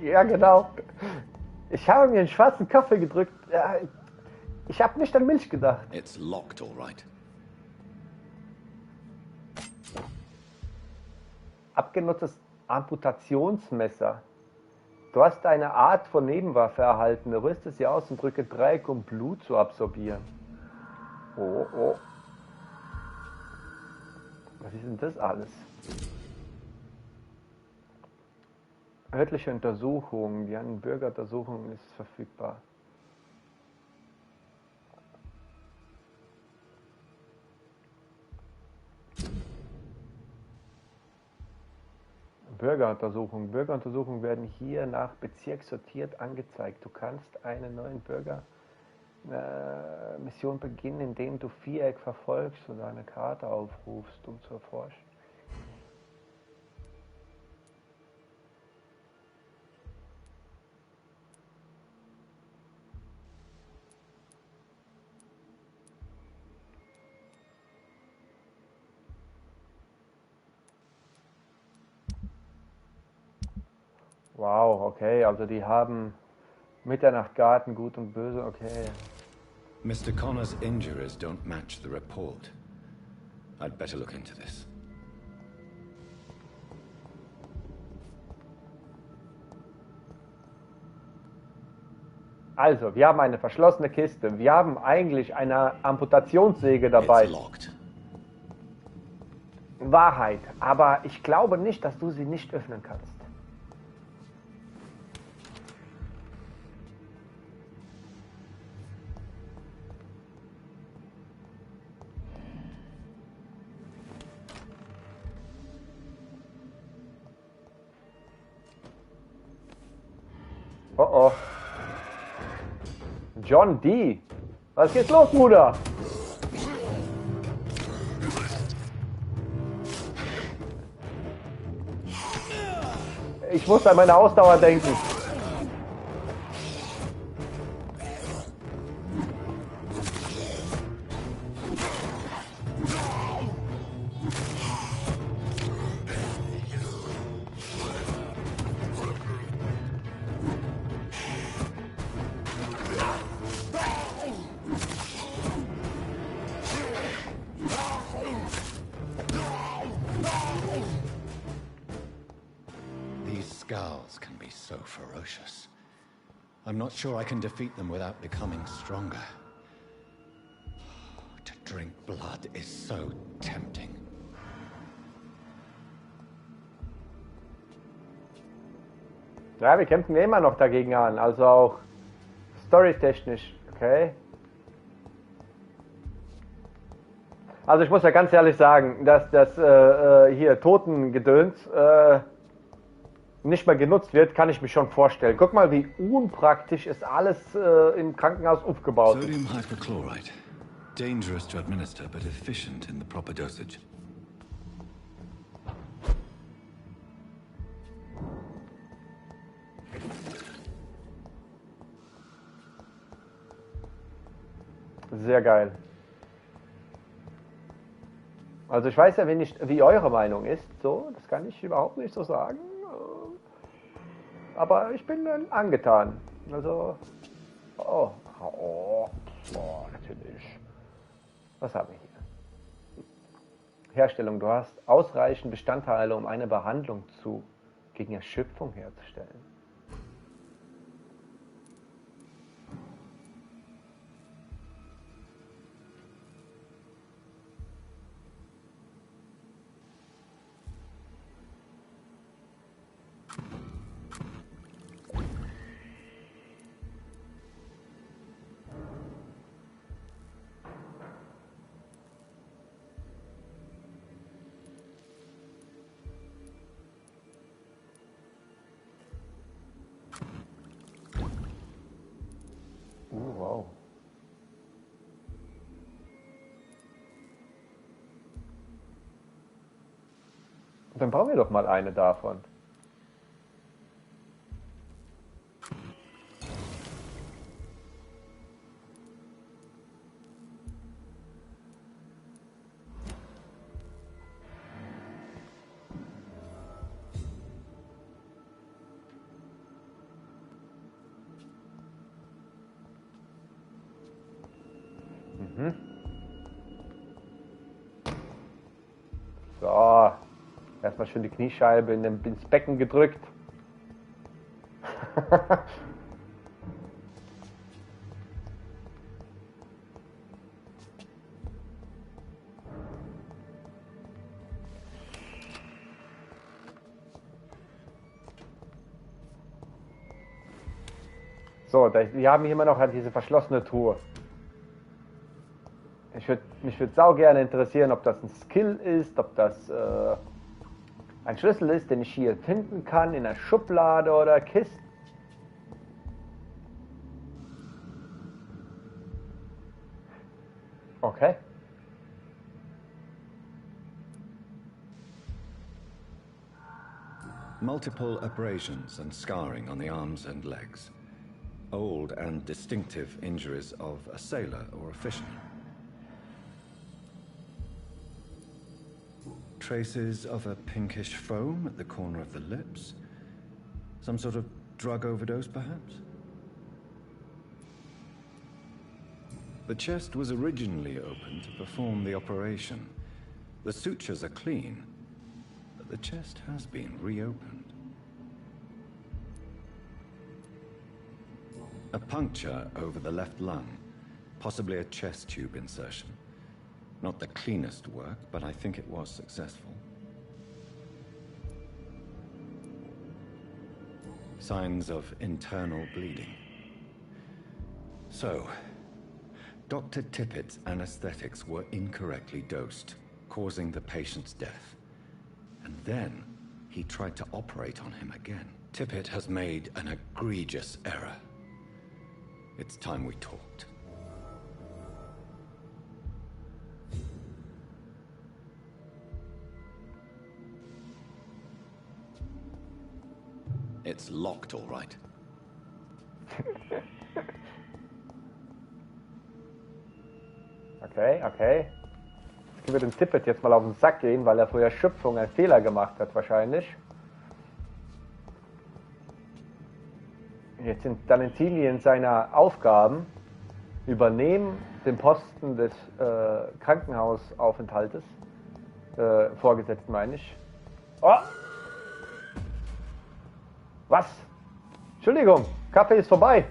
Ja, genau. Ich habe mir einen schwarzen Kaffee gedrückt. Ich habe nicht an Milch gedacht. It's locked, all right. Abgenutztes Amputationsmesser. Du hast eine Art von Nebenwaffe erhalten. Rüste sie aus und drücke Dreieck, um Blut zu absorbieren. Oh. Was ist denn das alles? Örtliche Untersuchung. Die Bürgeruntersuchung ist verfügbar. Bürgeruntersuchung. Bürgeruntersuchungen werden hier nach Bezirk sortiert angezeigt. Du kannst eine neue Bürgermission beginnen, indem du Viereck verfolgst oder eine Karte aufrufst, um zu erforschen. Wow, okay, also die haben Mitternachtgarten, Gut und Böse, okay. Mr. Connor's injuries don't match the report. I'd better look into this. Also, wir haben eine verschlossene Kiste. Wir haben eigentlich eine Amputationssäge dabei. It's locked. Wahrheit, aber ich glaube nicht, dass du sie nicht öffnen kannst. Oh oh. John D. Was geht's los, Bruder? Ich muss an meine Ausdauer denken. I'm not sure I can defeat them without becoming stronger. To drink blood is so tempting. Ja, wir kämpfen immer noch dagegen an, also auch storytechnisch, okay? Also ich muss ja ganz ehrlich sagen, dass das hier Totengedöns nicht mehr genutzt wird, kann ich mich schon vorstellen. Guck mal, wie unpraktisch ist alles im Krankenhaus aufgebaut. Sodium hypochlorite. Dangerous to administer, but efficient in the proper dosage. Sehr geil. Also ich weiß ja nicht, wie eure Meinung ist, so, das kann ich überhaupt nicht so sagen. Aber ich bin dann angetan. Also, natürlich. Was haben wir hier? Herstellung. Du hast ausreichend Bestandteile, um eine Behandlung gegen Erschöpfung herzustellen. Wow. Dann brauchen wir doch mal eine davon. So, erstmal schön die Kniescheibe ins Becken gedrückt. So, wir haben hier immer noch halt diese verschlossene Truhe. Mich würde sau gerne interessieren, ob das ein Skill ist, ob das ein Schlüssel ist, den ich hier finden kann in der Schublade oder Kiste. Okay. Multiple abrasions and scarring on the arms and legs. Old and distinctive injuries of a sailor or a fisherman. Traces of a pinkish foam at the corner of the lips. Some sort of drug overdose, perhaps? The chest was originally open to perform the operation. The sutures are clean, but the chest has been reopened. A puncture over the left lung, possibly a chest tube insertion. Not the cleanest work, but I think it was successful. Signs of internal bleeding. So, Dr. Tippett's anesthetics were incorrectly dosed, causing the patient's death. And then, he tried to operate on him again. Tippett has made an egregious error. It's time we talked. It's locked, all right. Okay, okay. Jetzt wird dem Tippett jetzt mal auf den Sack gehen, weil er vor der Schöpfung einen Fehler gemacht hat, wahrscheinlich. Jetzt sind dann entziehen wir in seiner Aufgaben, übernehmen den Posten des Krankenhausaufenthaltes, Vorgesetzten meine ich. Oh! Was? Entschuldigung, Kaffee ist vorbei.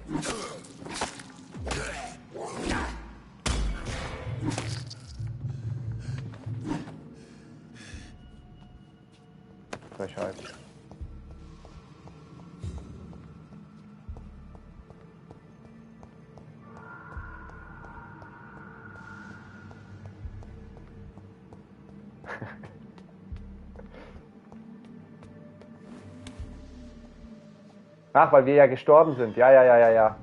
Frechheit. Ach, weil wir ja gestorben sind. Ja.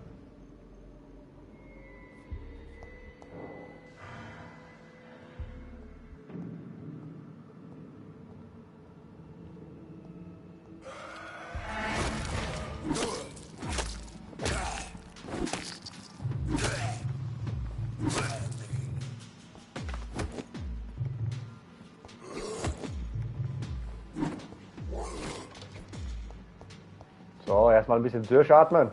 So, erstmal ein bisschen durchatmen.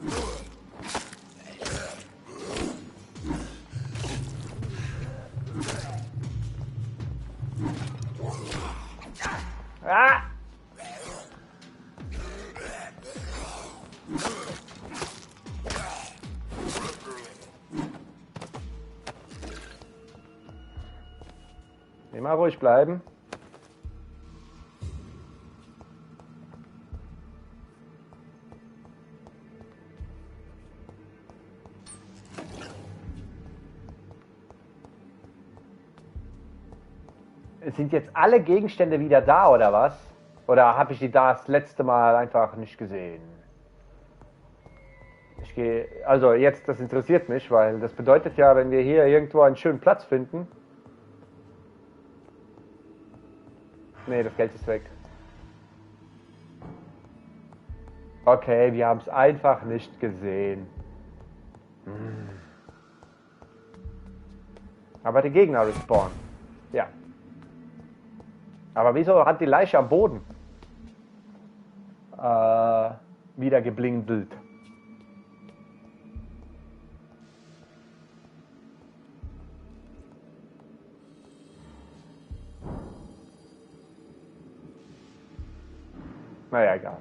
Ah! Immer ruhig bleiben. Sind jetzt alle Gegenstände wieder da, oder was? Oder habe ich die das letzte Mal einfach nicht gesehen? Ich gehe, also jetzt, das interessiert mich, weil das bedeutet ja, wenn wir hier irgendwo einen schönen Platz finden. Nee, das Geld ist weg. Okay, wir haben es einfach nicht gesehen. Aber die Gegner respawnen. Ja. Aber wieso hat die Leiche am Boden wieder geblinzelt? Naja, egal.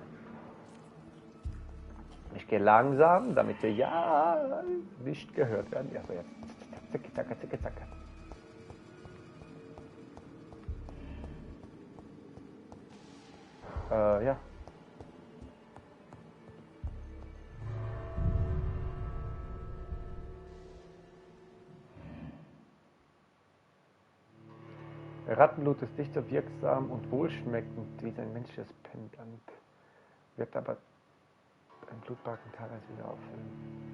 Ich gehe langsam, damit wir ja nicht gehört werden. Ja, so jetzt. Zicke, zacke, zicke, zacke. Ja. Rattenblut ist nicht so wirksam und wohlschmeckend wie sein menschliches Pendant. Wird aber ein Blutbacken teilweise wieder auffüllen.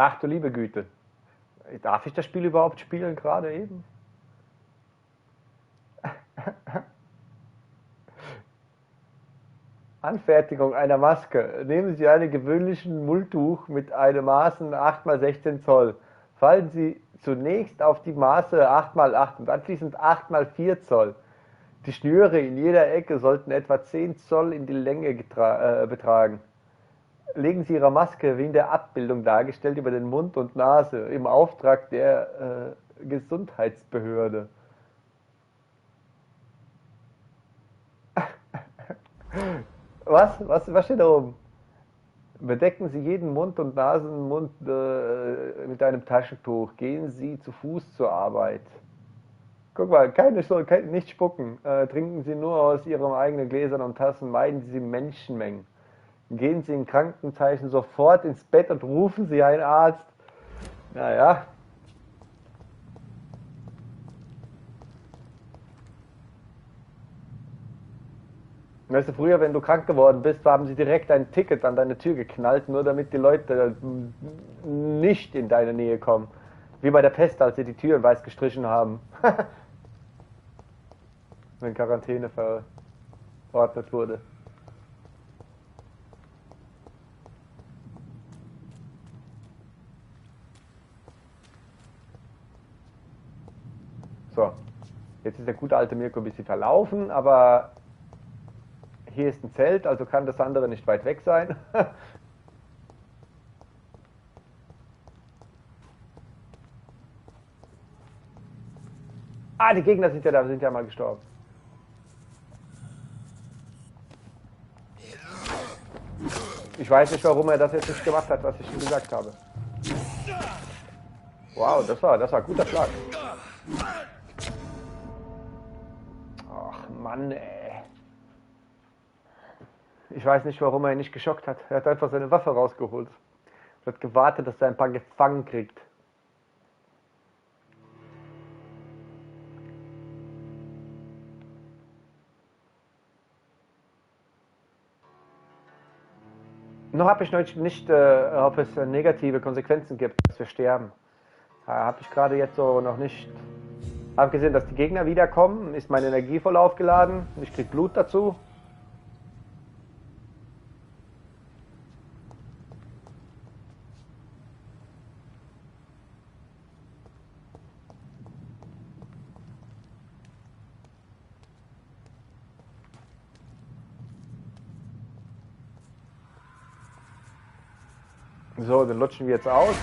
Ach du liebe Güte. Darf ich das Spiel überhaupt spielen, gerade eben? Anfertigung einer Maske. Nehmen Sie einen gewöhnlichen Mulltuch mit einem Maßen 8x16 Zoll. Fallen Sie zunächst auf die Maße 8x8 und anschließend 8x4 Zoll. Die Schnüre in jeder Ecke sollten etwa 10 Zoll in die Länge betragen. Legen Sie Ihre Maske, wie in der Abbildung dargestellt, über den Mund und Nase im Auftrag der Gesundheitsbehörde. Was steht da oben? Bedecken Sie jeden Mund und Nasenmund mit einem Taschentuch. Gehen Sie zu Fuß zur Arbeit. Guck mal, nicht spucken. Trinken Sie nur aus Ihren eigenen Gläsern und Tassen. Meiden Sie Menschenmengen. Gehen Sie in Krankenzeichen sofort ins Bett und rufen Sie einen Arzt. Naja. Weißt du, früher, wenn du krank geworden bist, haben sie direkt ein Ticket an deine Tür geknallt, nur damit die Leute nicht in deine Nähe kommen. Wie bei der Pest, als sie die Türen weiß gestrichen haben. Wenn Quarantäne verordnet wurde. So, jetzt ist der gute alte Mirko ein bisschen verlaufen, aber hier ist ein Zelt, also kann das andere nicht weit weg sein. Ah, die Gegner sind ja da, sind ja mal gestorben. Ich weiß nicht, warum er das jetzt nicht gemacht hat, was ich ihm gesagt habe. Wow, das war ein guter Schlag. Ach Mann, ey. Ich weiß nicht, warum er ihn nicht geschockt hat. Er hat einfach seine Waffe rausgeholt. Er hat gewartet, dass er ein paar gefangen kriegt. Noch habe ich nicht, ob es negative Konsequenzen gibt, dass wir sterben. Habe ich gerade jetzt so noch nicht. Habe gesehen, dass die Gegner wiederkommen, ist meine Energie voll aufgeladen, ich krieg Blut dazu. So, dann lutschen wir jetzt aus.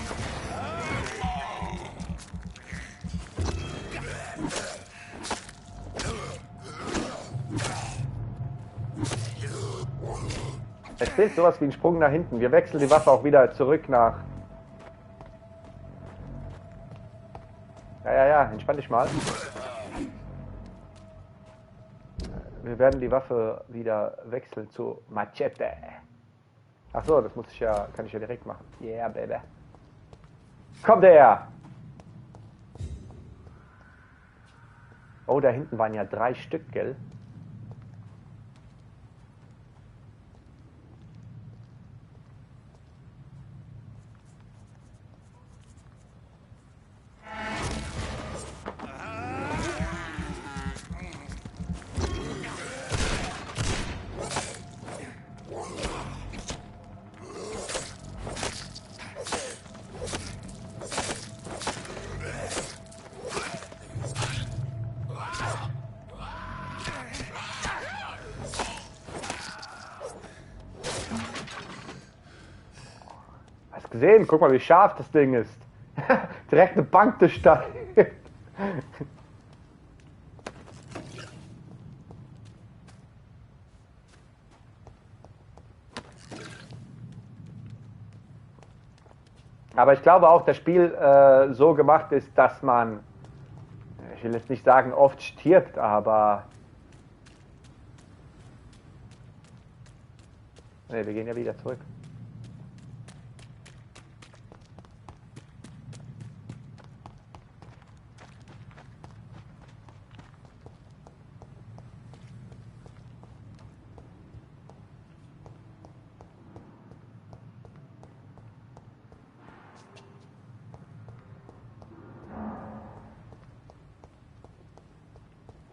Es fehlt sowas wie ein Sprung nach hinten. Wir wechseln die Waffe auch wieder zurück nach... Ja, entspann dich mal. Wir werden die Waffe wieder wechseln zu Machete. Ach so, das kann ich ja direkt machen. Yeah, baby. Kommt her! Oh, da hinten waren ja 3 Stück, gell? Gesehen, guck mal, wie scharf das Ding ist. Direkt eine Bank durchsteigen. Aber ich glaube auch, das Spiel so gemacht ist, dass man, ich will jetzt nicht sagen, oft stirbt, aber... Ne, wir gehen ja wieder zurück.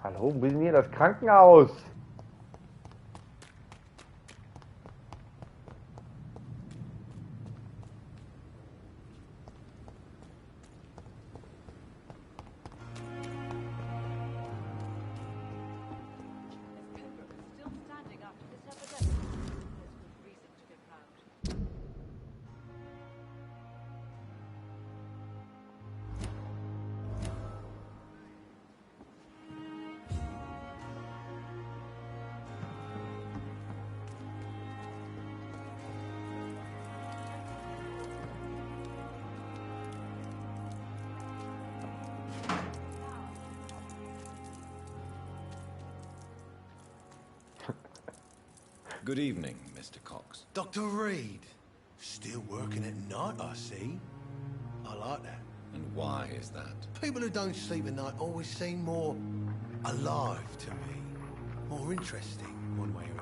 Hallo, wo ist denn hier das Krankenhaus? Good evening, Mr. Cox. Dr. Reed. Still working at night, I see. I like that. And why is that? People who don't sleep at night always seem more alive to me. More interesting, one way or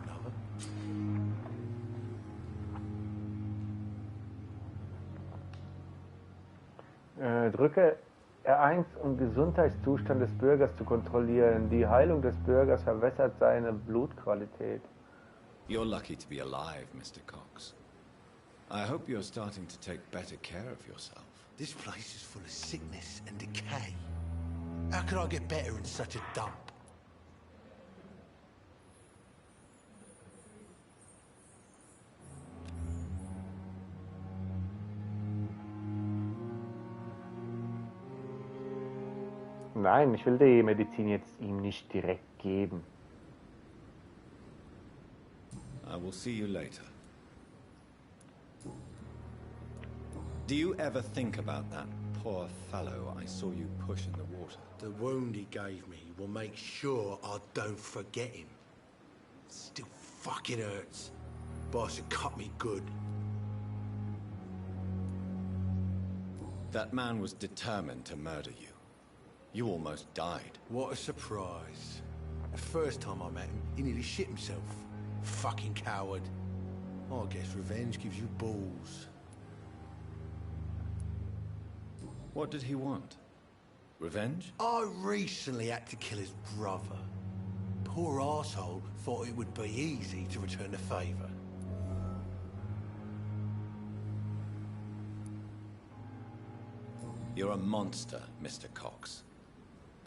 another. Drücke R1, um Gesundheitszustand des Bürgers zu kontrollieren. Die Heilung des Bürgers verbessert seine Blutqualität. You're lucky to be alive, Mr. Cox. I hope you're starting to take better care of yourself. This place is full of sickness and decay. How could I get better in such a dump? Nein, ich will die Medizin jetzt ihm nicht direkt geben. I will see you later. Do you ever think about that poor fellow I saw you push in the water? The wound he gave me will make sure I don't forget him. Still fucking hurts. Boss had cut me good. That man was determined to murder you. You almost died. What a surprise. The first time I met him, he nearly shit himself. Fucking coward. I guess revenge gives you balls. What did he want? Revenge? I recently had to kill his brother. Poor arsehole thought it would be easy to return the favor. You're a monster, Mr. Cox.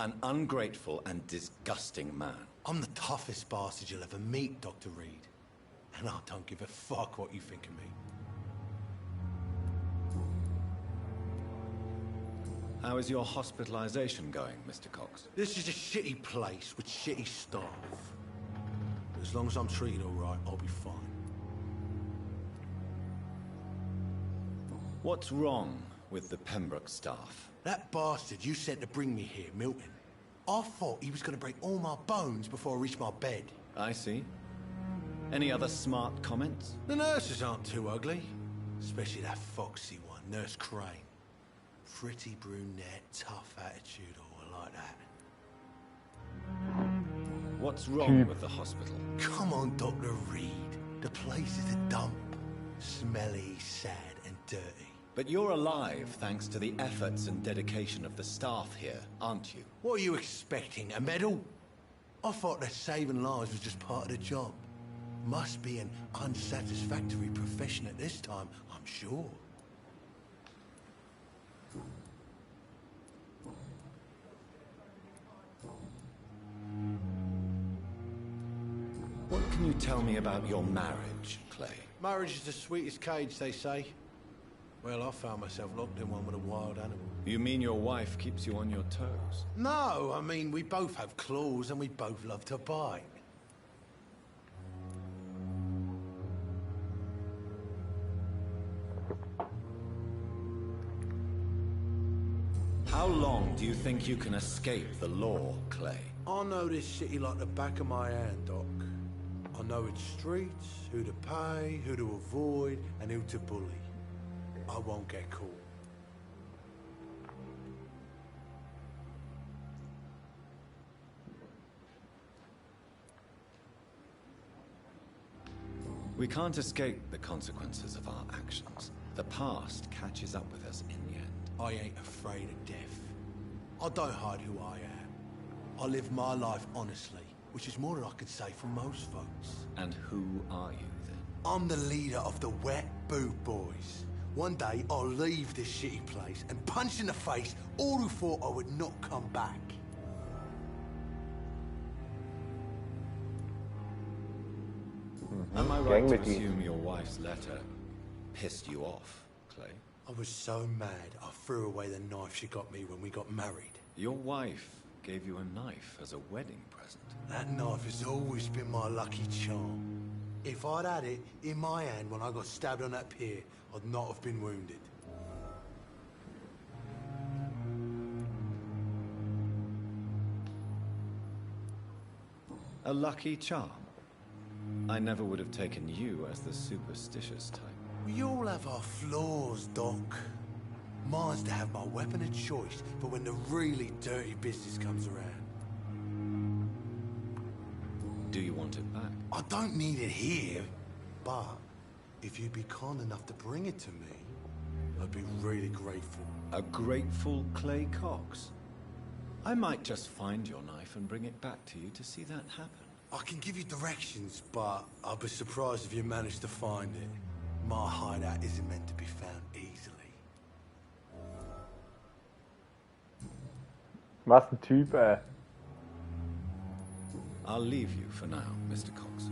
An ungrateful and disgusting man. I'm the toughest bastard you'll ever meet, Dr. Reed. And I don't give a fuck what you think of me. How is your hospitalization going, Mr. Cox? This is a shitty place with shitty staff. But as long as I'm treated all right, I'll be fine. What's wrong with the Pembroke staff? That bastard you sent to bring me here, Milton. I thought he was going to break all my bones before I reached my bed. I see. Any other smart comments? The nurses aren't too ugly. Especially that foxy one, Nurse Crane. Pretty brunette, tough attitude, all like that. What's wrong with the hospital? Come on, Dr. Reed. The place is a dump. Smelly, sad, and dirty. But you're alive thanks to the efforts and dedication of the staff here, aren't you? What are you expecting, a medal? I thought that saving lives was just part of the job. Must be an unsatisfactory profession at this time, I'm sure. What can you tell me about your marriage, Clay? Marriage is the sweetest cage, they say. Well, I found myself locked in one with a wild animal. You mean your wife keeps you on your toes? No, I mean, we both have claws and we both love to bite. How long do you think you can escape the law, Clay? I know this city like the back of my hand, Doc. I know its streets, who to pay, who to avoid, and who to bully. I won't get caught. We can't escape the consequences of our actions. The past catches up with us in the end. I ain't afraid of death. I don't hide who I am. I live my life honestly, which is more than I can say for most folks. And who are you, then? I'm the leader of the Wet Boot Boys. One day, I'll leave this shitty place and punch in the face all who thought I would not come back. Am I right to assume your wife's letter pissed you off, Clay? I was so mad, I threw away the knife she got me when we got married. Your wife gave you a knife as a wedding present. That knife has always been my lucky charm. If I'd had it in my hand when I got stabbed on that pier, I'd not have been wounded. A lucky charm? I never would have taken you as the superstitious type. We all have our flaws, Doc. Mine's to have my weapon of choice for when the really dirty business comes around. Do you want it back? I don't need it here, but if you'd be kind enough to bring it to me, I'd be really grateful. A grateful Clay Cox? I might just find your knife and bring it back to you to see that happen. I can give you directions, but I'd be surprised if you managed to find it. My hideout isn't meant to be found easily. Was ein Typ, ey. I'll leave you for now, Mr. Cox.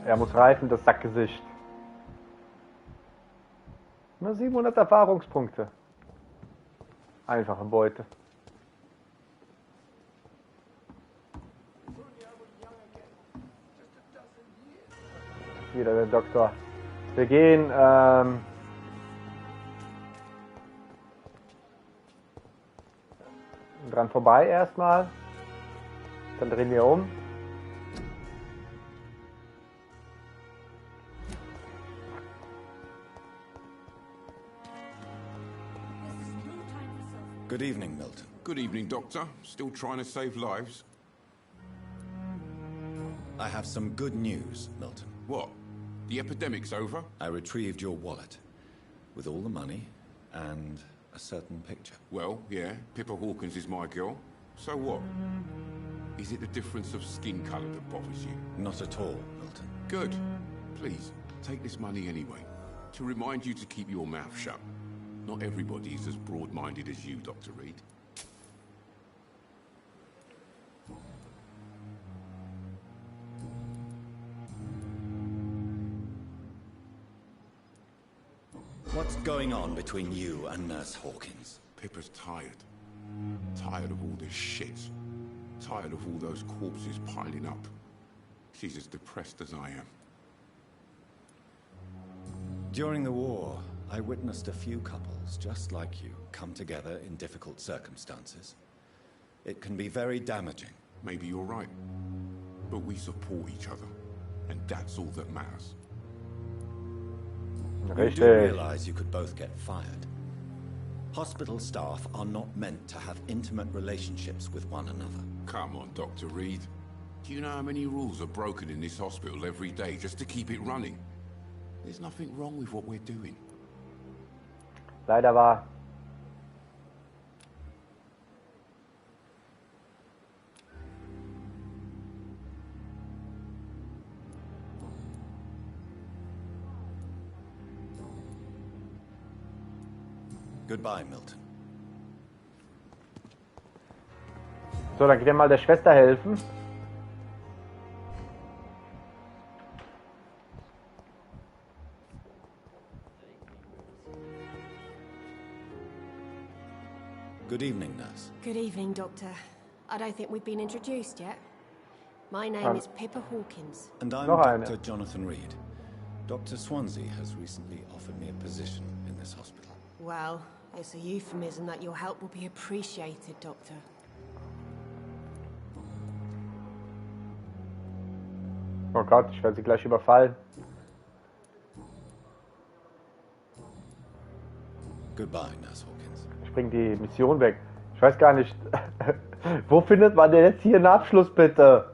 Er muss reifen, das Sackgesicht. Nur 700 Erfahrungspunkte. Einfache Beute. Wieder der Doktor. Wir gehen dran vorbei erstmal. Dann drehen wir um. Good evening, Milton. Good evening, Doctor. Still trying to save lives? I have some good news, Milton. What? The epidemic's over? I retrieved your wallet, with all the money, and a certain picture. Well, yeah, Pippa Hawkins is my girl. So what? Is it the difference of skin colour that bothers you? Not at all, Milton. Good. Please, take this money anyway. To remind you to keep your mouth shut. Not everybody is as broad-minded as you, Dr. Reed. What's going on between you and Nurse Hawkins? Pippa's tired. Tired of all this shit. Tired of all those corpses piling up. She's as depressed as I am. During the war, I witnessed a few couples, just like you, come together in difficult circumstances. It can be very damaging. Maybe you're right. But we support each other. And that's all that matters. You do realize you could both get fired. Hospital staff are not meant to have intimate relationships with one another. Come on, Dr. Reed. Do you know how many rules are broken in this hospital every day just to keep it running? There's nothing wrong with what we're doing. Leider wahr. Goodbye, Milton. So, dann geht er mal der Schwester helfen. Good evening, nurse. Good evening, Doctor. I don't think we've been introduced yet. My name is Pippa Hawkins. And I'm Dr. Jonathan Reed. Dr. Swansea has recently offered me a position in this hospital. Well, it's a euphemism that your help will be appreciated, Doctor. Oh Gott, ich werde sie gleich überfallen. Goodbye, Nurse Hawkins. Ich bring die Mission weg. Ich weiß gar nicht, wo findet man denn jetzt hier einen Abschluss, bitte?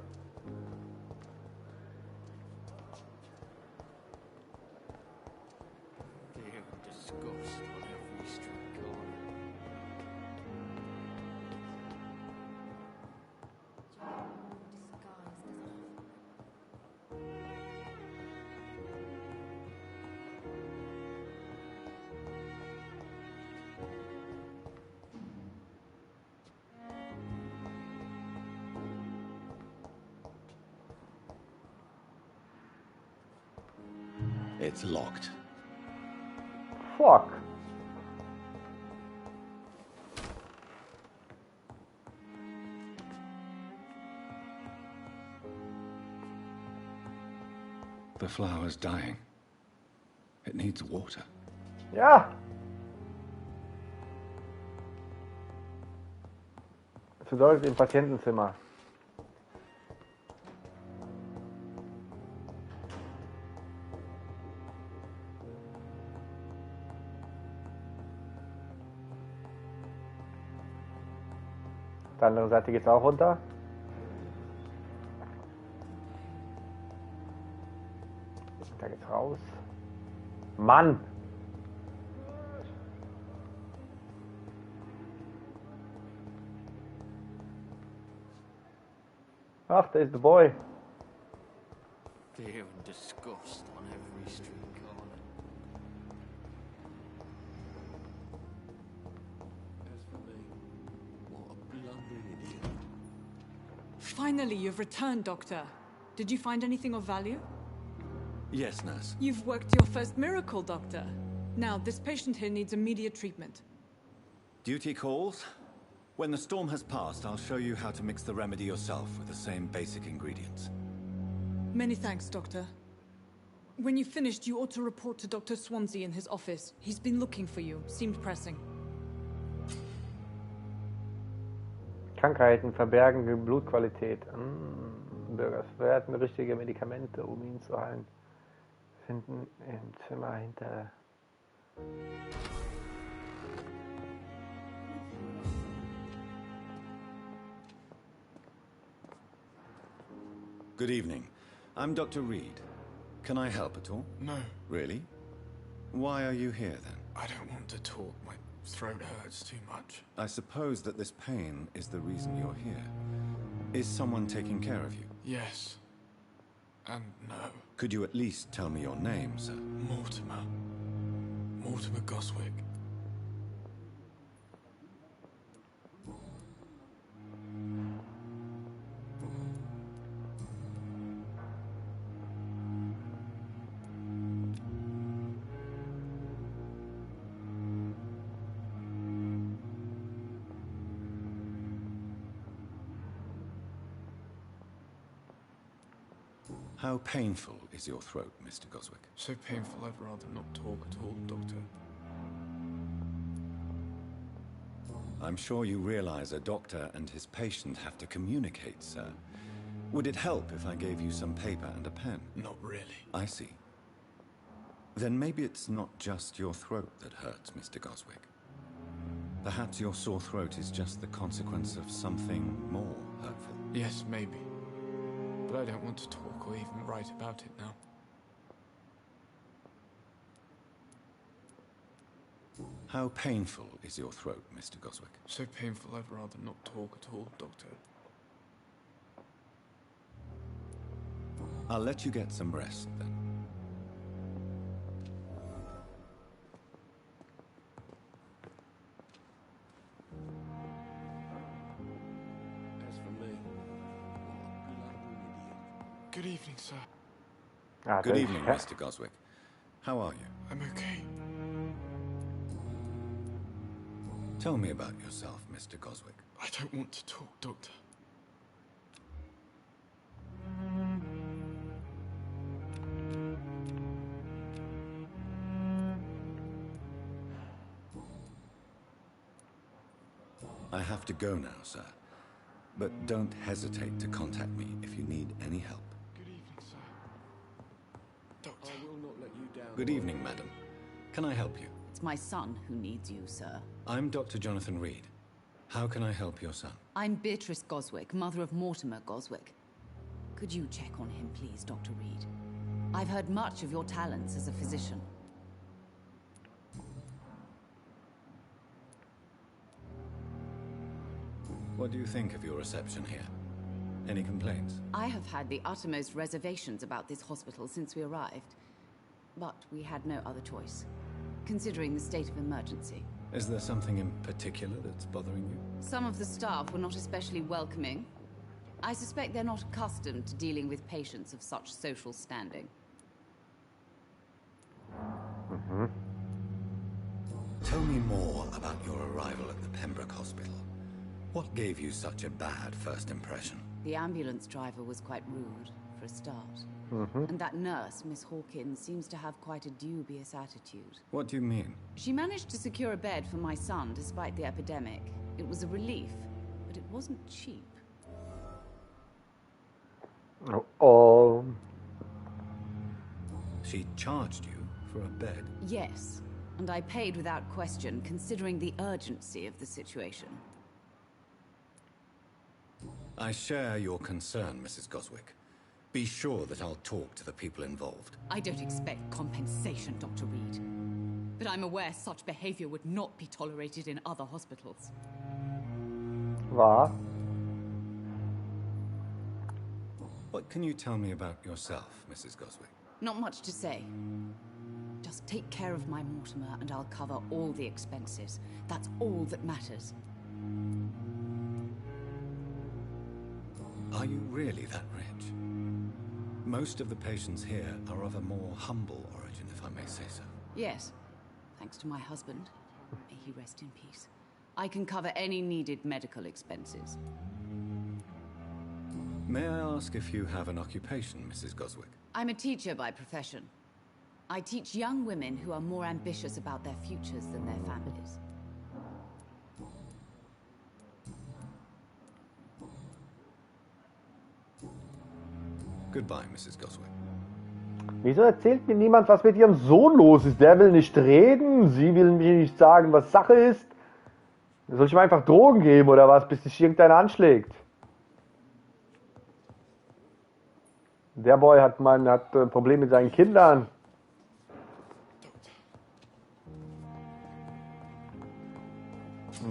It's locked. Fuck. The flower's dying. It needs water. Ja. Versorgt im Patientenzimmer. Auf der anderen Seite geht's auch runter. Da geht's raus. Mann! Ach, da ist der Boy. Fear and disgust on every street corner. As for me, what a blundering idiot. Finally, you've returned, Doctor. Did you find anything of value? Yes, nurse. You've worked your first miracle, Doctor. Now, this patient here needs immediate treatment. Duty calls. When the storm has passed, I'll show you how to mix the remedy yourself with the same basic ingredients. Many thanks, Doctor. When you've finished, you ought to report to Dr. Swansea in his office. He's been looking for you. Seemed pressing. Krankheiten verbergen die Blutqualität. Bürger werden richtige Medikamente, um ihn zu heilen. Finden im Zimmer hinter. Good evening. I'm Dr. Reed. Can I help at all? No. Really? Why are you here then? I don't want to talk. My throat hurts too much. I suppose that this pain is the reason you're here. Is someone taking care of you? Yes. And no. Could you at least tell me your name, sir? Mortimer. Mortimer Goswick. How painful is your throat, Mr. Goswick? So painful I'd rather not talk at all, Doctor. I'm sure you realize a doctor and his patient have to communicate, sir. Would it help if I gave you some paper and a pen? Not really. I see. Then maybe it's not just your throat that hurts, Mr. Goswick. Perhaps your sore throat is just the consequence of something more hurtful. Yes, maybe. But I don't want to talk or even write about it now. How painful is your throat, Mr. Goswick? So painful I'd rather not talk at all, Doctor. I'll let you get some rest, then. As for me, Good evening, sir. Good evening, Mr. Goswick. How are you? I'm okay. Tell me about yourself, Mr. Goswick. I don't want to talk, Doctor. I have to go now, sir. But don't hesitate to contact me if you need any help. Good evening, sir. Doctor. I will not let you down. Good evening, madam. Can I help you? It's my son who needs you, sir. I'm Dr. Jonathan Reed. How can I help your son? I'm Beatrice Goswick, mother of Mortimer Goswick. Could you check on him, please, Dr. Reed? I've heard much of your talents as a physician. What do you think of your reception here? Any complaints? I have had the uttermost reservations about this hospital since we arrived. But we had no other choice, considering the state of emergency. Is there something in particular that's bothering you? Some of the staff were not especially welcoming. I suspect they're not accustomed to dealing with patients of such social standing. Tell me more about your arrival at the Pembroke Hospital. What gave you such a bad first impression? The ambulance driver was quite rude, for a start. And that nurse, Miss Hawkins, seems to have quite a dubious attitude. What do you mean? She managed to secure a bed for my son despite the epidemic. It was a relief, but it wasn't cheap. Oh. She charged you for a bed? Yes, and I paid without question, considering the urgency of the situation. I share your concern, Mrs. Goswick. Be sure that I'll talk to the people involved. I don't expect compensation, Dr. Reed. But I'm aware such behavior would not be tolerated in other hospitals. Wahr. What can you tell me about yourself, Mrs. Goswick? Not much to say. Just take care of my Mortimer and I'll cover all the expenses. That's all that matters. Are you really that rich? Most of the patients here are of a more humble origin, if I may say so. Yes, thanks to my husband. May he rest in peace. I can cover any needed medical expenses. May I ask if you have an occupation, Mrs. Goswick? I'm a teacher by profession. I teach young women who are more ambitious about their futures than their families. Goodbye, Mrs. Goswick. Wieso erzählt mir niemand, was mit ihrem Sohn los ist? Der will nicht reden, sie will mir nicht sagen, was Sache ist. Soll ich ihm einfach Drogen geben oder was, bis sich irgendeiner anschlägt? Der Boy hat ein Problem mit seinen Kindern.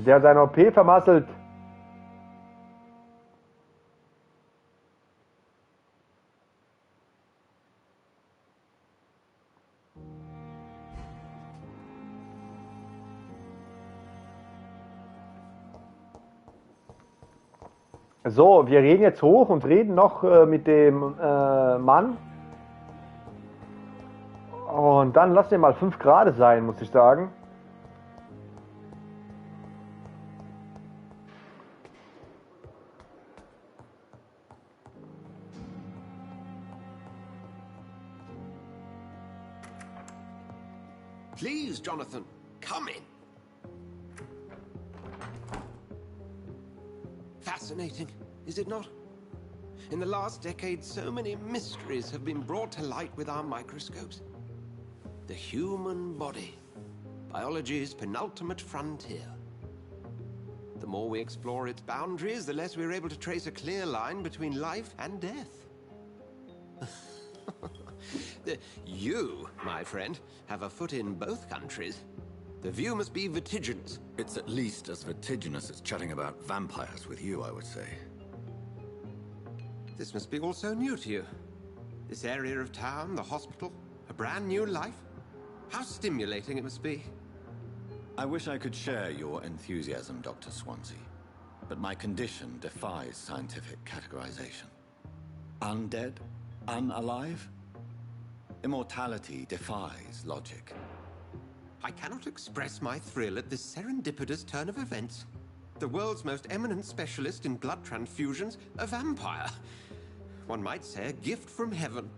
Der hat seine OP vermasselt. So, wir reden jetzt hoch und reden noch mit dem Mann. Und dann lassen wir mal 5 Grad sein, muss ich sagen. Please, Jonathan, come in. Fascinating, is it not? In the last decade, so many mysteries have been brought to light with our microscopes. The human body, biology's penultimate frontier. The more we explore its boundaries, the less we're able to trace a clear line between life and death. You, my friend, have a foot in both countries. The view must be vertiginous. It's at least as vertiginous as chatting about vampires with you, I would say. This must be all so new to you. This area of town, the hospital, a brand new life. How stimulating it must be. I wish I could share your enthusiasm, Dr. Swansea, but my condition defies scientific categorization. Undead? Unalive? Immortality defies logic. I cannot express my thrill at this serendipitous turn of events. The world's most eminent specialist in blood transfusions, a vampire. One might say a gift from heaven.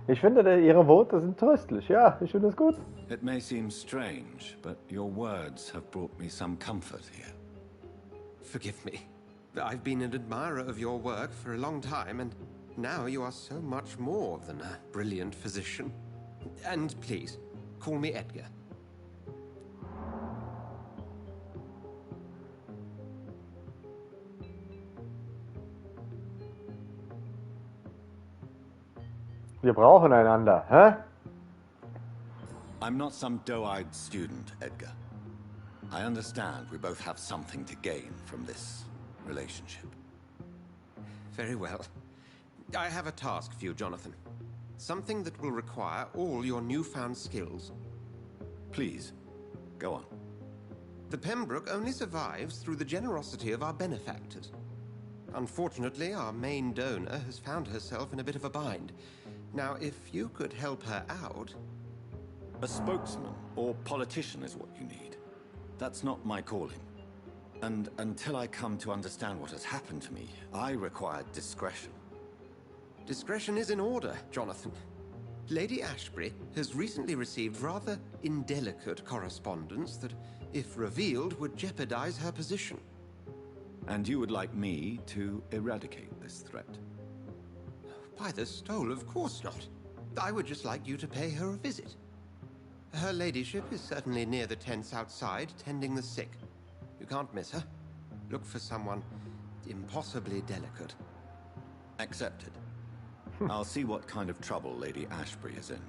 Ich finde, Ihre Worte sind tröstlich. Ja, ich finde das gut. It may seem strange, but your words have brought me some comfort here. Forgive me. I've been an admirer of your work for a long time, and now you are so much more than a brilliant physician. And please, call me Edgar. Wir brauchen einander, hä? I'm not some doe-eyed student, Edgar. I understand we both have something to gain from this relationship. Very well. I have a task for you, Jonathan. Something that will require all your newfound skills. Please, go on. The Pembroke only survives through the generosity of our benefactors. Unfortunately, our main donor has found herself in a bit of a bind. Now, if you could help her out... A spokesman or politician is what you need. That's not my calling. And until I come to understand what has happened to me, I require discretion. Discretion is in order, Jonathan. Lady Ashbury has recently received rather indelicate correspondence that, if revealed, would jeopardize her position. And you would like me to eradicate this threat? By the stole, of course not. I would just like you to pay her a visit. Her ladyship is certainly near the tents outside, tending the sick. You can't miss her. Look for someone impossibly delicate. Accepted. I'll see what kind of trouble Lady Ashbury is in.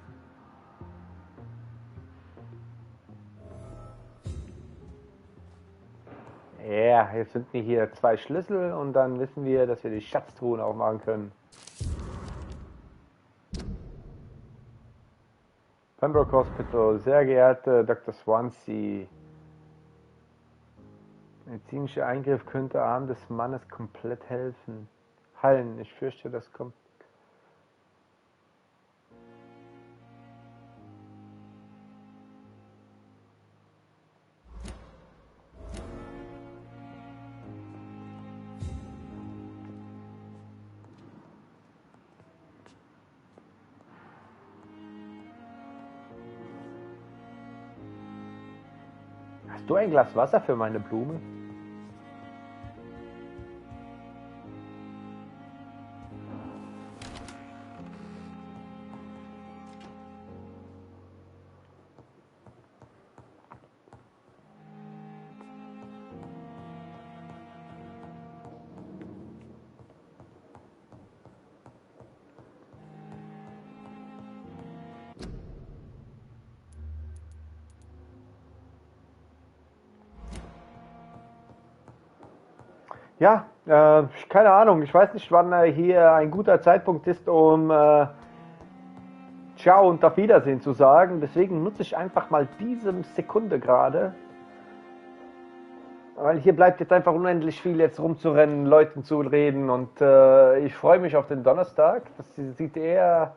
Ja, jetzt finden wir hier 2 Schlüssel und dann wissen wir, dass wir die Schatztruhen aufmachen können. Pembroke Hospital, sehr geehrte Dr. Swansea. Medizinischer Eingriff könnte Arm des Mannes komplett heilen. Ich fürchte, das kommt. Hast du ein Glas Wasser für meine Blume? Ja, keine Ahnung. Ich weiß nicht, wann hier ein guter Zeitpunkt ist, um Ciao und auf Wiedersehen zu sagen. Deswegen nutze ich einfach mal diese Sekunde gerade. Weil hier bleibt jetzt einfach unendlich viel jetzt rumzurennen, Leuten zu reden. Und ich freue mich auf den Donnerstag. Das sieht eher...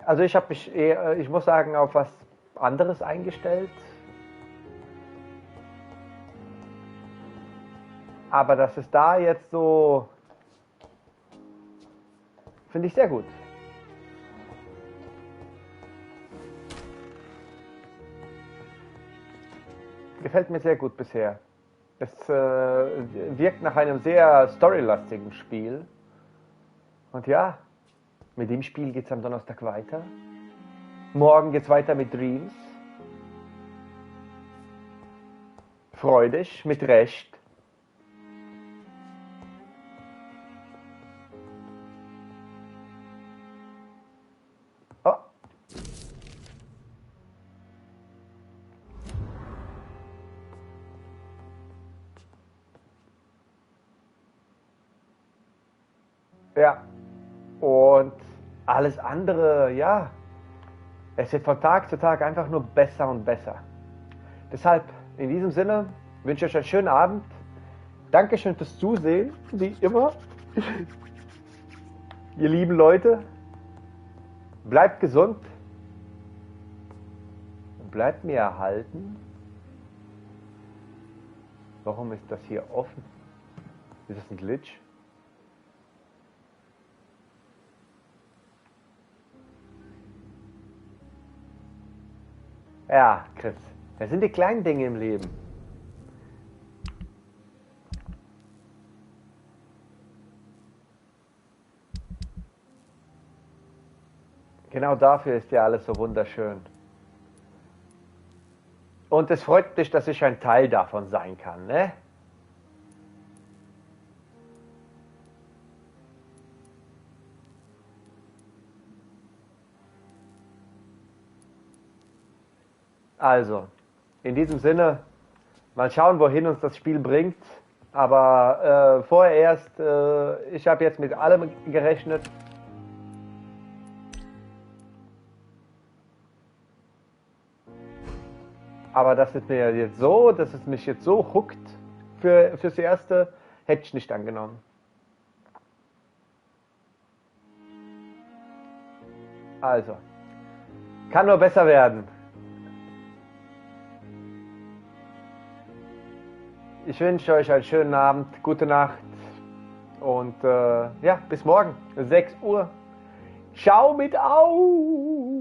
Also ich habe mich eher, ich muss sagen, auf was anderes eingestellt. Aber das ist da jetzt so, finde ich sehr gut. Gefällt mir sehr gut bisher. Es wirkt nach einem sehr storylastigen Spiel. Und ja, mit dem Spiel geht es am Donnerstag weiter. Morgen geht es weiter mit Dreams. Freudig, mit Recht. Ja, und alles andere, ja, es wird von Tag zu Tag einfach nur besser und besser. Deshalb, in diesem Sinne, wünsche ich euch einen schönen Abend. Dankeschön fürs Zusehen, wie immer. Ihr lieben Leute, bleibt gesund und bleibt mir erhalten. Warum ist das hier offen? Ist das ein Glitch? Ja, Chris, das sind die kleinen Dinge im Leben. Genau dafür ist ja alles so wunderschön. Und es freut mich, dass ich ein Teil davon sein kann, ne? Also, in diesem Sinne, mal schauen, wohin uns das Spiel bringt. Aber vorerst, ich habe jetzt mit allem gerechnet. Aber dass es mir jetzt so, dass es mich jetzt so hookt fürs Erste, hätte ich nicht angenommen. Also, kann nur besser werden. Ich wünsche euch einen schönen Abend, gute Nacht und ja, bis morgen, 6 Uhr. Ciao mit Au!